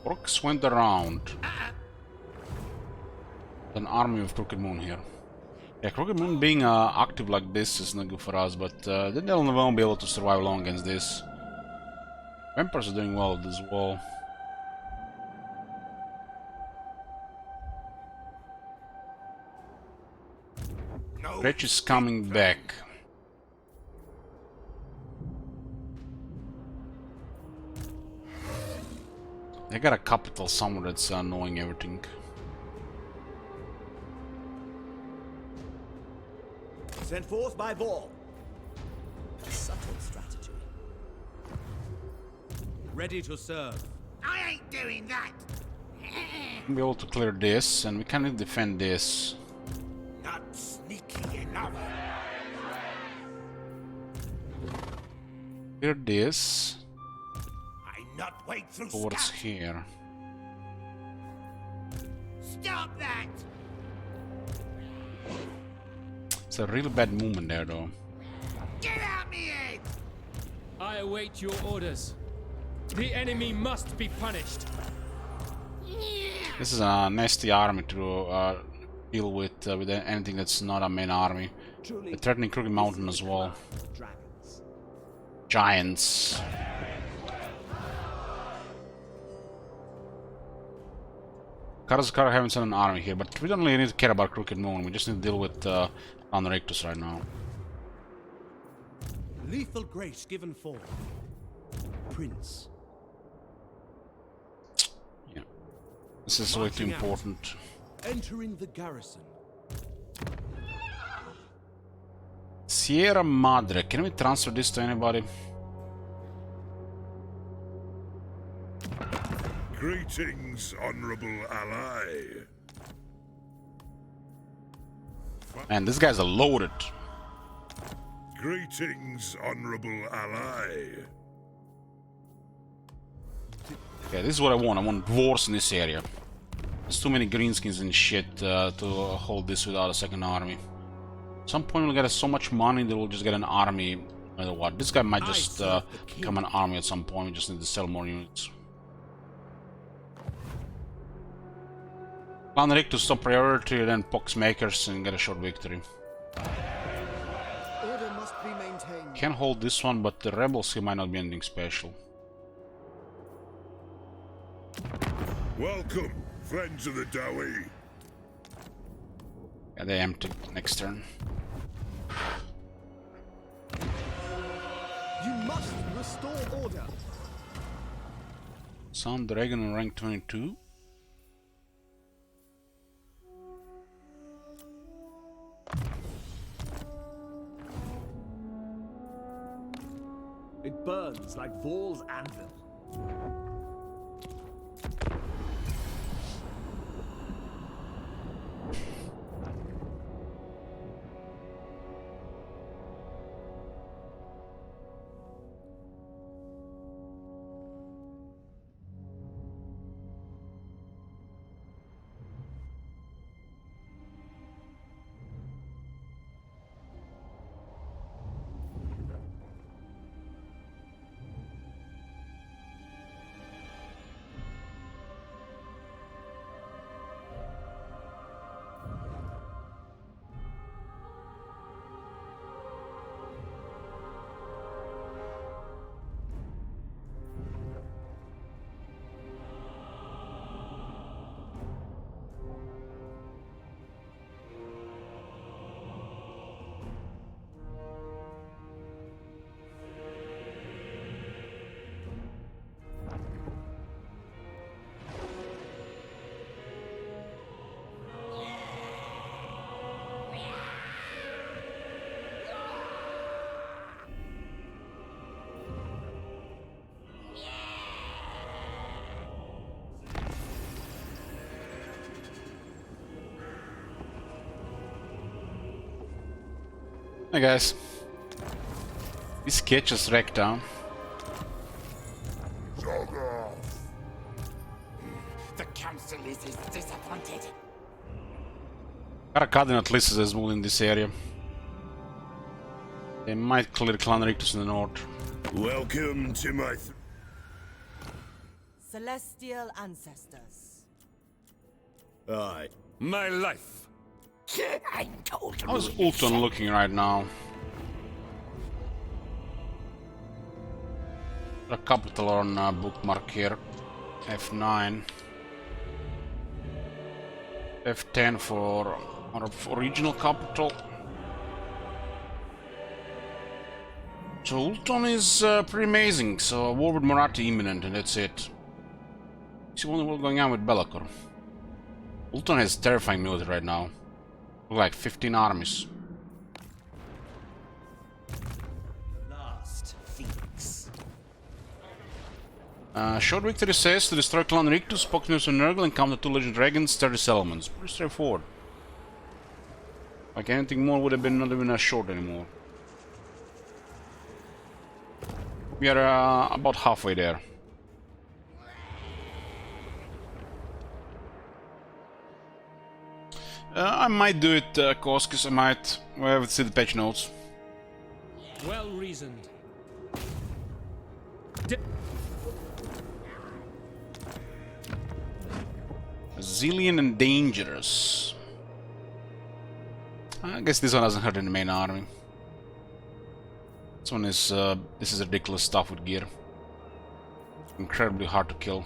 Orcs went around. An army of Crooked Moon here. Yeah, Crooked Moon being active like this is not good for us, but then they'll won't be able to survive long against this. Vampires are doing well as well. Wretch is coming back. They got a capital somewhere that's knowing everything. Sent forth by Vor. A subtle strategy. Ready to serve. I ain't doing that. We'll be able to clear this, and we can defend this. Not sneaky enough. Clear this. I not wait through Towards scouts. here. Stop that! It's a really bad movement there, though. Get out me head! I await your orders. The enemy must be punished. This is a nasty army to deal with anything that's not a main army. They're threatening Crooked Mountain as well. Giants. Karazakar haven't sent an army here, but we don't really need to care about Crooked Moon. We just need to deal with Clan Rictus right now. Lethal grace given forth. Prince. Yeah. This is way too important. Entering the garrison. Sierra Madre. Can we transfer this to anybody? Greetings, honorable ally. Man, this guy's a loaded. Greetings, honorable ally. Okay, this is what I want. I want dwarves in this area. There's too many greenskins and shit to hold this without a second army. At some point we'll get so much money that we'll just get an army no matter what. This guy might just become an army at some point. We just need to sell more units. Clan Rictus top priority, then Poxmakers and get a short victory. Order must be maintained. Can hold this one, but the rebels here might not be anything special. Welcome, friends of the Dowie. Yeah, they empty next turn. You must restore order. Sound Dragon in rank 22. It burns like Vor's anvil. Hey guys, this kid just wrecked down. The council is disappointed. Karakadin at least is moved in this area. They might clear Clan Rictus in the north. Welcome to my Celestial ancestors. Aye. My life. I'm told to How's Ulton looking right now? A capital on bookmark here. F9. F10 for regional capital. So Ulton is pretty amazing. So a war with Marathi imminent, and that's it. See only what's going on with Belakor. Ulton has terrifying military right now. Like 15 armies. Short victory says to destroy Clan Rictus, Pocknus and Nurgle, and counter 2 Legend Dragons, 30 settlements. Pretty straightforward. Like anything more would have been not even as short anymore. We are about halfway there. I might do it, Koskis, I might. We have to see the patch notes. Well reasoned. Zillion and Dangerous. I guess this one doesn't hurt in the main army. This one is, this is ridiculous stuff with gear. Incredibly hard to kill.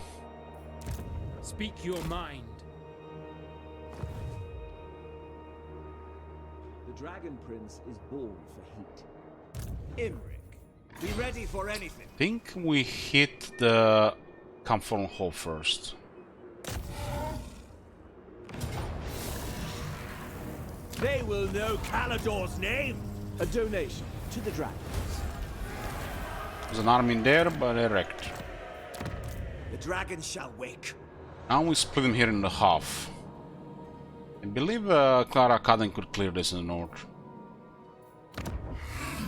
Speak your mind. The Dragon Prince is born for heat. Imric, be ready for anything. I think we hit the Camphorn Hole first. They will know Calador's name. A donation to the dragons. There's an army in there, but they wrecked. The dragons shall wake. Now we split them here in the half. I believe Clara Kaden could clear this in the north.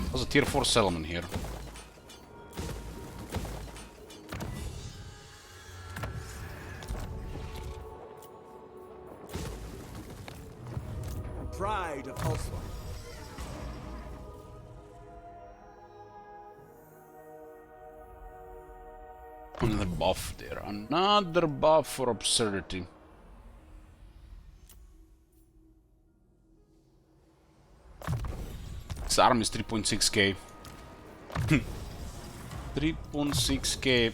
There's a tier 4 settlement here. Pride of Hulswine. Another buff there. Another buff for absurdity. This arm is 3.6k. 3.6k.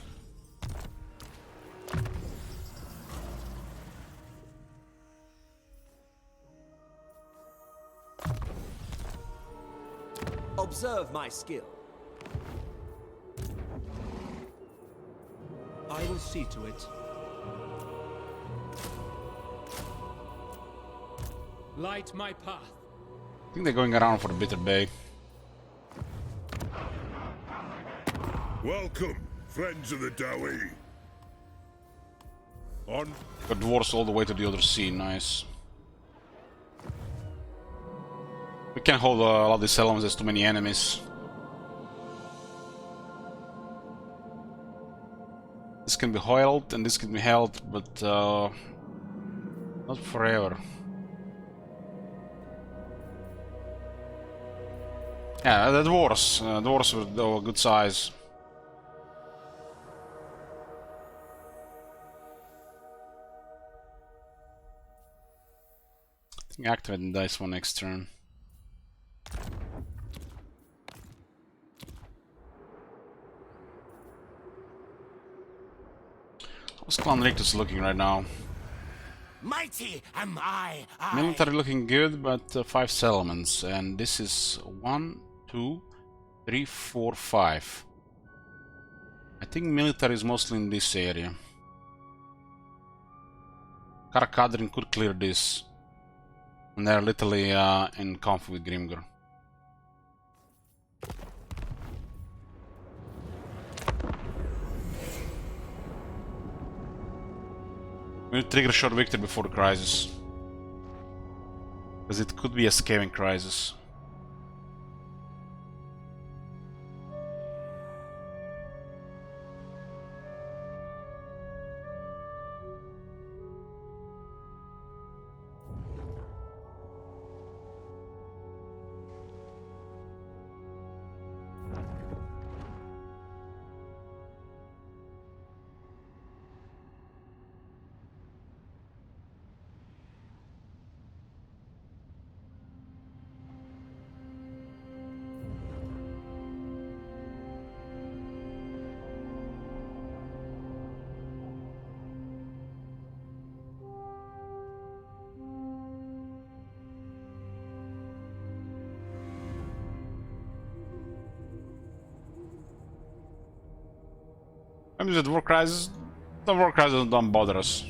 Observe my skill. I will see to it. Light my path. I think they're going around for the Bitter Bay. Welcome, friends of the Dowie. On. Got dwarves all the way to the other sea, nice. We can't hold a lot of these settlements, there's too many enemies. This can be held and this can be held, but not forever. Yeah, the dwarves were good size. I think activate the dice one next turn. How's Clan Rictus looking right now? Mighty am I. Military looking good, but 5 settlements, and this is 1, 2, 3, 4, 5. I think military is mostly in this area. Karakadrin could clear this, and they're literally in conflict with Grimgor. We'll trigger short victory before the crisis. Because it could be a scaling crisis. I mean, the war crisis don't bother us.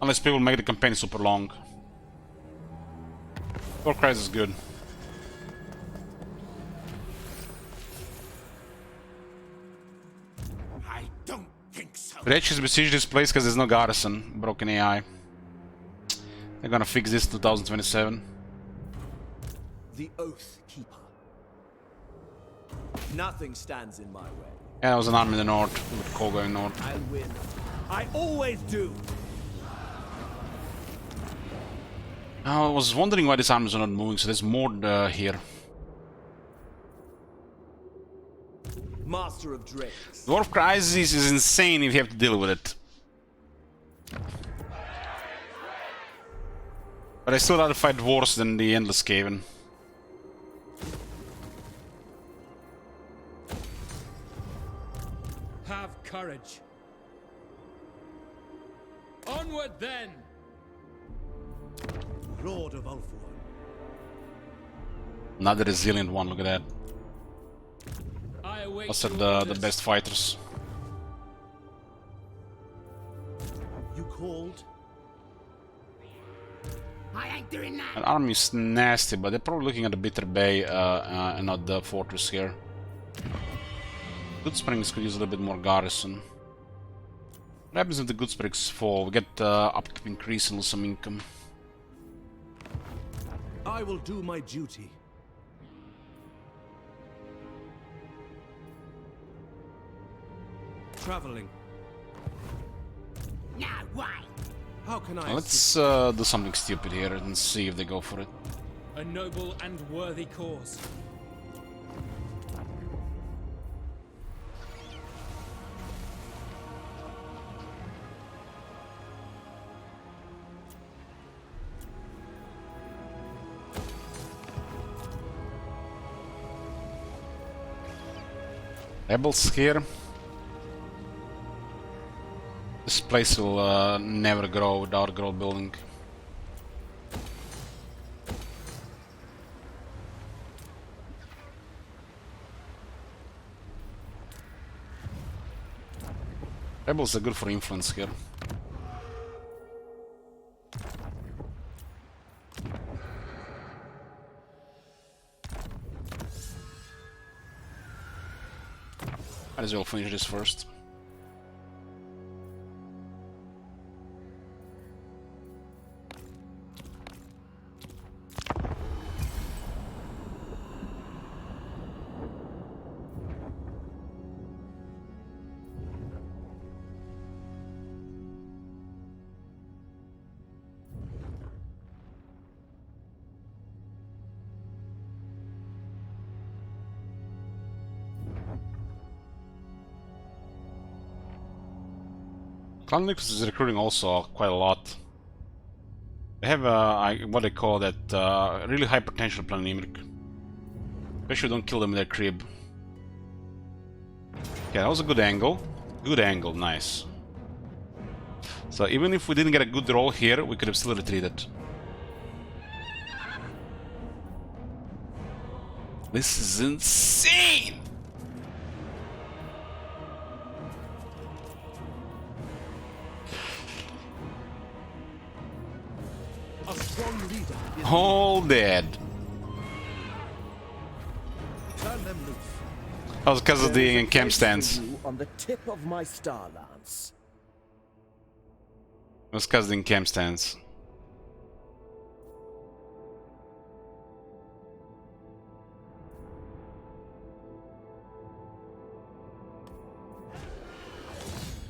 Unless people make the campaign super long. War crisis is good. I don't think so. Wretches besiege this place because there's no garrison. Broken AI. They're gonna fix this 2027. The Oath Keeper. Nothing stands in my way. Yeah, there was an army in the north, with Cole going north. I'll win. I always do. I was wondering why these armies are not moving, so there's more here. Master of Drakes. Dwarf Crisis is insane if you have to deal with it. But I still rather fight dwarves than the Endless Caven. Have courage. Onward then! Lord of Ulfuan. Another resilient one, look at that. I await Those are your the best fighters. You called? I ain't doing that. An army is nasty, but they're probably looking at the Bitter Bay and not the fortress here. Good Springs could use a little bit more garrison. What happens if the Good Springs fall? We get upkeep increase and lose some income. I will do my duty. Traveling. No way. How can I? Now let's do something stupid here and see if they go for it. A noble and worthy cause. Rebels here. This place will never grow without grow building. Rebels are good for influence here. Might as well finish this first. Clan Nexus is recruiting also quite a lot. They have what they call that really high potential Plan Nimrik. Especially don't kill them in their crib. Yeah, that was a good angle. Good angle, nice. So even if we didn't get a good roll here, we could have still retreated. This is insane! A strong leader is All dead. turn them loose. That was because of the camp stands. On the tip of my star lance. It was because of the camp stands.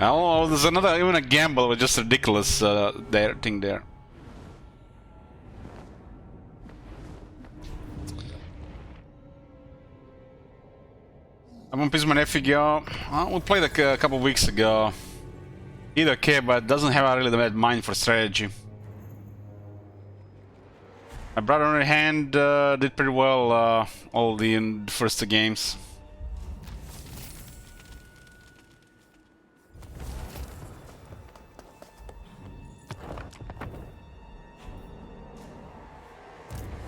Oh, there's another, even a gamble was just ridiculous thing there. I'm on Pisman FGO. We played a couple of weeks ago. Either okay, but doesn't have really the bad mind for strategy. My brother on the other hand did pretty well all the first two games.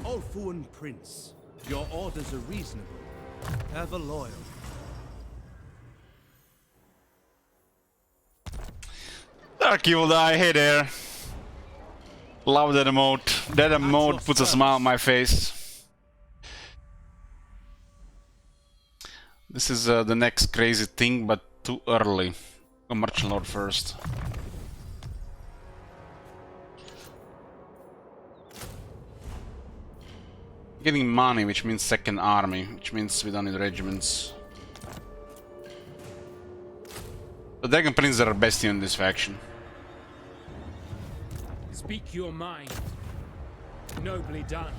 Ulfuan Prince, your orders are reasonable, ever loyal. Dark Evil Die, hey there. Love that emote. That emote puts a smile on my face. This is the next crazy thing, but too early. Go Merchant Lord first. Getting money, which means second army, which means we don't need regiments. The Dragon Prince are best in this faction. Speak your mind. Nobly done.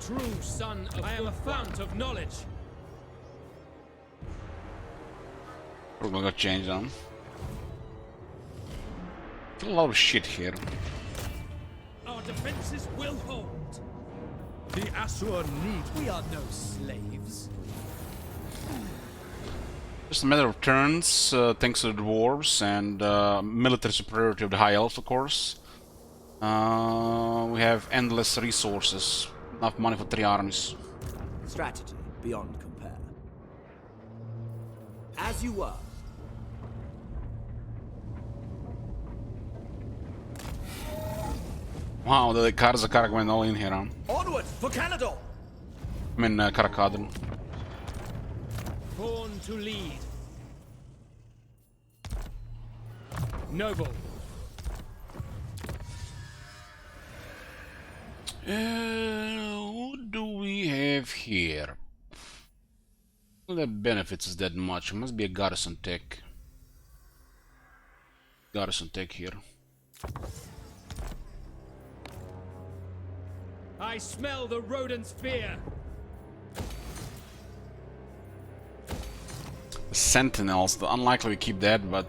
True son of I am a fount of knowledge. We're gonna change them. A lot of shit here. Our defenses will hold. The Asur need. We are no slaves. Just a matter of turns, thanks to the dwarves and military superiority of the High Elves, of course. We have endless resources, enough money for 3 armies. Strategy beyond compare. As you were. Wow, the Karzakarak went all in here, huh? Onward for Canada! I mean, Karakadran. Born to lead. Noble. What do we have here? Well, that benefits us that much. It must be a garrison tech. Garrison tech here. I smell the rodent's fear. Sentinels, unlikely we keep that, but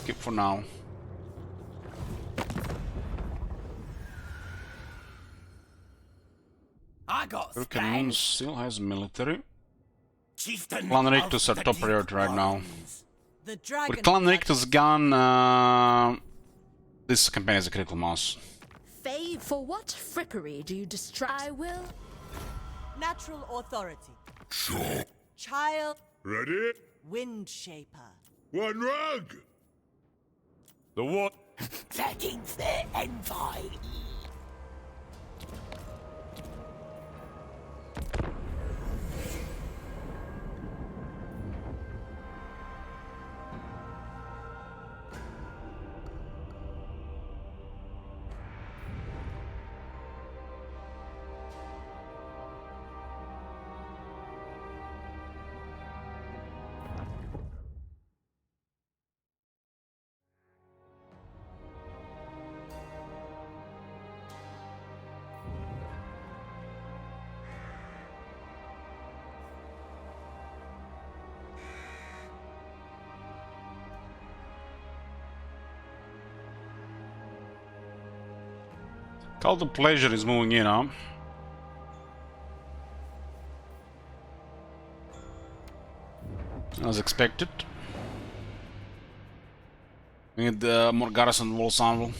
keep for now. I got Urkanon still has military. Chieftain Clan of Rictus are the top Deep priority right now. The dragon. With Clan Rictus gone, this campaign is a critical mass. Fave, for what frippery do you distract? I will. Natural authority. Sure. Child. Ready? Wind shaper. One rug! The what? Taking the envoy. Cult of Pleasure is moving in, huh? As expected. We need more garrison wall ensemble.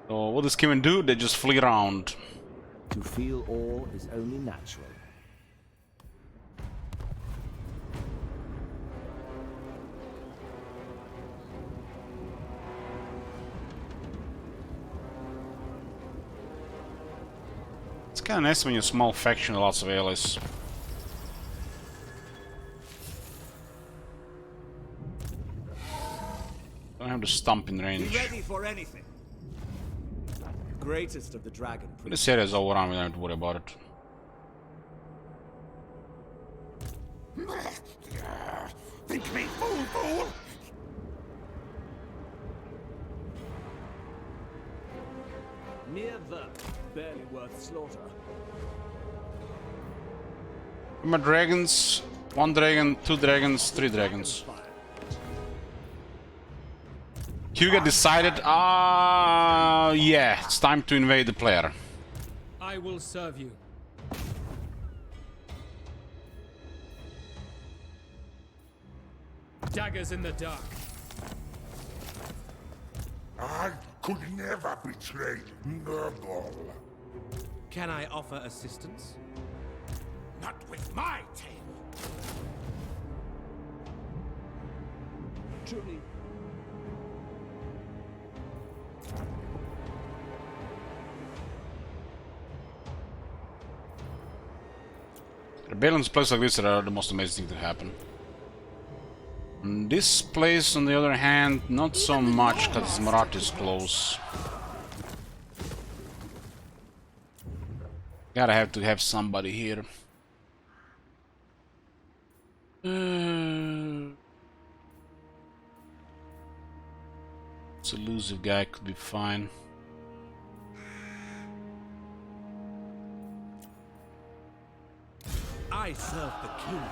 So what does Kevin do? They just flee around. To feel awe is only natural. It's kind of nice when you're a small faction with lots of allies. Don't have to stomp in range. Be ready for anything. Greatest of the dragon. This area is all around, we don't have to worry about it. Think me fool, fool! Mere vermin, barely worth slaughter. My dragons, 1 dragon, 2 dragons, 3 dragons. Hugo decided, yeah, it's time to invade the player. I will serve you. Daggers in the dark. I could never betray Nurgle. Can I offer assistance? Not with my tail. Truly. Rebellions places like this are the most amazing thing to happen. This place, on the other hand, not so much, because Marat is close. Gotta have to have somebody here. This elusive guy could be fine. I serve the king.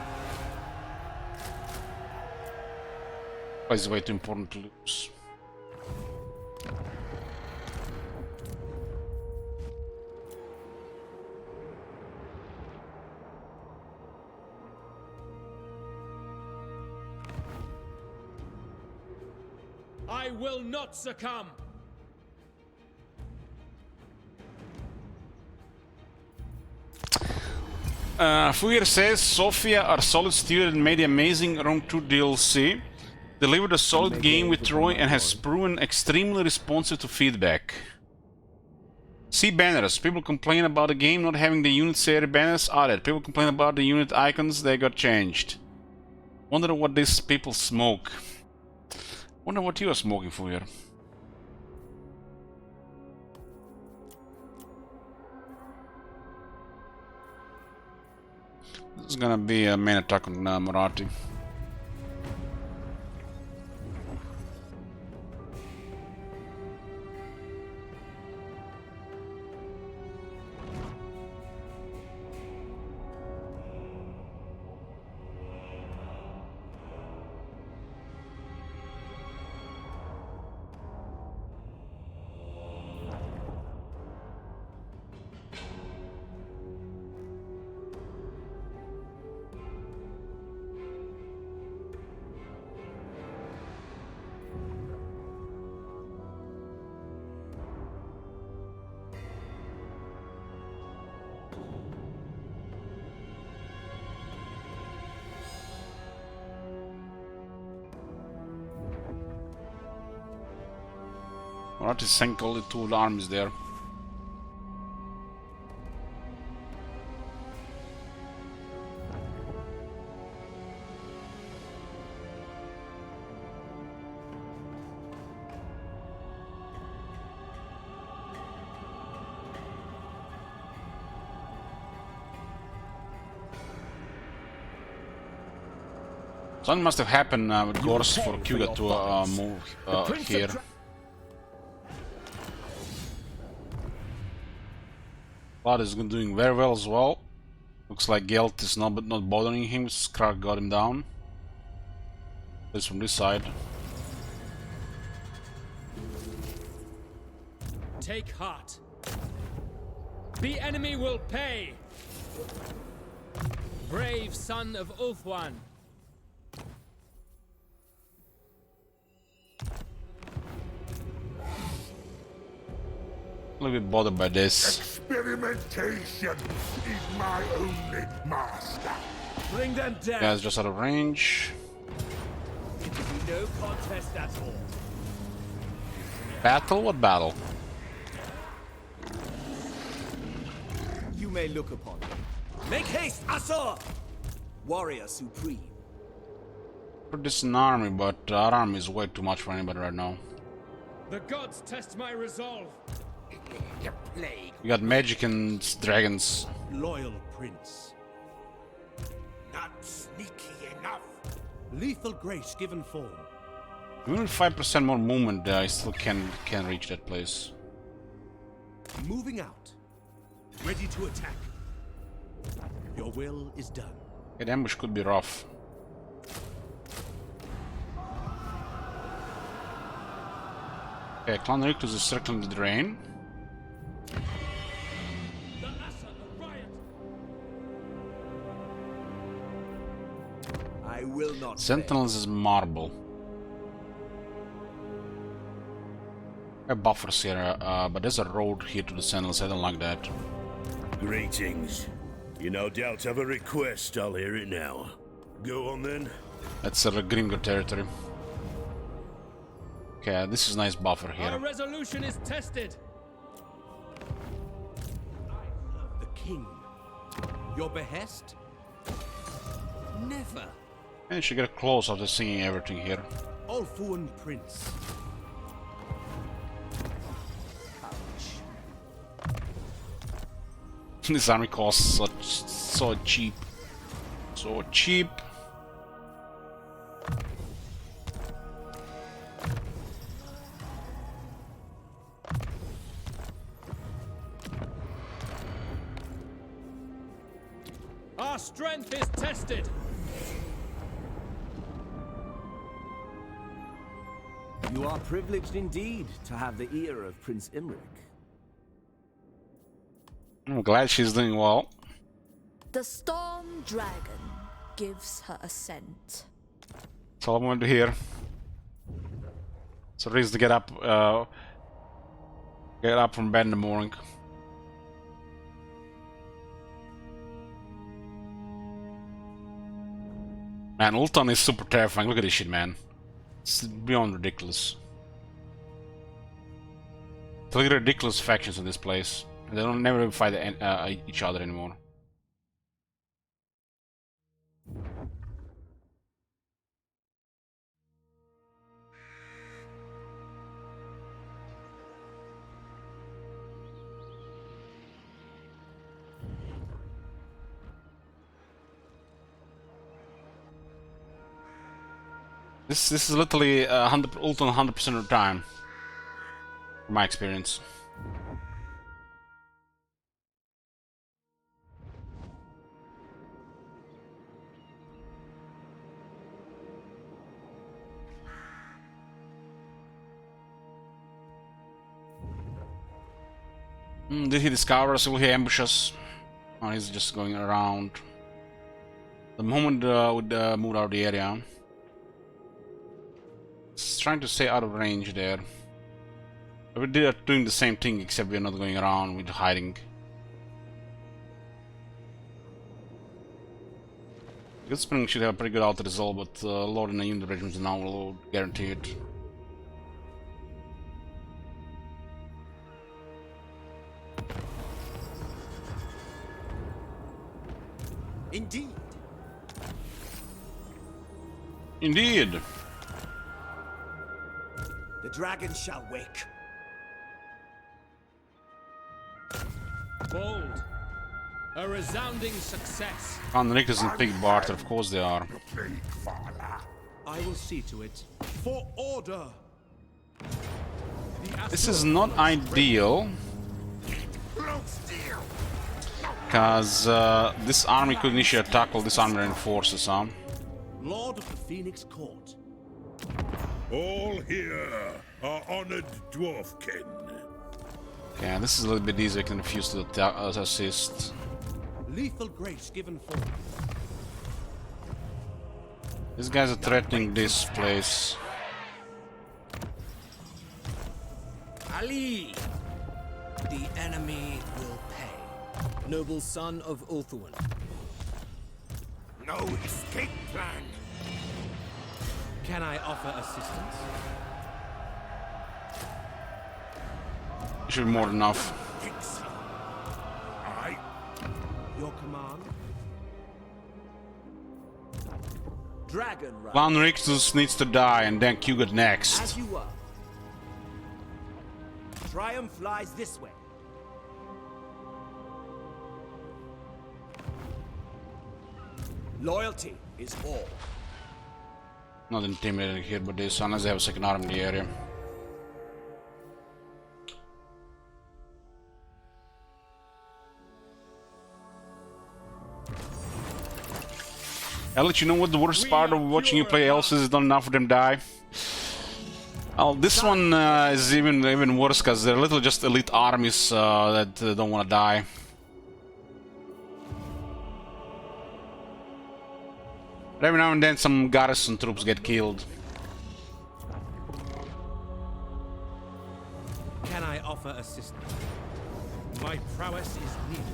It's way too important to lose. I will not succumb. Fuir says Sofia are solid studio and made the amazing Rome 2 DLC. Delivered a solid game with Troy and has proven extremely responsive to feedback. See banners. People complain about the game not having the unit area banners added. People complain about the unit icons, they got changed. Wonder what these people smoke. Wonder what you are smoking, Fuir. This is gonna be a main attack on Marathi. Marathi sank all the two armies there. Something must have happened with Gors for Kuga to move here. Vlad is doing very well as well. Looks like Gelt is not bothering him. Skrak got him down. This from this side. Take heart. The enemy will pay. Brave son of Ulthuan. A little bit bothered by this. Experimentation is my only master. Bring them down. Guys just out of range. It will be no contest at all. Battle? What battle? You may look upon me. Make haste, Asur! Warrior supreme. Put this in an army, but our army is way too much for anybody right now. The gods test my resolve. We got magic and dragons. Loyal prince. Not sneaky enough. Lethal grace given form. Even with 5% more movement, I still can reach that place. Moving out. Ready to attack. Your will is done. That ambush could be rough. Okay, Clan Rictus is circling the drain. I will not. Sentinels is marble. There are buffers here, but there's a road here to the Sentinels. I don't like that. Greetings. You no doubt have a request. I'll hear it now. Go on then. That's a Grimgor territory. Okay, this is a nice buffer here. Our resolution is tested. The king. Your behest? Never. And she get close after seeing everything here. Ulthuan Prince. This army costs so cheap. So cheap. Our strength is tested. You are privileged indeed to have the ear of Prince Imric. I'm glad she's doing well. The Storm Dragon gives her assent. That's all I wanted to hear. So reason to get up from bed in the morning. Man, Ultan is super terrifying. Look at this shit, man. It's beyond ridiculous. Look at the ridiculous factions in this place. They don't never even fight each other anymore. This is literally Ultan 100% of the time, from my experience. Did he discover us? Will he ambush us? Oh, he's just going around. The moment would move out of the area. It's trying to stay out of range there. But we're doing the same thing, except we're not going around with hiding. Good Spring should have a pretty good auto result, but Lord and the unit regiments are now low, guaranteed. Indeed. Indeed. The dragon shall wake. Bold. A resounding success. Anric and Pig Barter, of course they are. I will see to it. For order. This is not ideal. Because this army could initiate attack while this army reinforces, huh? Lord of the Phoenix Court. All here are honored dwarfkin. Yeah, this is a little bit easier. I can refuse to assist. Lethal grace given forth. These guys are threatening this place. Ali! The enemy will pay. Noble son of Ulthuan. No escape plan. Can I offer assistance? Should be more than enough. Your command? Dragon Ride. Clan Rictus needs to die, and then Kugat next. As you were. Triumph lies this way. Loyalty is all. Not intimidating here, but this, unless they have a second arm in the area. I'll let you know what the worst part of watching you play Elves is not enough of them die. Well, this one is even worse because they're little just elite armies that don't want to die. But every now and then some garrison troops get killed. Can I offer assistance? My prowess is needed.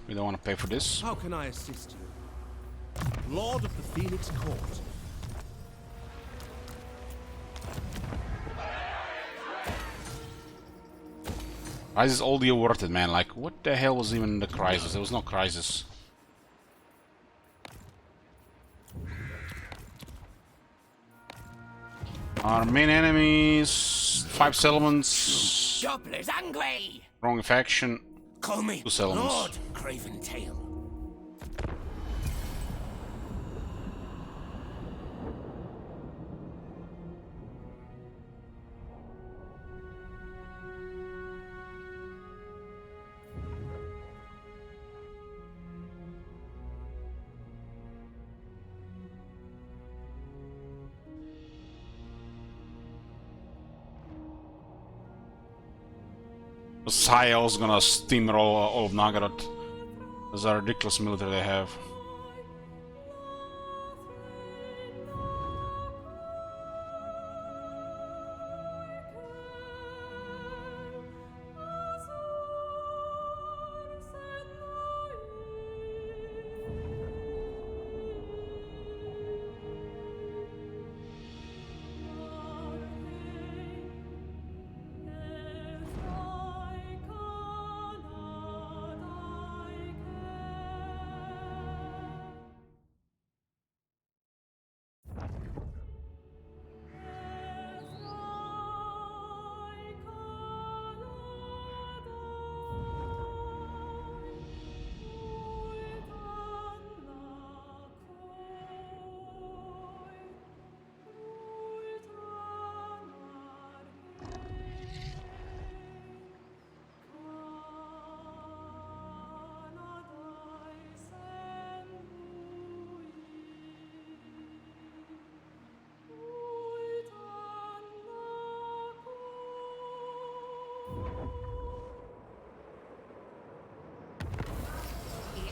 We don't want to pay for this. How can I assist you? Lord of the Phoenix Court. Crisis all the averted, man. Like, what the hell was even the crisis? There was no crisis. Our main enemies, 5 settlements. Jobbler's angry. Wrong faction. Call me 2 settlements. Lord Craven Tail. Saya's gonna steamroll all of Nagaroth. Those are ridiculous military they have.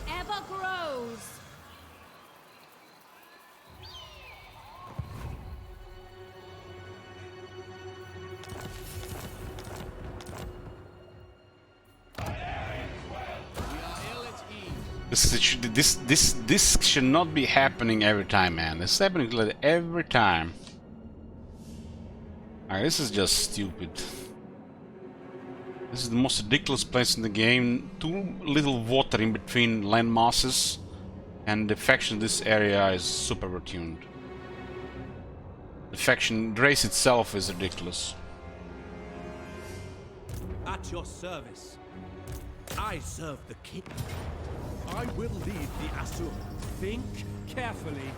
Ever grows. This should not be happening every time, man. It's happening like every time. Alright, this is just stupid. This is the most ridiculous place in the game. Too little water in between land masses, and the faction in this area is super overtuned. The race itself is ridiculous. At your service. I serve the king. I will lead the Asur. Think carefully.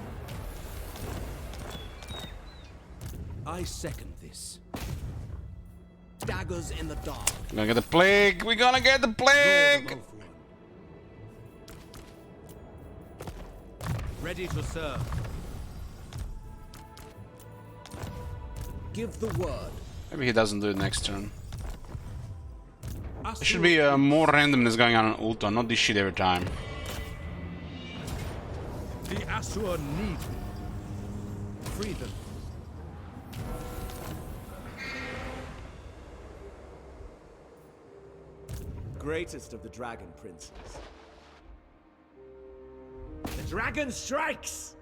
I second this. Daggers in the dark. We're gonna get the plague! We're gonna get the plague! Ready to serve. Give the word. Maybe he doesn't do it next turn. There should be more randomness going on Ulta, not this shit every time. The Asur need me. Free them. Greatest of the dragon princes. The dragon strikes!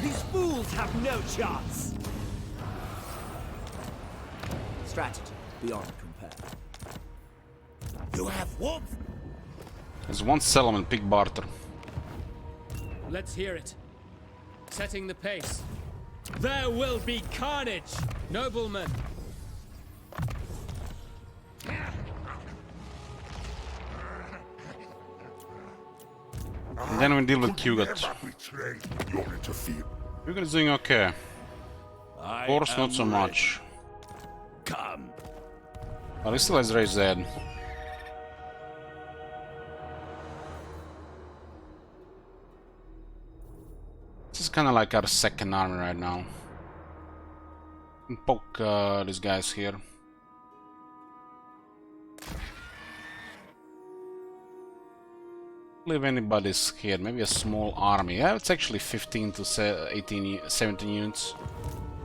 These fools have no chance! Strategy beyond compare. You have warmth! There's one settlement, Pig Barter. Let's hear it. Setting the pace. There will be carnage, noblemen. And then we deal with Kugat. Kugat is doing okay. Of course, not so much. Come. But he still has Rage Zed. This is kind of like our second army right now. We can poke these guys here. If anybody's scared, maybe a small army. Yeah, it's actually 15 to 18, 17 units.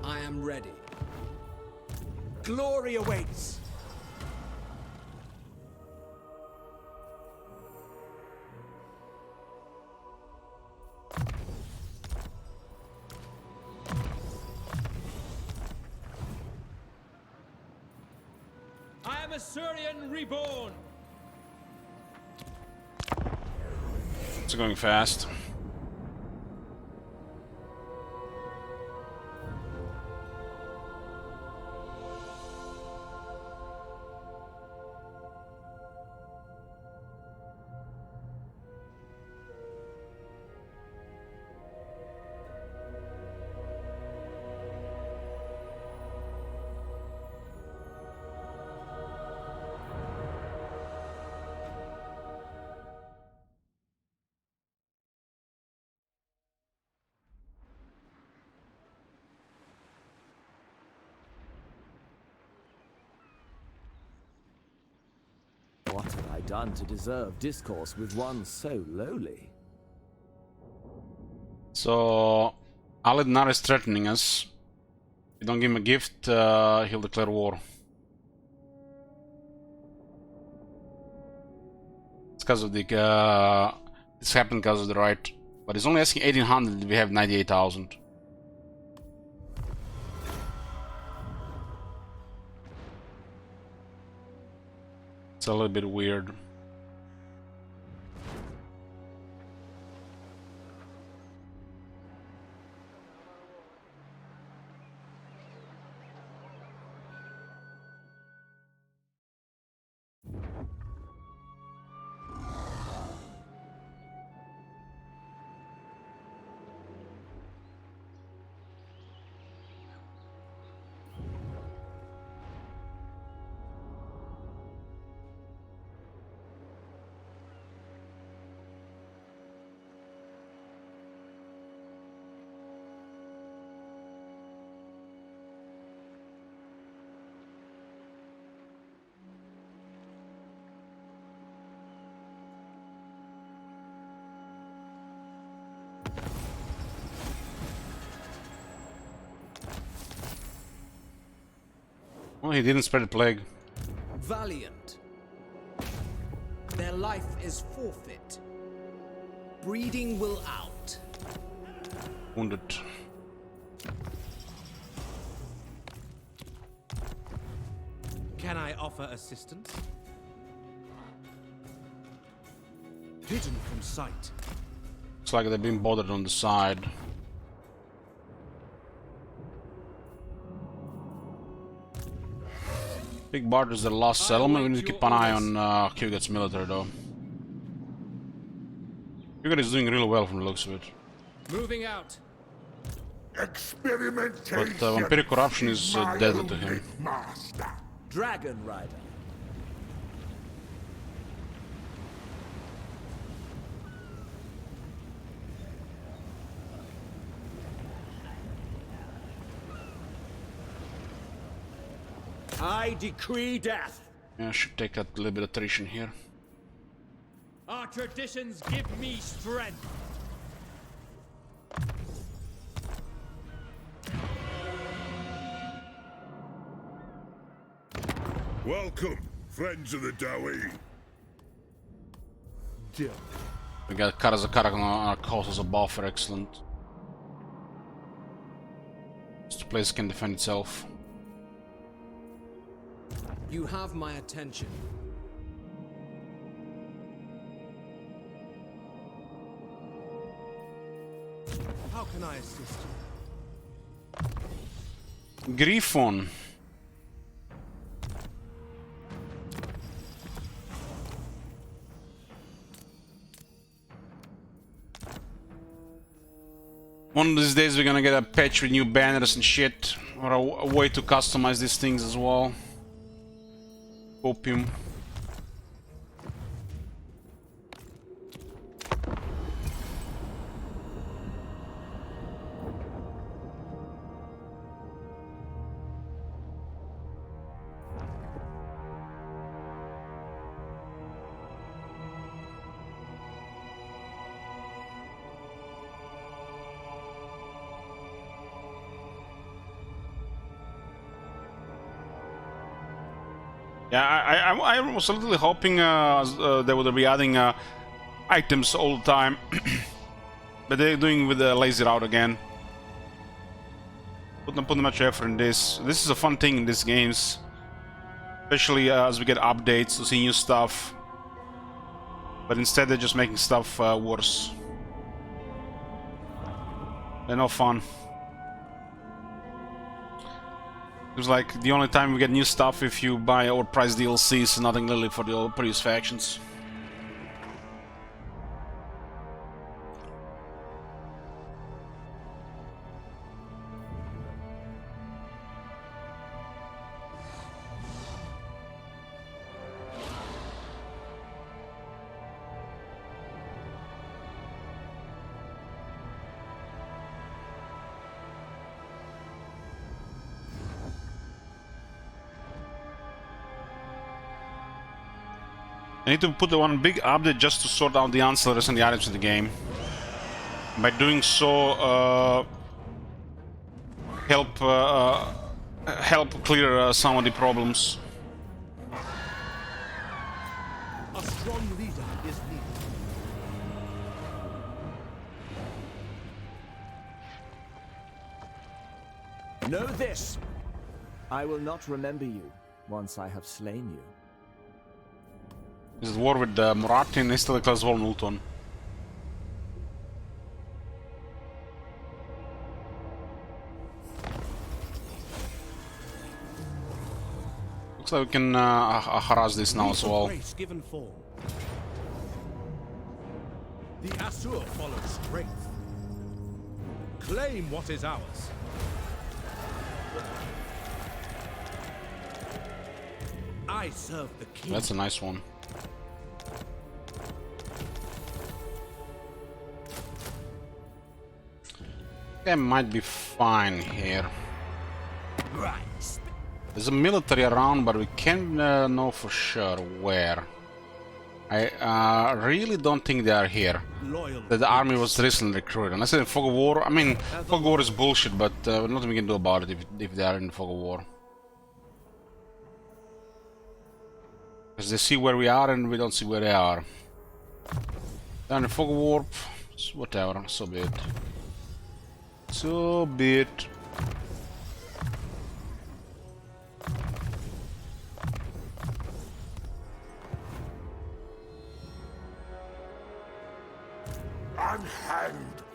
I am ready. Glory awaits. Amasurian reborn. It's going fast. What have I done to deserve discourse with one so lowly? So, Alednar is threatening us. If we don't give him a gift, he'll declare war. It's because of the... this happened because of the right. But he's only asking 1800, we have 98,000. It's a little bit weird. Well, he didn't spread the plague. Valiant. Their life is forfeit. Breeding will out. Wounded. Can I offer assistance? Hidden from sight. Looks like they've been bothered on the side. Big Bart is the last settlement. We need to keep an eye on Kugat's military, though. Kugat is doing really well from the looks of it. Moving out. Experimentation. But vampiric corruption is deadly to him. Dragon Rider. I decree death. Yeah, I should take that little bit of attrition here. Our traditions give me strength. Welcome, friends of the Dawi. We got Karazakarak on our coast as a buffer, excellent. This place can defend itself. You have my attention. How can I assist you? Griffon. One of these days we're gonna get a patch with new banners and shit, or a way to customize these things as well. Opium. Yeah, I was a little hoping they would be adding items all the time, but they're doing with the lazy route again. Put much effort in this. This is a fun thing in these games. Especially as we get updates to see new stuff. But instead they're just making stuff worse. They're no fun. Seems like the only time we get new stuff if you buy overpriced DLCs, nothing really for the previous factions. I need to put one big update just to sort out the ancillaries and the items in the game. By doing so, help clear some of the problems. A strong leader is needed. Know this! I will not remember you once I have slain you. Is it war with Moratin? Istele klass Volnulton. Looks like we can harass this now as well. Given form. The Asur follow strength. Claim what is ours. I serve the king. That's a nice one. That might be fine here. There's a military around, but we can't know for sure where. I really don't think they are here. That the army was recently recruited. Unless in Fog of War. I mean, Fog of War is bullshit, but nothing we can do about it if they are in Fog of War. Because they see where we are and we don't see where they are. They're in Fog of War, whatever, so be it. So be it.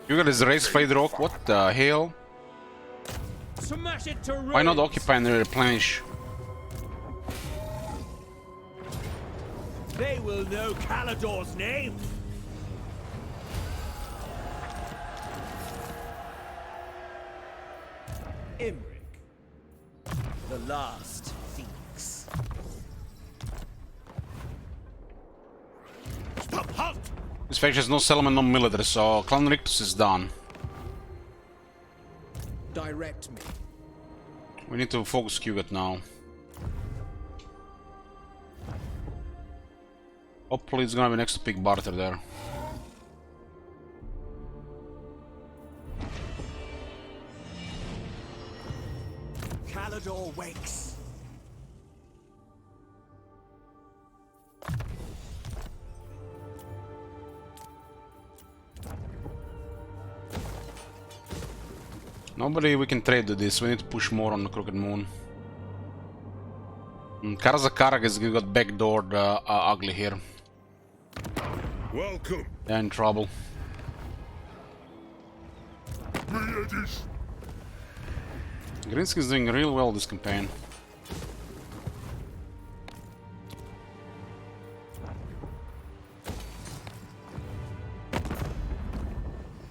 You got this race fade rock, what the hell? Smash it to Why not occupy and replenish? They will know Calador's name. Imric, the last Phoenix. Stop! Halt! This faction has no settlement, no military, so Clan Rictus is done. Direct me. We need to focus Kugat now. Hopefully it's gonna be next to Pig Barter there. Calador wakes. Nobody we can trade with this, we need to push more on the Crooked Moon. Karazakarak has got backdoored ugly here. Welcome. They're in trouble. Grinsky's doing real well this campaign.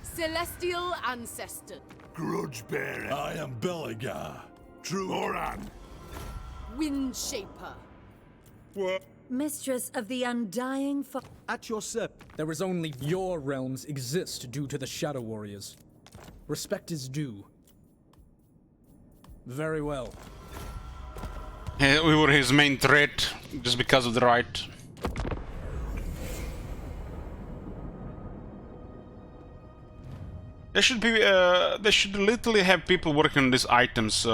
Celestial ancestor. Grudge bearer. I am Beligar. True Oran. Wind shaper. What? Mistress of the Undying At your service. There is only your realms exist due to the Shadow Warriors. Respect is due. Very well. We were his main threat just because of the right. They should be. They should literally have people working on these items,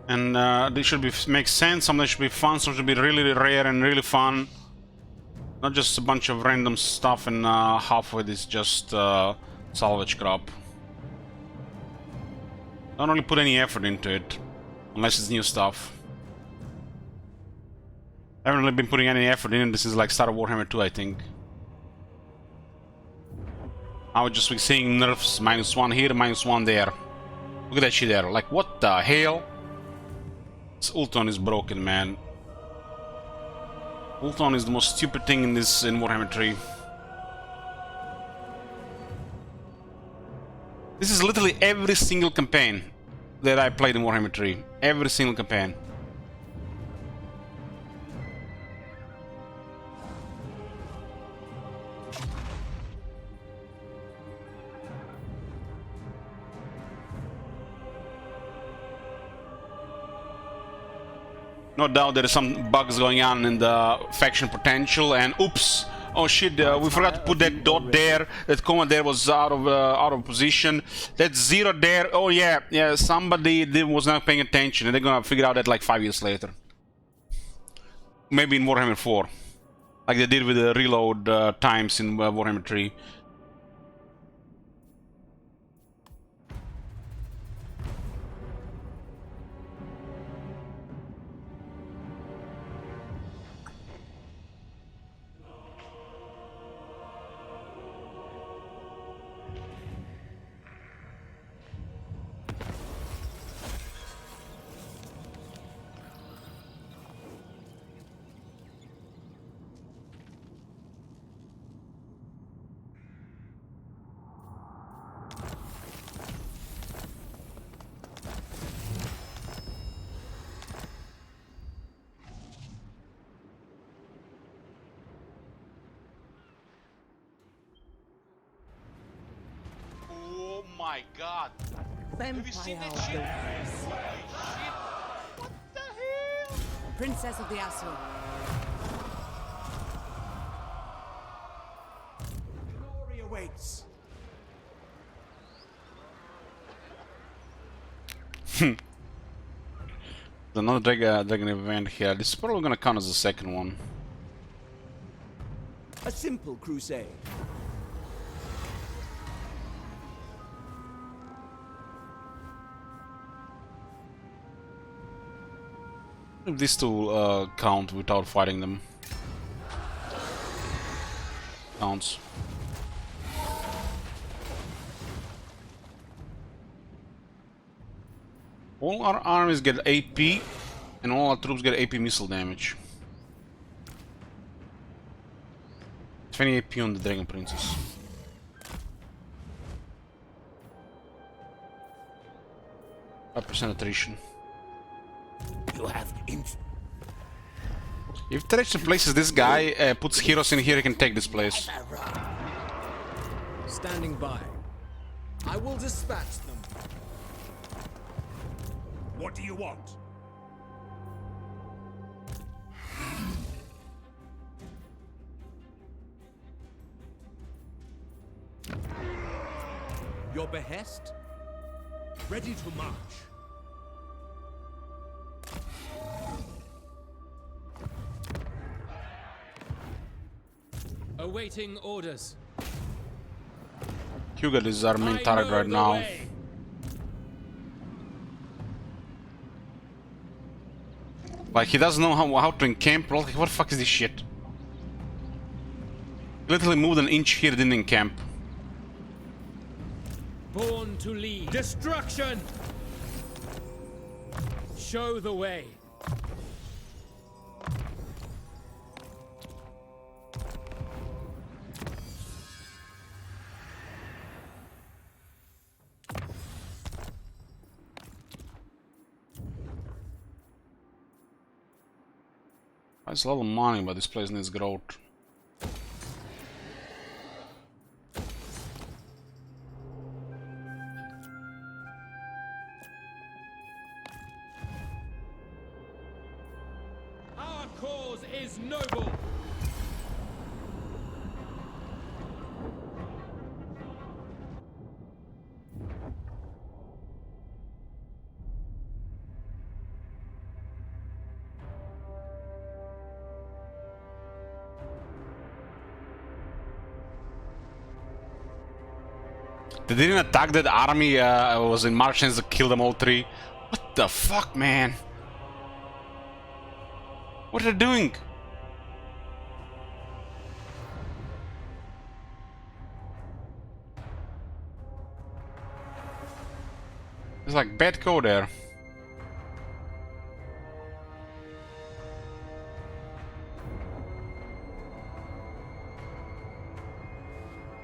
and they should be make sense. Some of them should be fun. Some should be really rare and really fun. Not just a bunch of random stuff, and half of it is just salvage crap. Don't really put any effort into it, unless it's new stuff. I haven't really been putting any effort in. This is like Star Warhammer 2, I think. I was just seeing nerfs, -1 here, -1 there. Look at that shit there. Like, what the hell? This Ultron is broken, man. Ultron is the most stupid thing in Warhammer 3. This is literally every single campaign that I played in Warhammer 3. Every single campaign. No doubt there are some bugs going on in the faction potential, and oops, oh shit, we forgot to put that dot there. That comma there was out of position. That 0 there. Oh yeah, somebody was not paying attention, and they're gonna figure out that like 5 years later. Maybe in Warhammer 4, like they did with the reload times in Warhammer 3. Oh my god! Have you seen that shit? Holy shit! What the hell? Princess of the Asur. Glory awaits. There's another dragon event here. This is probably gonna count as the second one. A simple crusade. If these two count without fighting them. Counts. All our armies get AP, and all our troops get AP missile damage. 20 AP on the Dragon Princess. % attrition. You have If Terech replaces this guy, puts heroes in here, he can take this place. Standing by. I will dispatch them. What do you want? Your behest? Ready to march. Awaiting orders. Hugo is our main target right now. Way. Like, he doesn't know how to encamp. Like, what the fuck is this shit? He literally moved an inch here, didn't encamp. Born to lead. Destruction! Show the way. It's a lot of money, but this place needs growth. Our cause is noble. They didn't attack that army, was in Martians to kill them all three. What the fuck, man? What are they doing? There's like bad code there.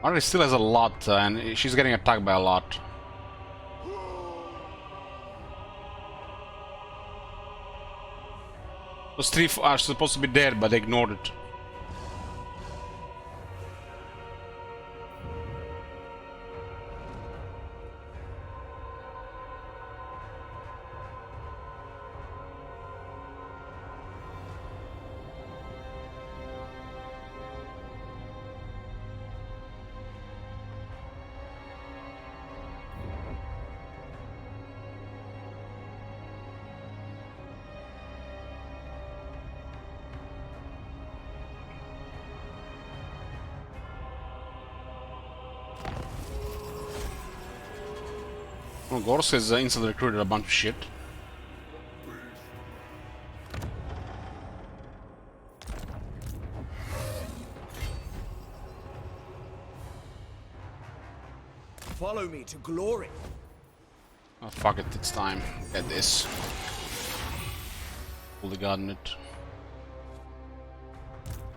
Ari still has a lot, and she's getting attacked by a lot. Those three are supposed to be dead, but they ignored it. Well, Gorsk has instantly recruited a bunch of shit. Follow me to glory. Oh fuck it, it's time. Get this. Fully gotten it.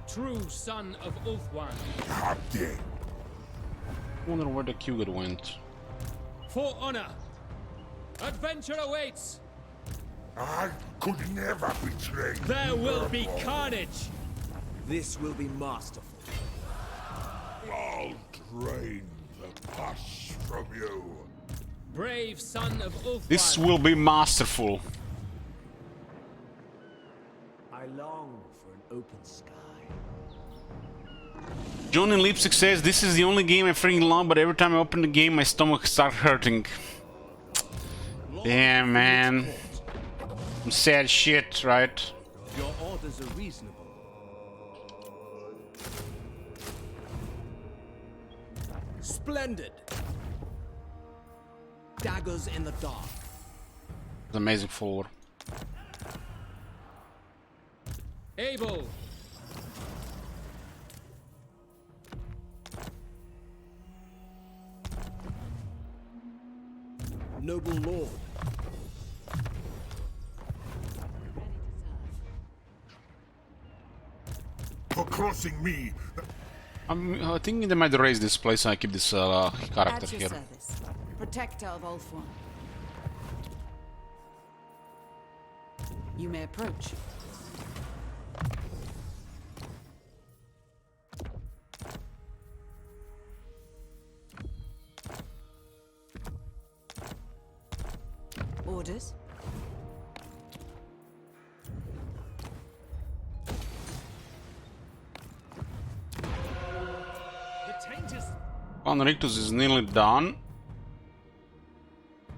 True son of Ulthuan. Captain. Wonder where the Kugat went. For honor. Adventure awaits. I could never betray. There will be carnage. This will be masterful. I'll drain the pus from you. Brave son of Ulthuan. This will be masterful. I long for an open sky. John in Leipzig says, this is the only game I freaking love, but every time I open the game, my stomach starts hurting. Damn, man. Some sad shit, right? Your orders are reasonable. Splendid. Daggers in the dark. It's amazing forward. Able. Noble lord. For crossing me. I think they might raise this place and I keep this character At your here. service. Protector of Ulthuan. You may approach. Orders? Rictus is nearly done.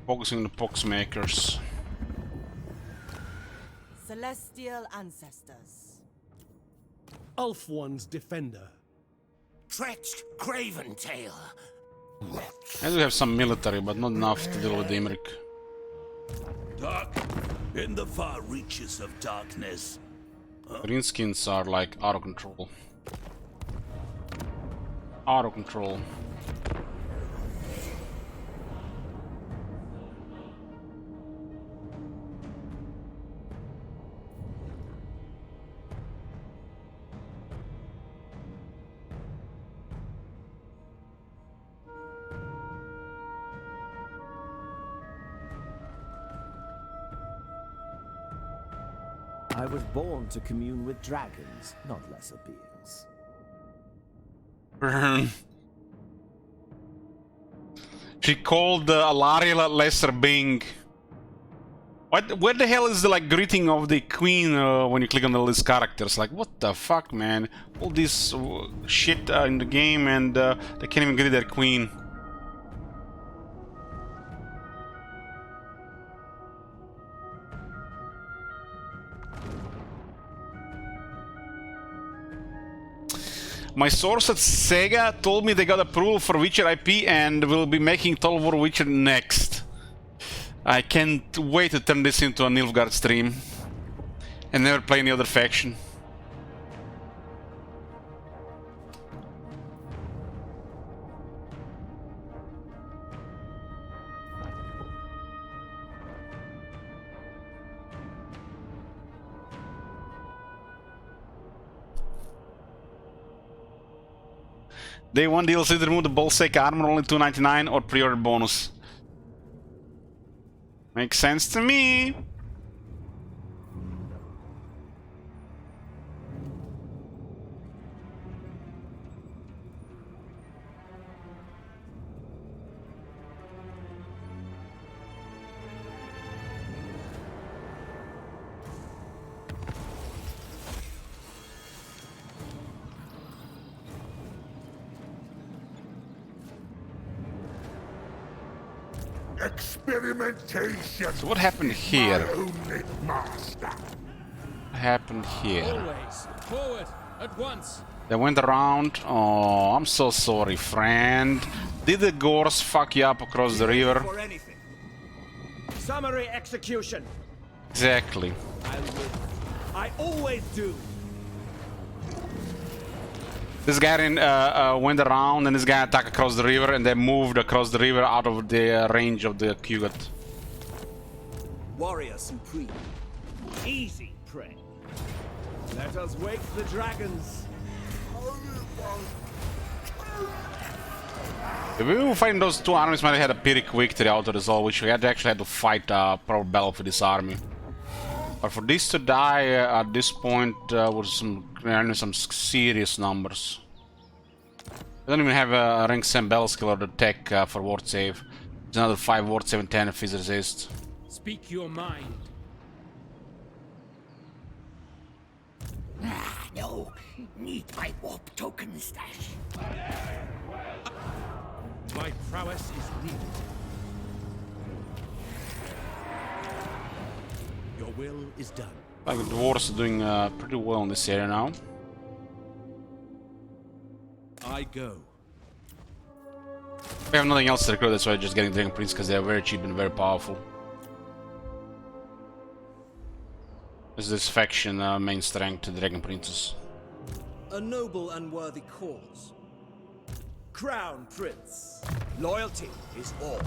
Focusing on the Poxmakers. Celestial ancestors. Ulthuan's defender. Trenched Craven Tail. I do have some military, but not enough to deal with Imrik. Dark in the far reaches of darkness. Greenskins are like out of control. Out of control. I was born to commune with dragons, not lesser beings. She called Alariel a lesser being. What? Where the hell is the like greeting of the queen when you click on the list characters? Like, what the fuck, man? All this shit in the game, and they can't even greet their queen. My source at Sega told me they got approval for Witcher IP and will be making Total War Witcher next. I can't wait to turn this into a Nilfgaard stream and never play any other faction. Day 1 DLC to remove the Bolsec armor, only $2.99 or pre-order bonus. Makes sense to me. Experimentation. So what happened here? My only master. What happened here? Always forward at once. They went around. Oh, I'm so sorry, friend. Did the Gors fuck you up across the river? For anything. Summary execution. Exactly. I always do. This guy went around and this guy attacked across the river and they moved across the river out of the range of the Kugat. Warrior supreme. Easy prey. Let us wake the dragons. If we were fighting those two armies, might have had a pretty quick victory out of this all, which we actually had to fight a proper battle for this army. But for this to die at this point with some serious numbers. I don't even have a rank 7 battle skill or the tech for ward save. There's another 5 ward 7 10 if he's resist. Speak your mind. No. Need my warp token stash. My prowess is needed. Your will is done. Like the dwarves are doing pretty well in this area now. I go. We have nothing else to recruit, that's why I'm just getting Dragon Prince because they are very cheap and very powerful. Is this faction main strength, the Dragon Princes? A noble and worthy cause. Crown Prince. Loyalty is all.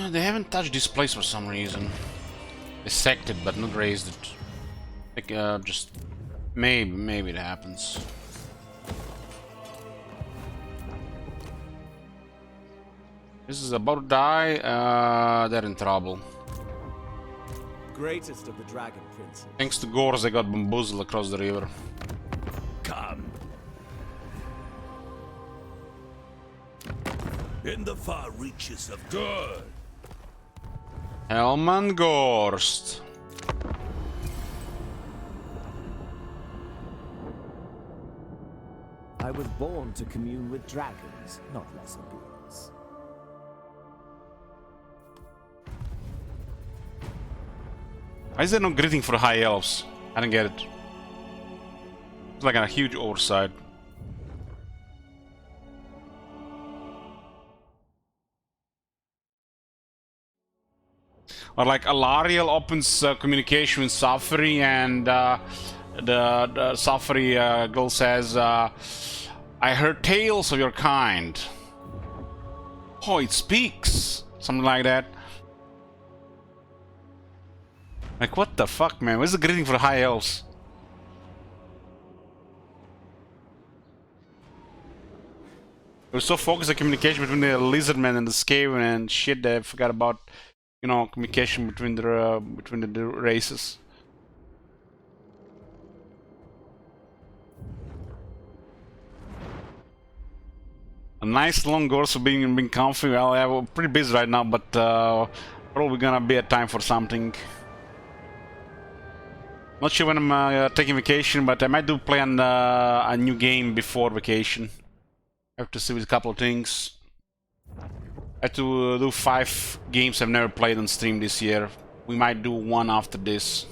They haven't touched this place for some reason. They sacked it but not raised it. Like, just maybe it happens. This is about to die. They're in trouble. Greatest of the Dragon Princes. Thanks to Gors, they got bamboozled across the river. Come. In the far reaches of good. Helmangorst. I was born to commune with dragons, not lesser beings. Why is there no greeting for high elves? I don't get it. It's like a huge oversight. Or like Alariel opens communication with Safari and the Safari girl says, I heard tales of your kind. Oh, it speaks. Something like that. Like, what the fuck, man? Where's the greeting for high elves? We were so focused on communication between the lizardmen and the Skaven and shit that I forgot about, you know, communication between the races. A nice long course of being comfy. Well, yeah, we're pretty busy right now, but probably gonna be a time for something. Not sure when I'm taking vacation, but I might do plan a new game before vacation. I have to see with a couple of things. I have to do 5 games I've never played on stream this year. We might do one after this.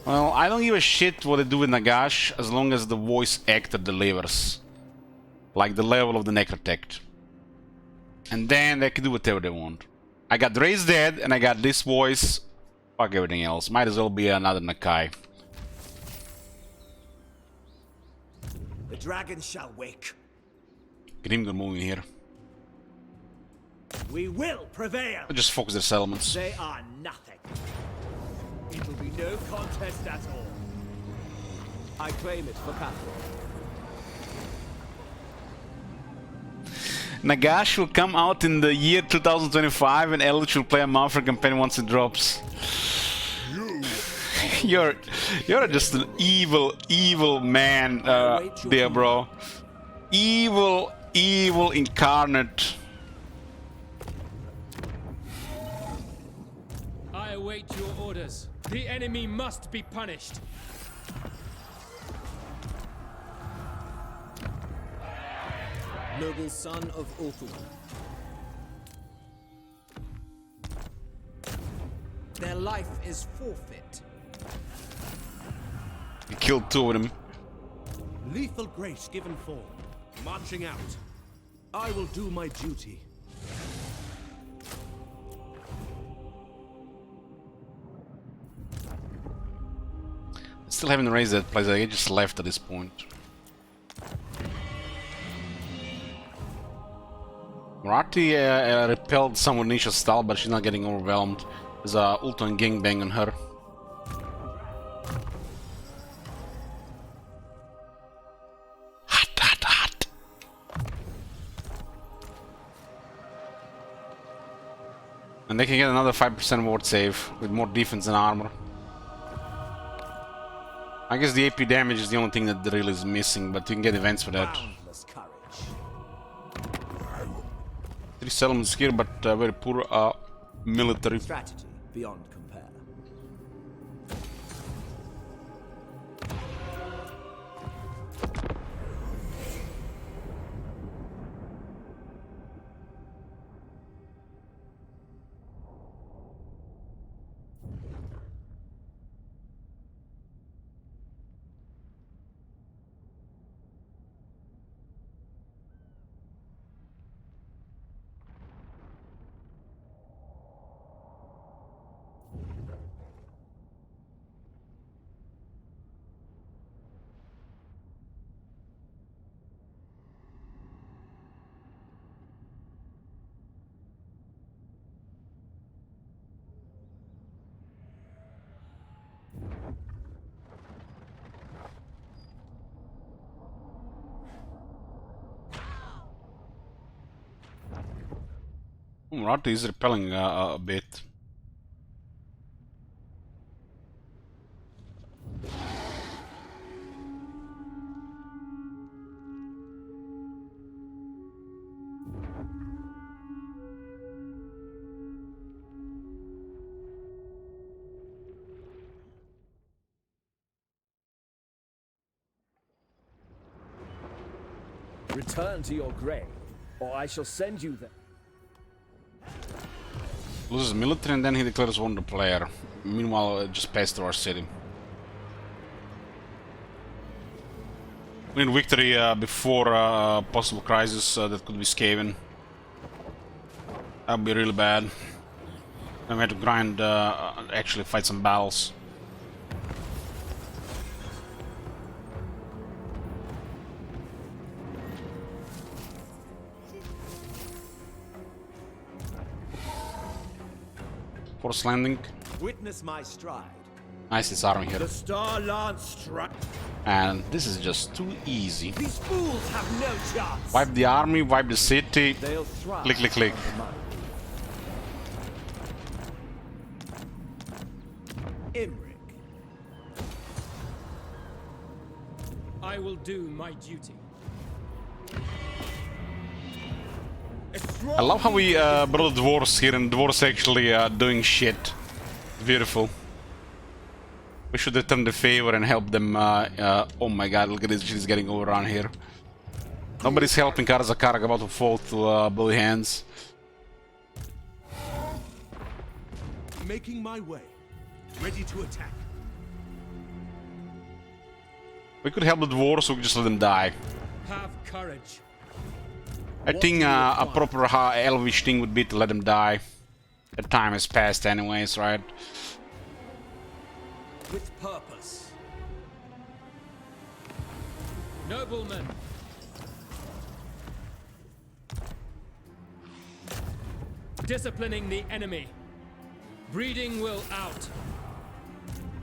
Well, I don't give a shit what they do with Nagash as long as the voice actor delivers. Like the level of the Necrotect. And then they can do whatever they want. I got Raised Dead and I got this voice. Fuck everything else. Might as well be another Nakai. The dragon shall wake. Grimgor moving here. We will prevail. Just focus their settlements. They are nothing. It'll be no contest at all. I claim it for capital. Nagash will come out in the year 2025 and Eldritch will play a Malphite campaign once it drops. You're just an evil man, there, bro. Evil incarnate. I await your orders. The enemy must be punished. Noble son of Ulthuan. Their life is forfeit. You killed 2 of them. Lethal grace given form. Marching out. I will do my duty. Still haven't raised that place. I just left at this point. Marathi repelled somewhat Nisha's style, but she's not getting overwhelmed. There's a Ulthuan gangbang on her. Hot. And they can get another 5% ward save with more defense and armor. I guess the AP damage is the only thing that really is missing, but you can get events for that. 3 settlements here, but very poor military. Strategy beyond compare. Marathi is repelling a bit. Return to your grave, or I shall send you there. Loses military and then he declares wonder player. Meanwhile, just passed through our city. We need victory before possible crisis that could be Skaven. That would be really bad. Then we had to grind, actually fight some battles. Force landing. Witness my stride. Nice, this army here. The Star Lance struck. And this is just too easy. These fools have no chance. Wipe the army, wipe the city. They'll thrive. Click, click, click. Imric. I will do my duty. I love how we brought the dwarves here, and the dwarves actually doing shit. Beautiful. We should return the favor and help them. Oh my god, look at this shit is getting overrun here. Nobody's helping Karzakarak about to fall to bloody hands. Making my way. Ready to attack. We could help the dwarves, so we could just let them die. Have courage. I think a proper elvish thing would be to let them die. The time has passed anyways, right? With purpose. Noblemen. disciplining the enemy. Breeding will out.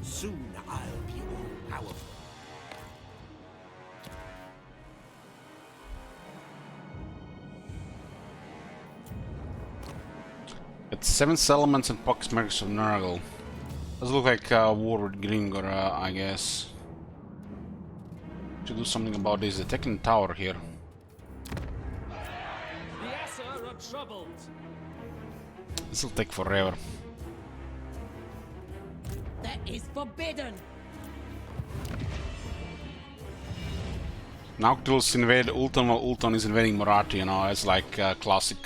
Soon I'll be all powerful. It's 7 settlements and pox marks of Nurgle. Does look like war with Grimgor, I guess. To do something about this. They're taking the tower here. The Aesir are troubled. This will take forever. That is forbidden. Noctilus invade Ulton while Ulton is invading Marathi, you know, it's like classic.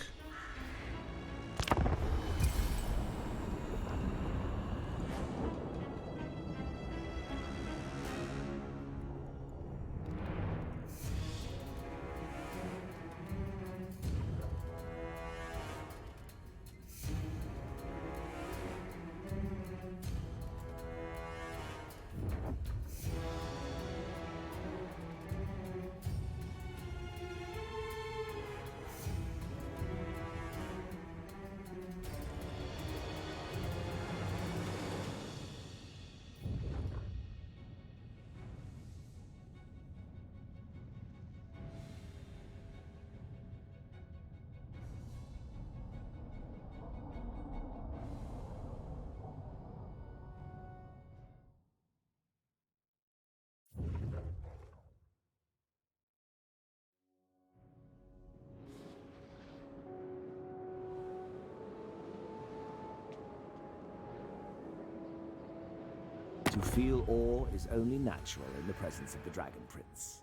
To feel awe is only natural in the presence of the Dragon Prince.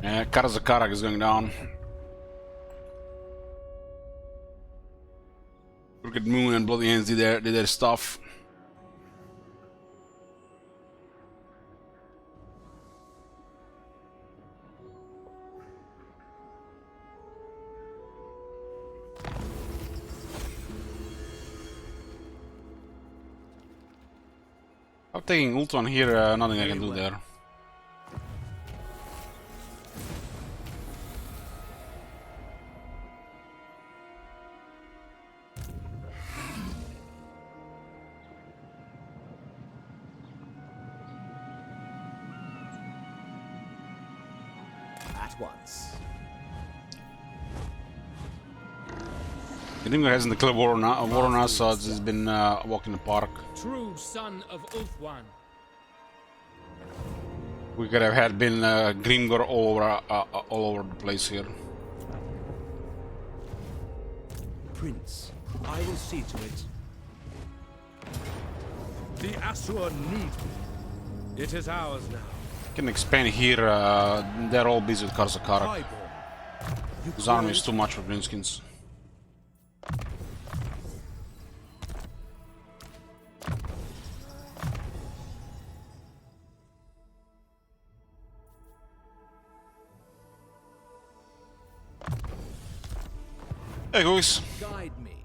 Yeah, Karazakarak is going down. Crooked Moon and Bloody Hands did their stuff. I'm taking Ultron here, nothing I can do there. At once. Grimgor hasn't declared war on us, so it's just been a walk in the park. True son of Ulthuan. We could have had been Grimgor all over the place here. Prince, I will see to it. The Asur need me. It is ours now. Can expand here. They're all busy with Karzakarak. His army is too much for Greenskins. Hey guys. Guide me.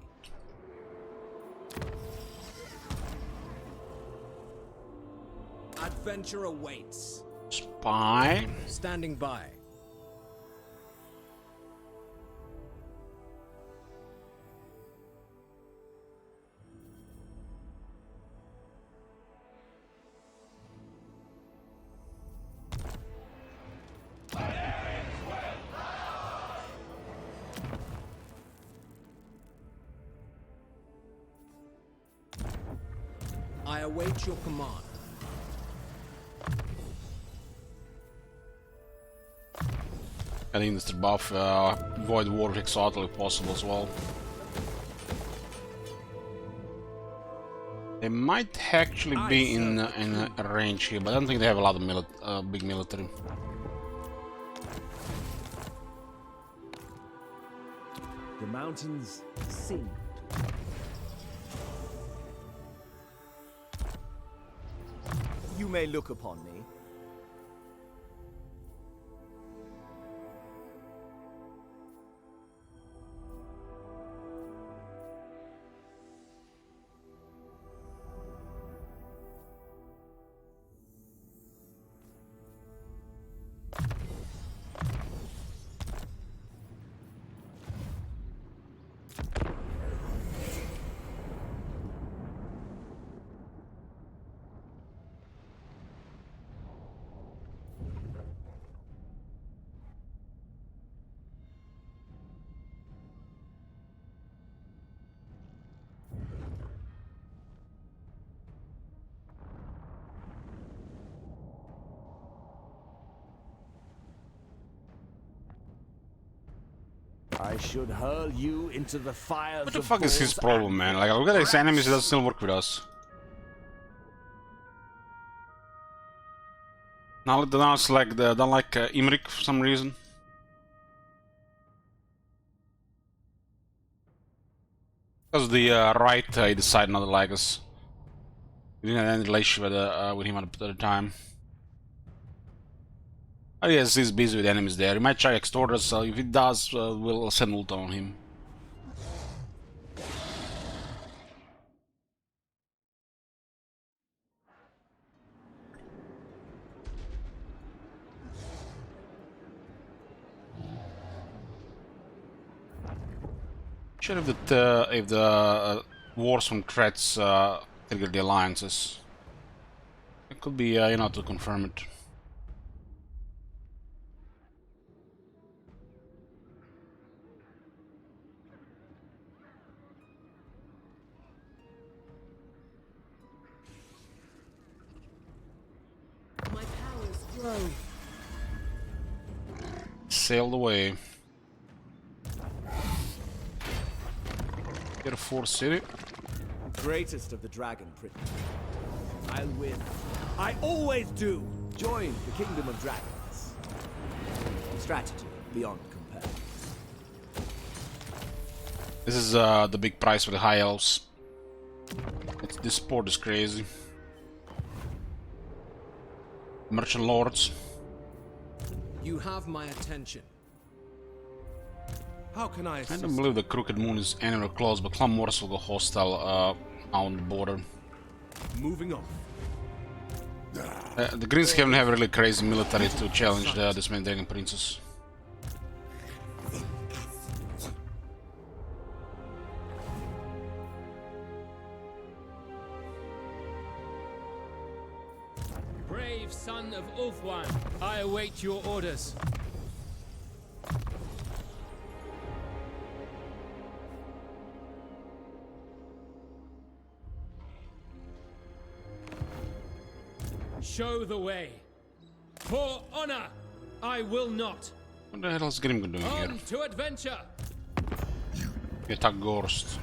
Adventure awaits. Spy. Standing by. I await your command. I think Mr. Buff avoid war with Exotic if possible as well. They might actually be in range here, but I don't think they have a lot of big military. The mountains sing. You may look upon me. I should hurl you into the fires. What the fuck is his problem, man? Like, look at his enemies, he doesn't still work with us. Now it's like they don't like Imrik for some reason. Because the right he decided not to like us. We didn't have any relationship with him at the time. I guess he's busy with enemies there. He might try to extort us, so if he does, we'll send ult on him. Sure, if the wars from threats trigger the alliances, it could be you know, to confirm it. My powers grow. Sailed away. Get a Force City. Greatest of the Dragon Prince. I'll win. I always do! Join the Kingdom of Dragons. Strategy beyond compare. This is the big price for the High Elves. This sport is crazy. Merchant Lords. You have my attention. How can I assist? I don't believe the Crooked Moon is anywhere close, but Clan Morris will go hostile on the border. Moving on. The Greenshaven have really crazy military to challenge this main Dragon Princess. Brave son of Ulthuan, I await your orders. Show the way. For honor, I will not. What the hell is Grim doing here? On to adventure. He attacked Gorst.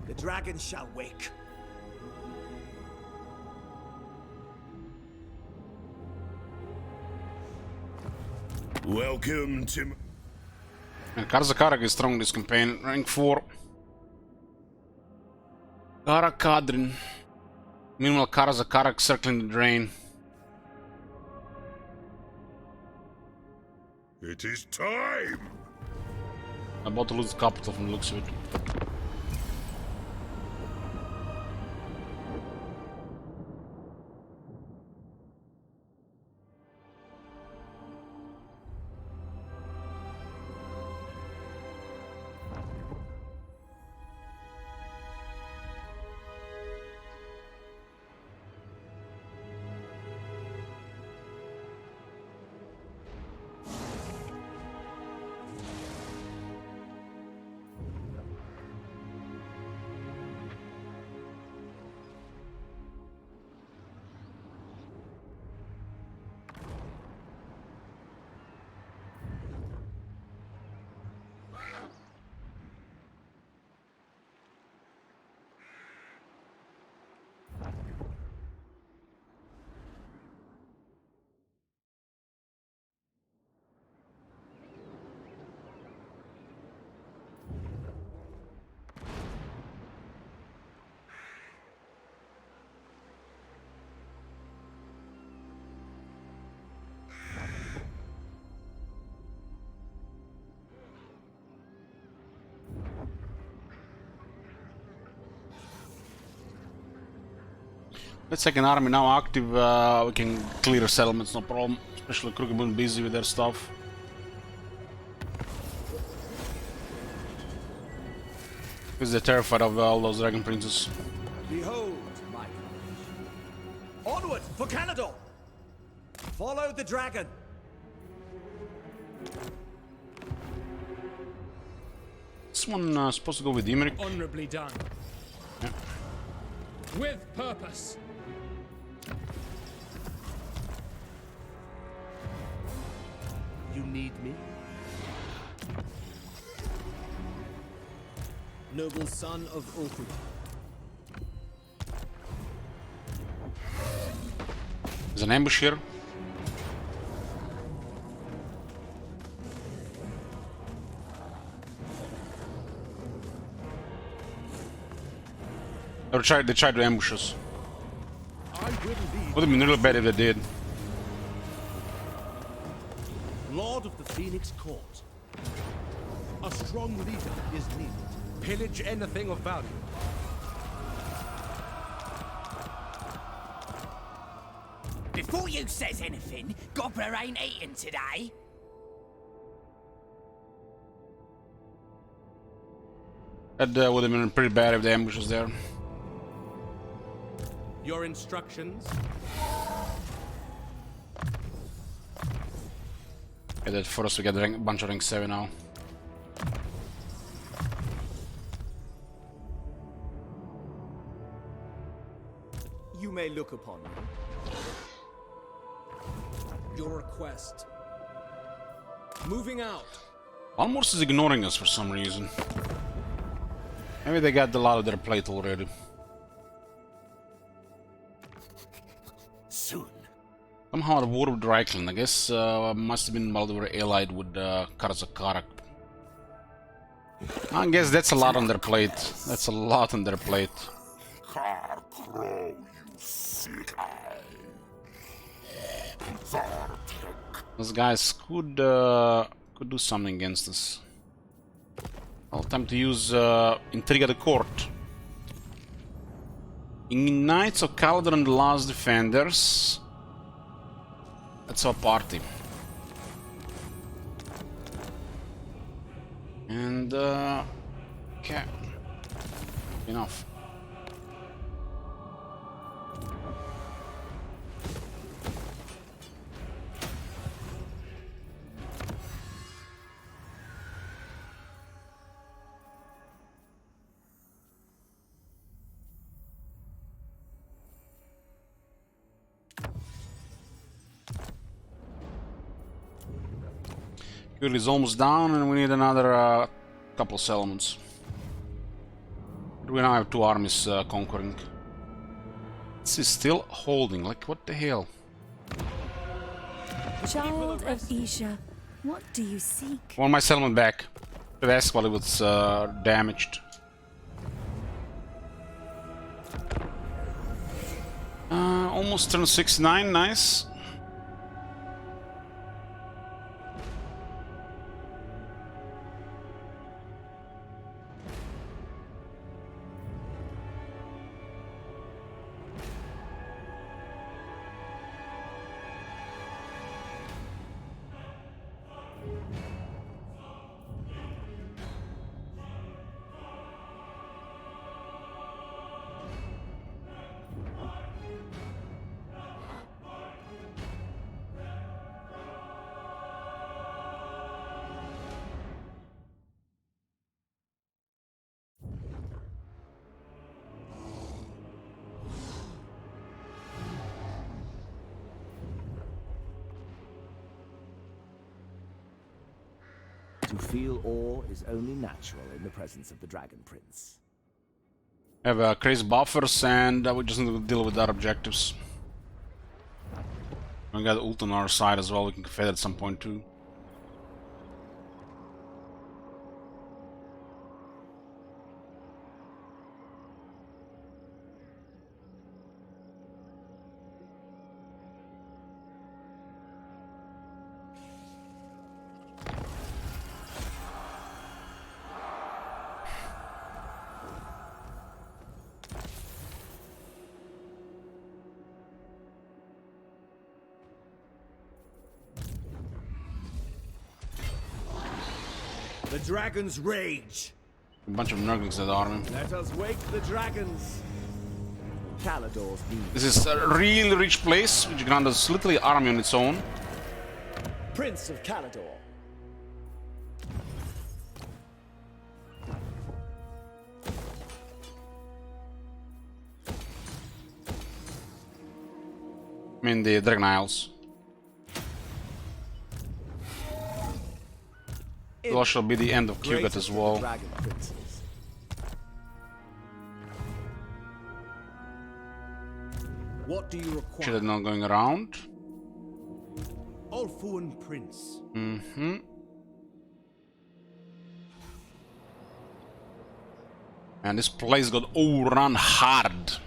The dragon shall wake. Welcome to... And Karza Karak is strong this campaign, rank 4. Karak Kadrin. Meanwhile, Karza Karak circling the drain. It is time! I'm about to lose the capital from the looks of it. Let's second army now active, we can clear settlements, no problem. Especially Crooked Moon busy with their stuff. Because they're terrified of all those Dragon Princes. Behold, my onward for Canador! Follow the dragon. This one supposed to go with Imrik. Honorably done. Yeah. With purpose. You need me? Noble son of Ulthuan. There's an ambush here. They tried to ambush us. Would have been really bad if they did. Lord of the Phoenix Court. A strong leader is needed. Pillage anything of value. Before you says anything, Gobbler ain't eating today. That would have been pretty bad if the ambush was there. Your instructions? Yeah, that for us to get a bunch of rank 7 now. You may look upon me. Your request. Moving out. Almost is ignoring us for some reason. Maybe they got a lot of their plate already. Soon. Somehow the war with Reichland, I guess, must have been while they were allied with Karzakarak. I guess that's a lot on their plate. That's a lot on their plate. Crow, you sick Those guys could do something against us. I'll attempt to use Intrigue the Court. In Knights of Caledron, the Last Defenders. That's our party. And okay, enough. Fuel is almost down, and we need another couple of settlements. We now have 2 armies conquering. This is still holding. Like, what the hell? Child of Isha, what do you seek? I want my settlement back. That's while it was damaged. Almost turn 69, nice. To feel awe is only natural in the presence of the Dragon Prince. We have crazy buffers, and we just need to deal with our objectives. We got ult on our side as well, we can fade at some point too. The dragon's rage. A bunch of Nurglings at the army. Let us wake the dragons. Calador's needs. This is a really rich place, which grants us literally army on its own. Prince of Calador. I mean the Dragon Isles. It will also be the end of Cugat as well. What do you require? Should have not going around. Ulfuan Prince. Mm-hmm. And this place got overrun hard.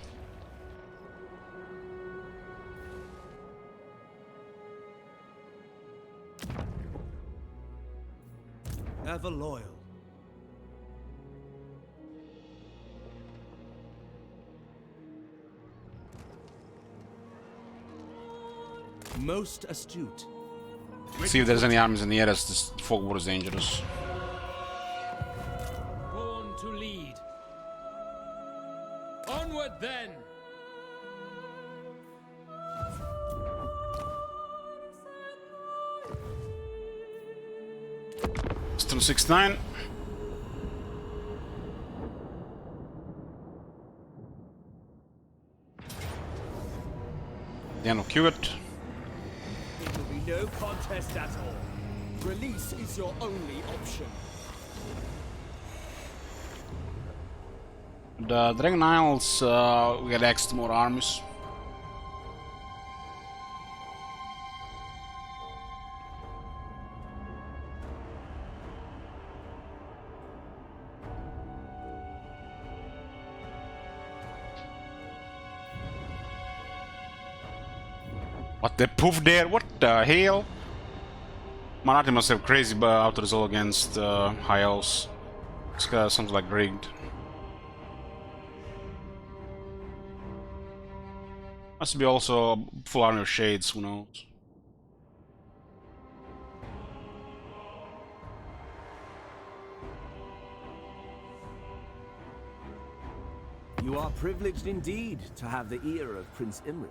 Ever loyal. Most astute. See if there's any armies in the area. This fog war is dangerous. Born to lead. Onward then. Still 6-9. The end of Cugat. It will be no contest at all. Release is your only option. The Dragon Isles, we get X more armies. What the poof there? What the hell? Marathi must have crazy auto resolve against High Elves. This guy sounds like rigged. Must be also full army of shades, who knows? You are privileged indeed to have the ear of Prince Imric.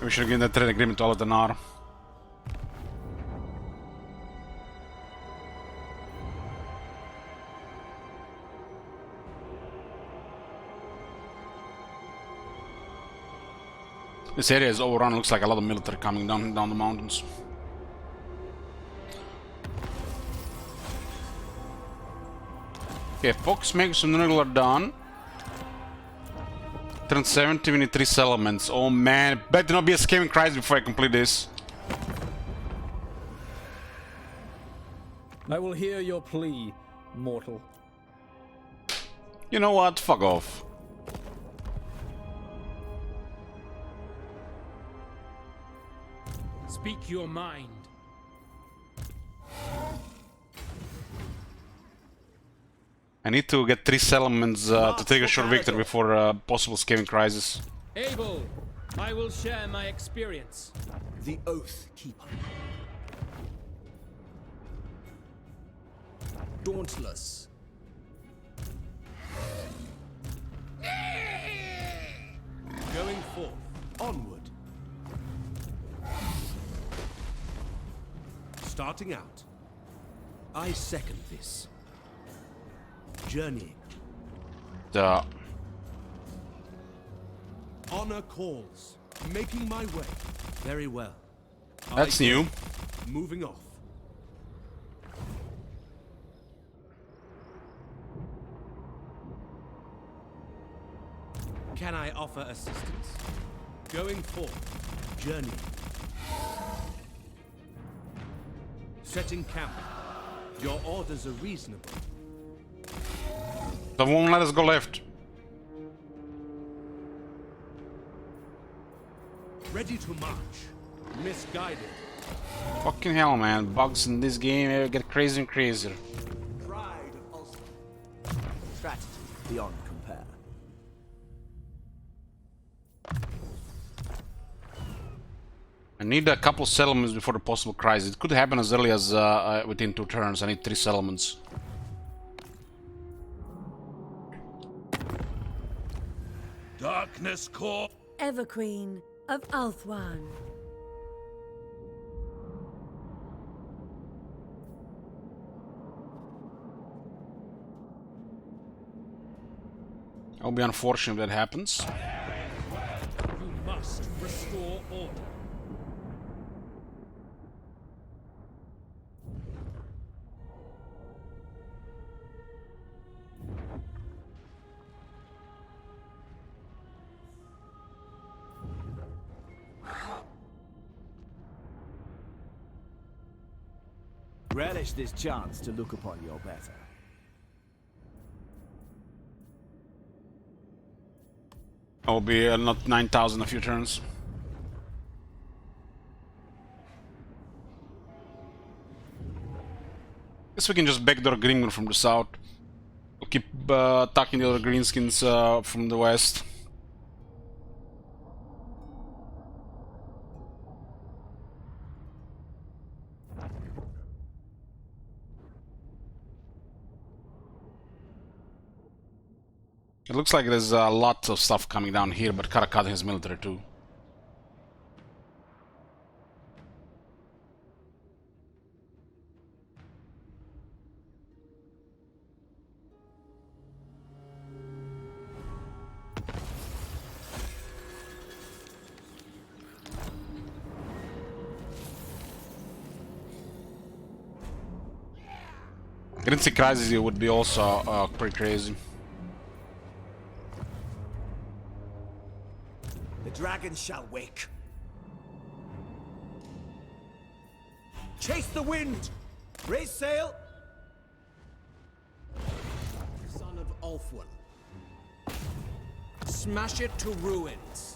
We should have given that trade agreement to Aladanar. This area is overrun. Looks like a lot of military coming down the mountains. Okay, Fox makes some regular done. Turn 70, we need 3 settlements. Oh man, better not be a Skaven Crisis before I complete this. I will hear your plea, mortal. You know what? Fuck off. Speak your mind. I need to get 3 settlements to take a short victory before a possible Skaven Crisis. Abel, I will share my experience. The Oath Keeper. Dauntless. Going forth. Onward. Starting out. I second this. Journeying. Duh. Honor calls. Making my way. Very well. That's new. Moving off. Can I offer assistance? Going forth. Journey. Setting camp. Your orders are reasonable. They won't let us go left. Ready to march. Misguided. Fucking hell, man. Bugs in this game get crazier and crazier. Pride of Ulster. Strategy beyond compare. I need a couple settlements before the possible crisis. It could happen as early as within 2 turns. I need 3 settlements. Darkness Core. Everqueen of Ulthuan. It'll be unfortunate if that happens. You must restore order. Relish this chance to look upon your better. I'll be not 9,000 a few turns. Guess we can just backdoor Grimgor from the south. We'll keep attacking the other greenskins from the west. It looks like there's a lot of stuff coming down here, but Karakat has military too. Grincy Crisis here would be also pretty crazy. The dragon shall wake. Chase the wind! Raise sail! Son of Ulthuan. Smash it to ruins.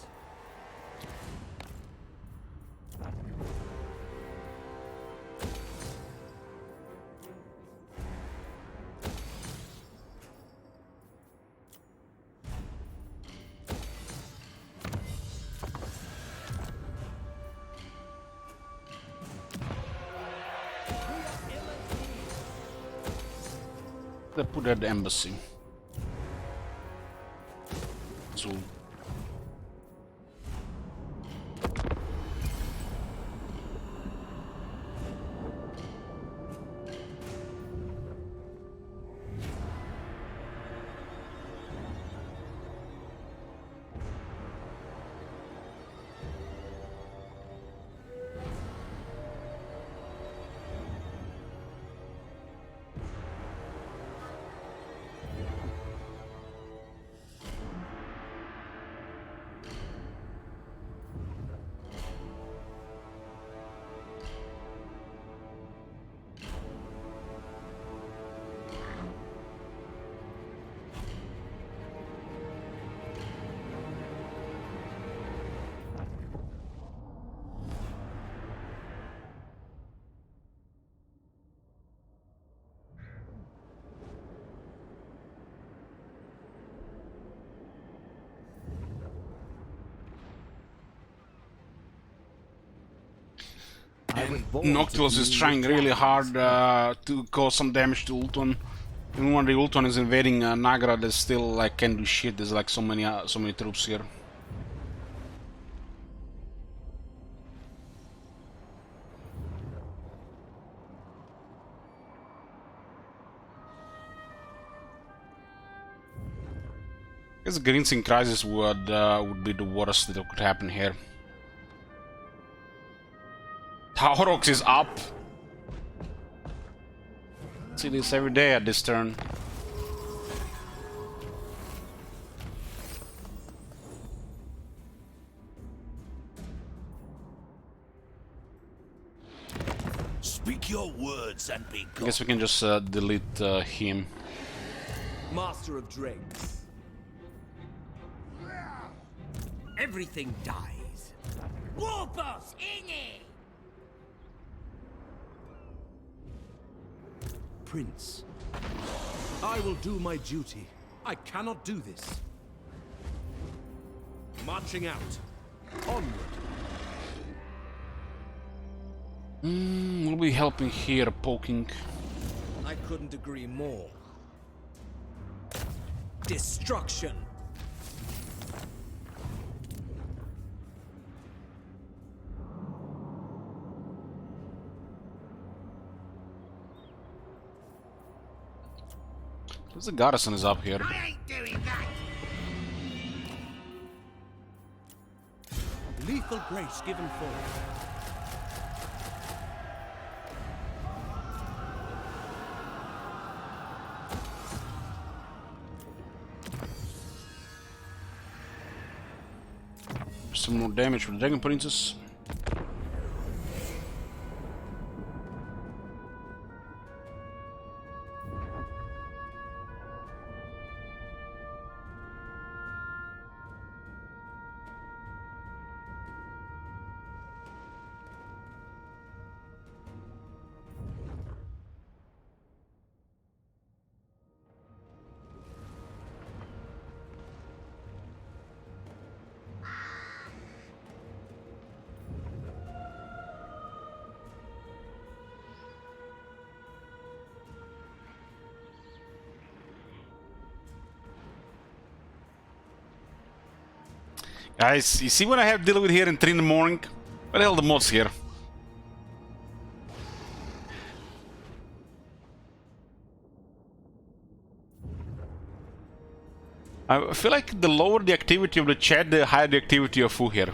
They put at the embassy. So Noctilus is trying really hard to cause some damage to Ulthuan. Even when the Ulthuan is invading Nagra, they still like can't do shit. There's like so many troops here. I guess Greenskin Crisis would be the worst that could happen here. Taurox is up. See this every day at this turn. Speak your words and be I guess we can just delete him. Master of Dregs. Everything dies. Warboss, Innie! Prince, I will do my duty. I cannot do this. Marching out. Onward. We'll be helping here, poking. I couldn't agree more. Destruction. The garrison is up here. I ain't doing that. Lethal grace given forth. Some more damage for the Dragon Princess. Guys, you see what I have to deal with here in 3 in the morning? What the hell are the mods here? I feel like the lower the activity of the chat, the higher the activity of Fu here.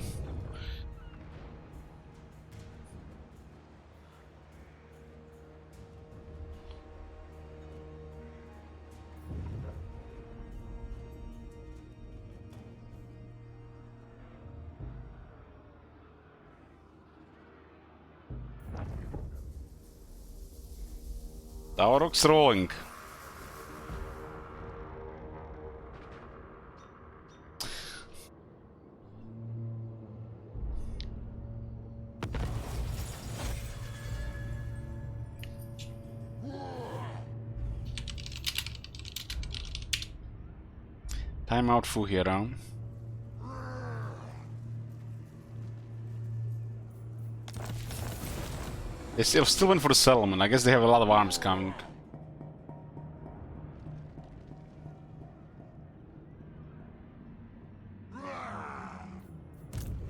Taurok's rolling. Time out for here, huh? They still went for the settlement. I guess they have a lot of arms coming.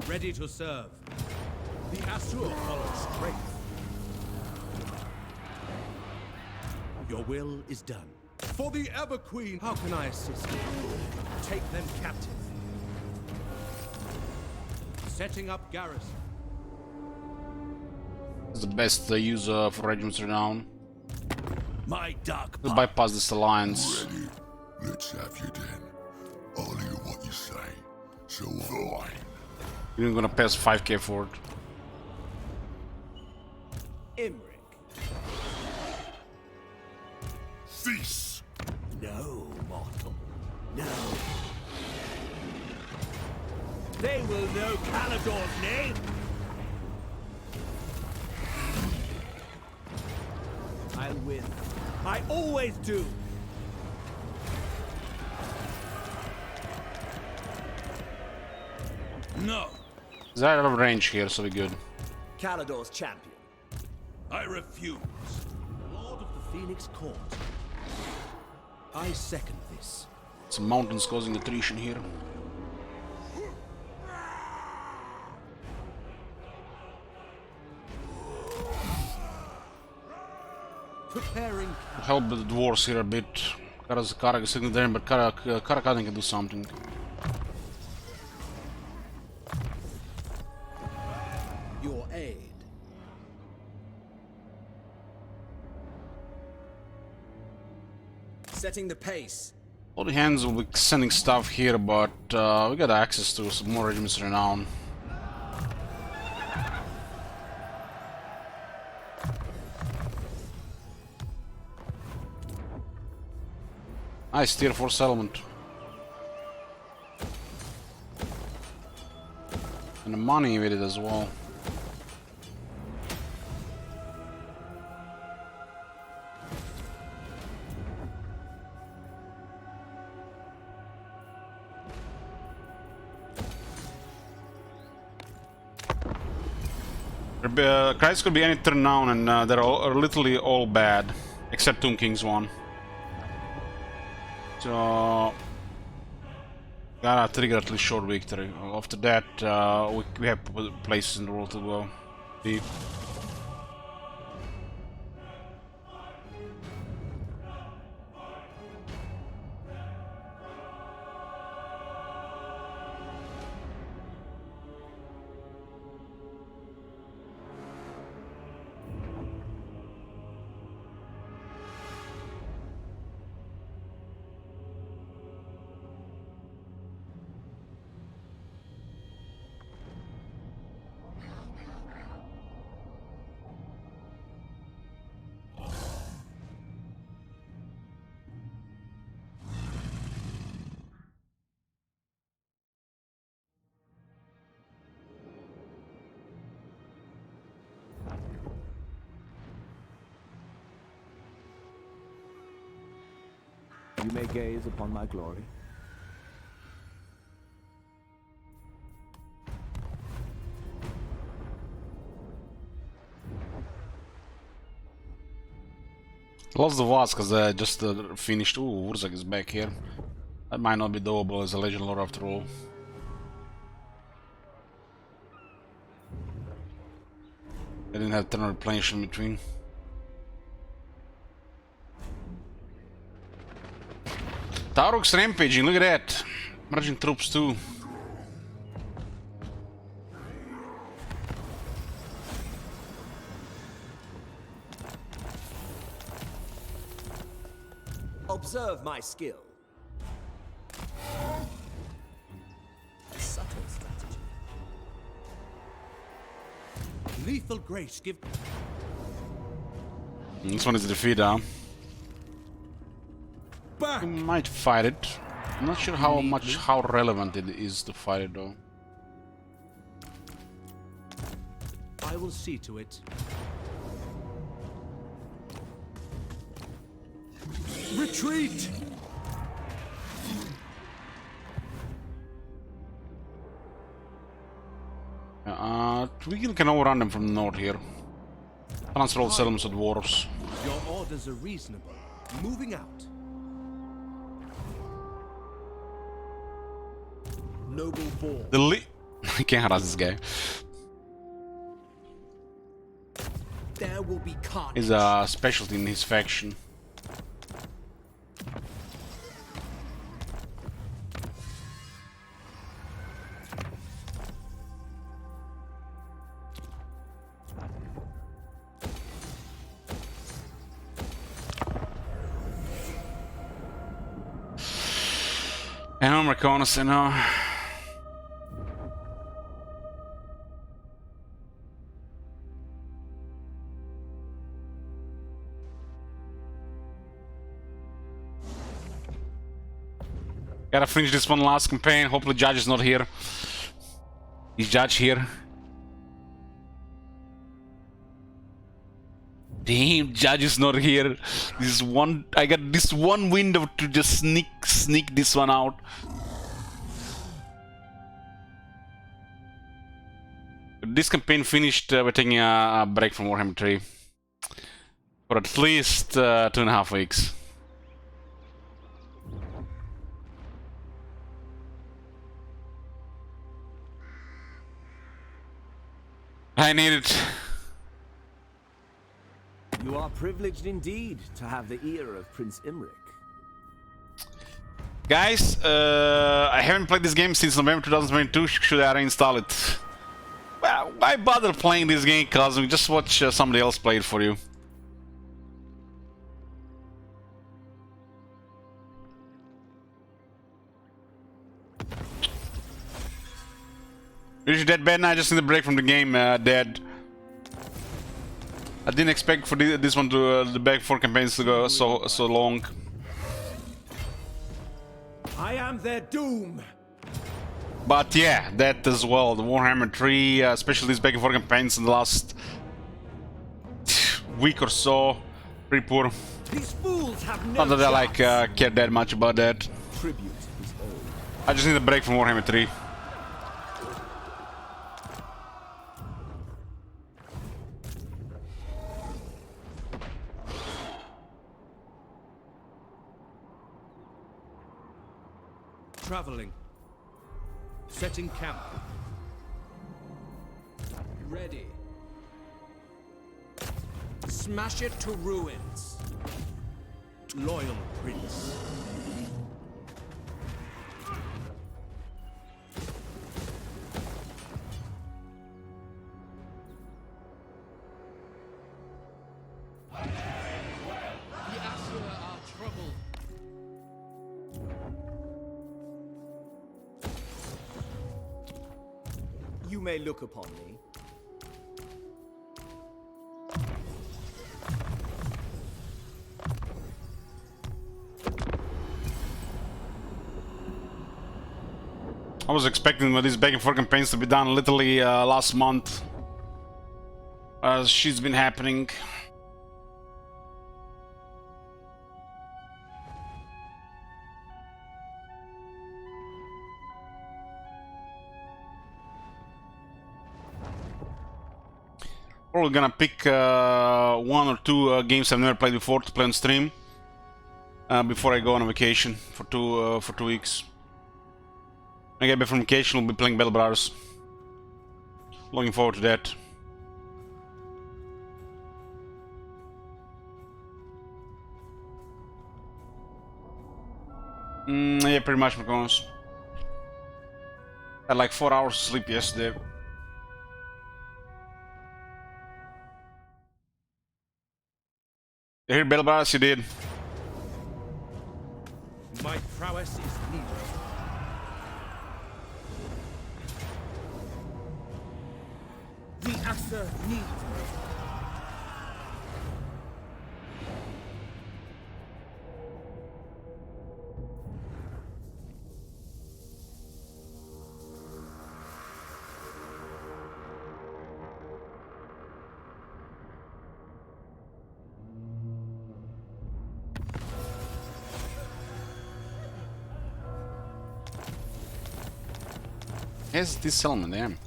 Ready to serve. The Asur follows strength. Your will is done. For the Ever Queen, how can I assist you? Take them captive. Setting up garrison. It's the best use for Regiment's Renown. My dark We'll bypass this alliance. Ready? Let's have you then. I'll hear what you say. So fine. We're gonna pass 5k for it. Imric. Cease! No, mortal. No. They will know Calador's name. I'll win. I always do. No. Is that out of range here, so we're good. Calador's champion. I refuse. Lord of the Phoenix Court. I second this. Some mountains causing attrition here. Preparing. Help the dwarves here a bit. Karak is sitting there, but Karakadin can do something. Your aid. Setting the pace. All the hands will be sending stuff here, but we got access to some more Regiments Renown. Nice tier 4 settlement. And the money with it as well. Crisis could be any turn now, and they're literally all bad, except Tomb King's one. So gotta trigger at least short victory. After that, we have places in the world to go deep. You may gaze upon my glory. Lost the Vaz because I just finished. Ooh, Urzak is back here. That might not be doable as a Legend Lord after all. I didn't have turn replenish in between. Tarok's rampaging, look at that. Merging troops too. Observe my skill. A subtle strategy. Lethal grace give. This one is defeat, huh? You might fight it. I'm not sure how relevant it is to fight it though. I will see to it. Retreat! We can overrun them from the north here. Transfer all settlements with dwarves. Your orders are reasonable. Moving out. Noble born. I can't harass this guy. There will be carnage. He's a specialty in his faction. And I'm reconnaissance now. Gotta finish this one last campaign. Hopefully Judge is not here. Is Judge here? Damn, Judge is not here. I got this one window to just sneak this one out. This campaign finished, we're taking a break from Warhammer 3 for at least 2.5 weeks. I need it. You are privileged indeed to have the ear of Prince Imrik. Guys, I haven't played this game since November 2022. Should I reinstall it? Well, why bother playing this game, Cosmic? Just watch somebody else play it for you. Is that bad? Now I just need a break from the game, Dad. I didn't expect for this one to the back 4 campaigns to go so long. I am their doom. But yeah, that as well. The Warhammer 3, especially these back and forth campaigns in the last week or so, pretty poor. These fools have no Not that I care that much about that. Tribute is owed. I just need a break from Warhammer 3. Traveling. Setting camp. Ready. Smash it to ruins. Loyal Prince. The Asura are troubled. You may look upon me. I was expecting these back and forth campaigns to be done literally last month. As shit's been happening. Probably gonna pick 1 or 2 games I've never played before to play on stream before I go on a vacation for 2 weeks. When I get back from vacation, we'll be playing Battle Brothers. Looking forward to that. Yeah, pretty much, McComas. Had like 4 hours of sleep yesterday. You hear Battle Brothers? You did. My prowess is needed. The Aster needs me. Yes, this settlement, damn.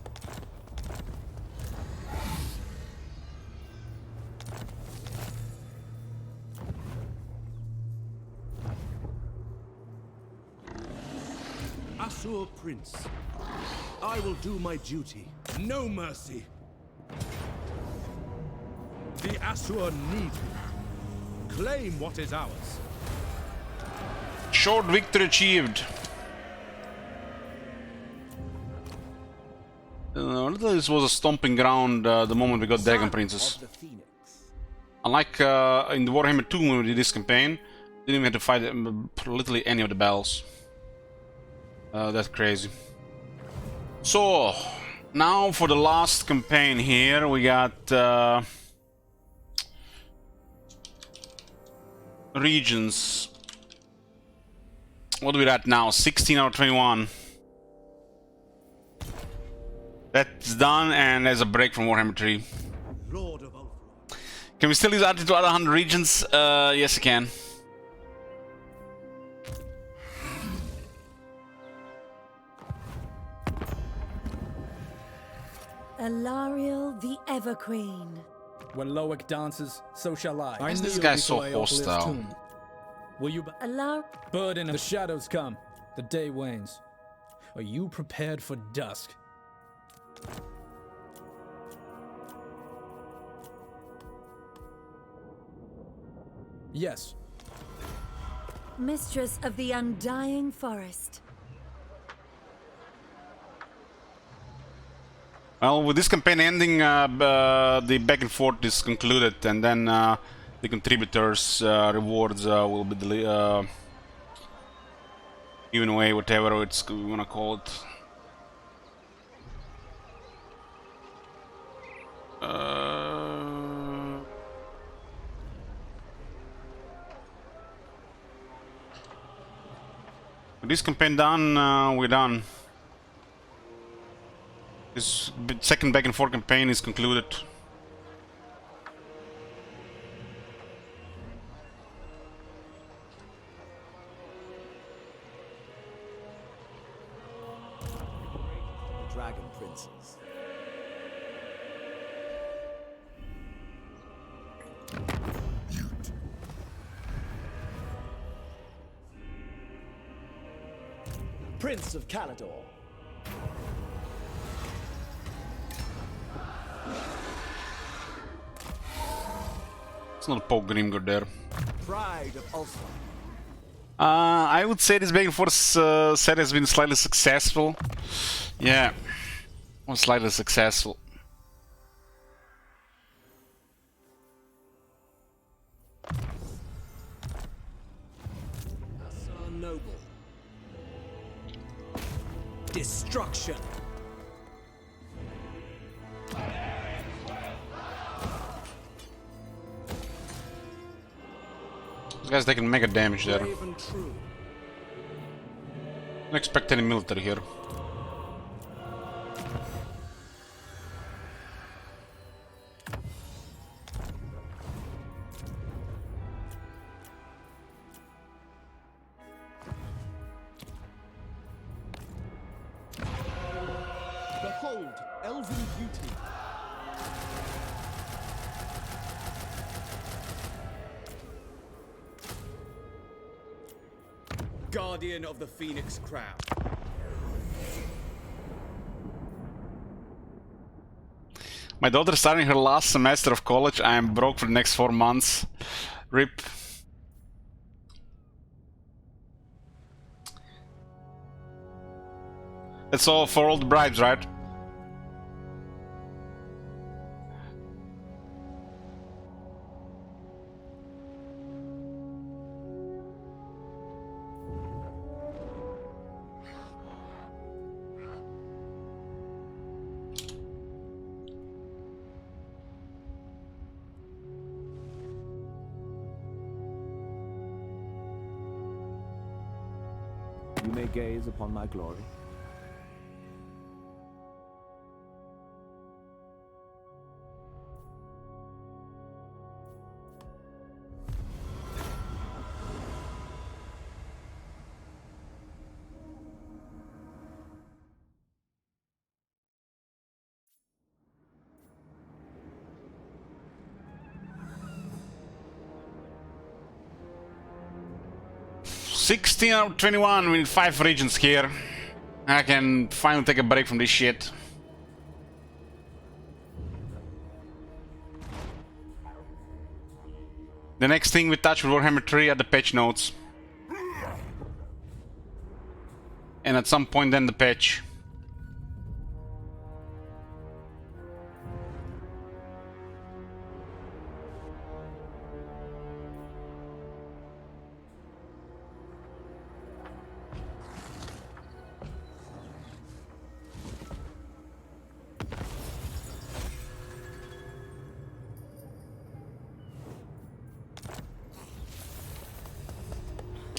Asur Prince, I will do my duty. No mercy. The Asur need me. Claim what is ours. Short victory achieved. This was a stomping ground the moment we got Dragon Princess. Unlike in the Warhammer 2 when we did this campaign, didn't even have to fight literally any of the battles. That's crazy. So, now for the last campaign here, we got regions. What are we at now? 16 out of 21. That's done, and there's a break from Warhammer 3. Can we still use Arty to other 100 regions? Yes, I can. Alariel the Everqueen. When Loic dances, so shall I. Why is this guy so hostile? Will you burden of the shadows come, the day wanes. Are you prepared for dusk? Yes. Mistress of the Undying Forest. Well, with this campaign ending, the back and forth is concluded, and then the contributors' rewards will be given away, whatever we wanna call it. With this campaign done, we're done. This second back and forth campaign is concluded. The Dragon Princes. Prince of Calador. It's not a Pope Grimgor there. Pride of Ulster. I would say this back and forth set has been slightly successful. Yeah, was slightly successful. Asur Noble. Destruction. This guy's taking mega damage there. Brave and true. Don't expect any military here. Behold, elven beauty. guardian of the Phoenix Crown. My daughter's starting her last semester of college. I am broke for the next 4 months. RIP. That's all for all the bribes, right? You may gaze upon my glory. $16 out of 21 with 5 regions here. I can finally take a break from this shit. The next thing we touch with Warhammer 3 are the patch notes. And at some point then the patch.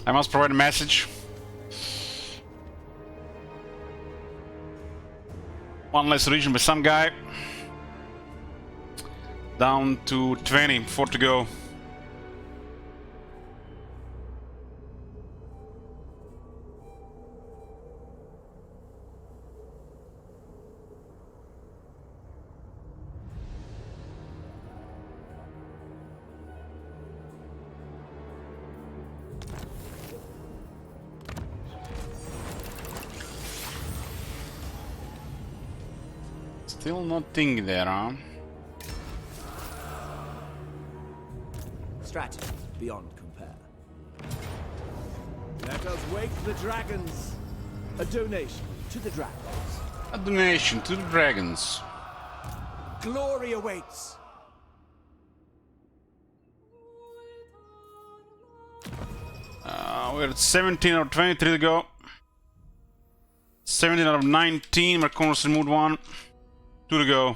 I must provide a message. One less region by some guy. Down to 20, 4 to go. Still nothing there, huh? Strategy beyond compare. Let us wake the dragons. A donation to the dragons. A donation to the dragons. Glory awaits. We're at 17 out of 23 to go. 17 out of 19. Marconis removed 1. 2 to go.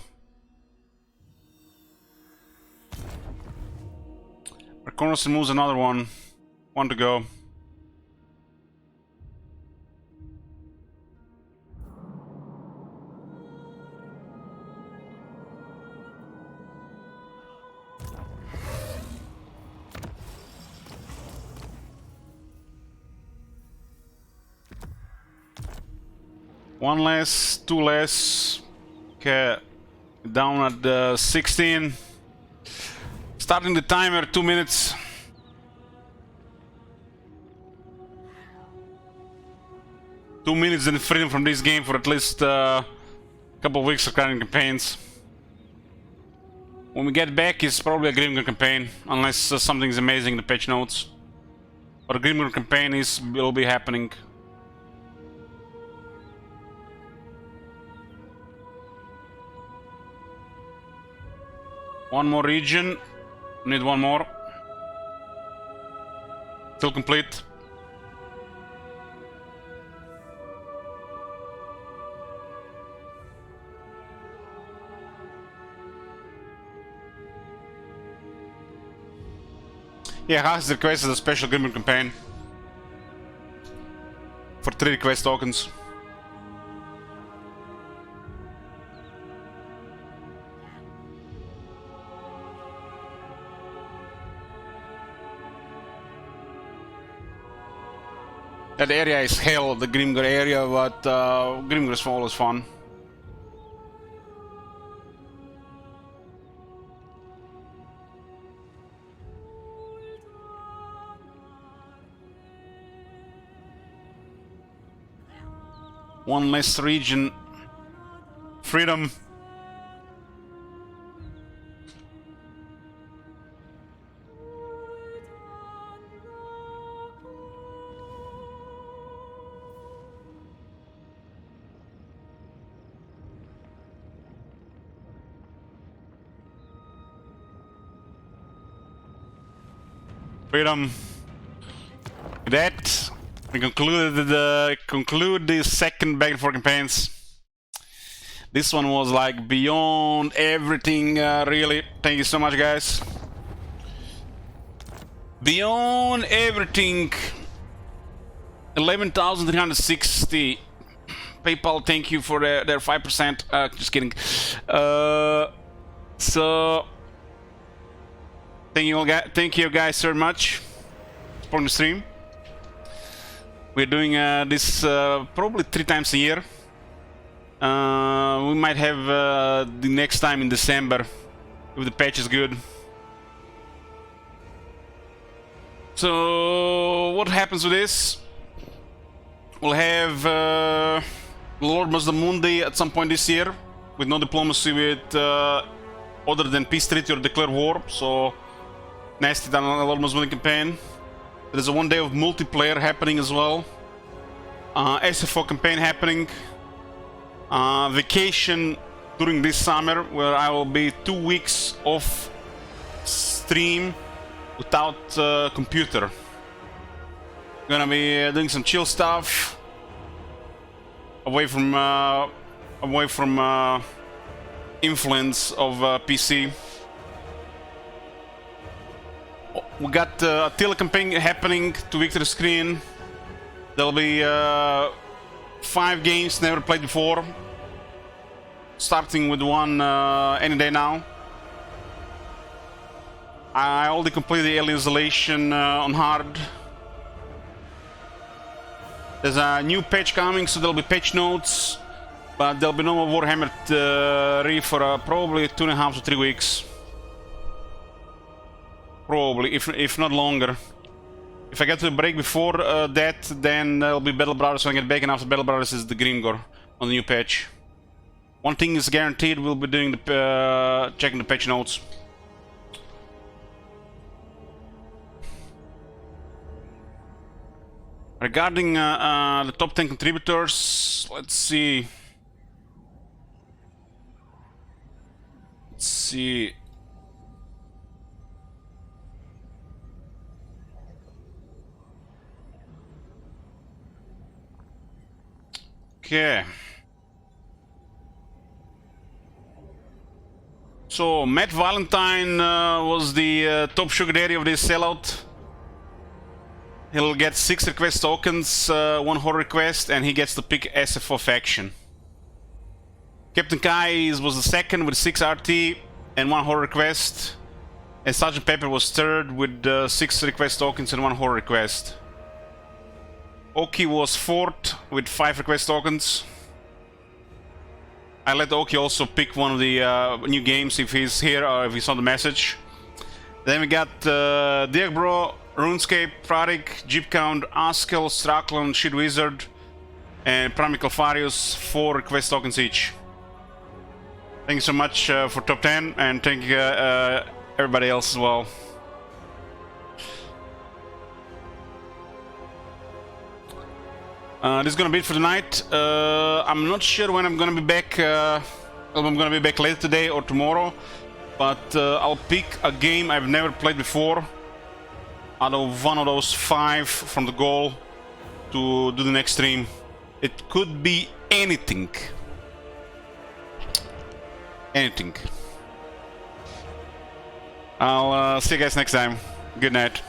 Marconis removes another 1. 1 to go. One less, 2 less. Okay, down at 16. Starting the timer, 2 minutes. Two minutes and freedom from this game for at least a couple of weeks of current campaigns. When we get back, it's probably a Grimgor campaign, unless something's amazing in the patch notes. But a Grimgor campaign will be happening. One more region. Need one more. Still complete. Yeah, Haas requested a special Grimgor campaign. For 3 request tokens. That area is hell, the Grimgor area, but Grimgor is always fun. One less region. Freedom. Freedom. With that, we conclude the second Back and Forth campaigns. This one was like beyond everything, really. Thank you so much, guys. Beyond everything. 11,360. PayPal, thank you for their 5%. Just kidding. So thank you guys very much for the stream. We're doing this probably 3 times a year. We might have the next time in December if the patch is good. So what happens with this? We'll have Lord Mazdamundi at some point this year with no diplomacy with other than peace treaty or declare war. So nasty done on the Lord Mazdamundi campaign. There's a 1 day of multiplayer happening as well. SFO campaign happening. Vacation during this summer where I will be 2 weeks off stream without computer. Gonna be doing some chill stuff away from influence of PC. We got Attila campaign happening to Victory Screen. There'll be 5 games never played before, starting with one any day now. I already completed the Alien Isolation on hard. There's a new patch coming, so there'll be patch notes, but there'll be no more Warhammer 3 for probably 2.5 to 3 weeks. Probably, if not longer. If I get to a break before that, then there'll be Battle Brothers when I get back, and after Battle Brothers is the Grimgor on the new patch. One thing is guaranteed, we'll be doing the checking the patch notes. Regarding the top 10 contributors, let's see. Okay. So Matt Valentine was the top sugar daddy of this sellout. He'll get 6 request tokens, 1 horror request, and he gets to pick SFO faction. Captain Kai was the second with 6 RT and 1 horror request, and Sergeant Pepper was third with 6 request tokens and 1 horror request. Oki was fourth with 5 request tokens. I let Oki also pick one of the new games if he's here or if he saw the message. Then we got Diagbro, RuneScape, Pradik, Jeep Count, Askel, Straklon, Shit Wizard, and Pramical Farius, 4 request tokens each. Thank you so much for top 10, and thank you everybody else as well. This is gonna be it for tonight. I'm not sure when I'm gonna be back. I'm gonna be back later today or tomorrow, but I'll pick a game I've never played before out of one of those 5 from the goal to do the next stream. It could be anything. Anything. I'll see you guys next time. Good night.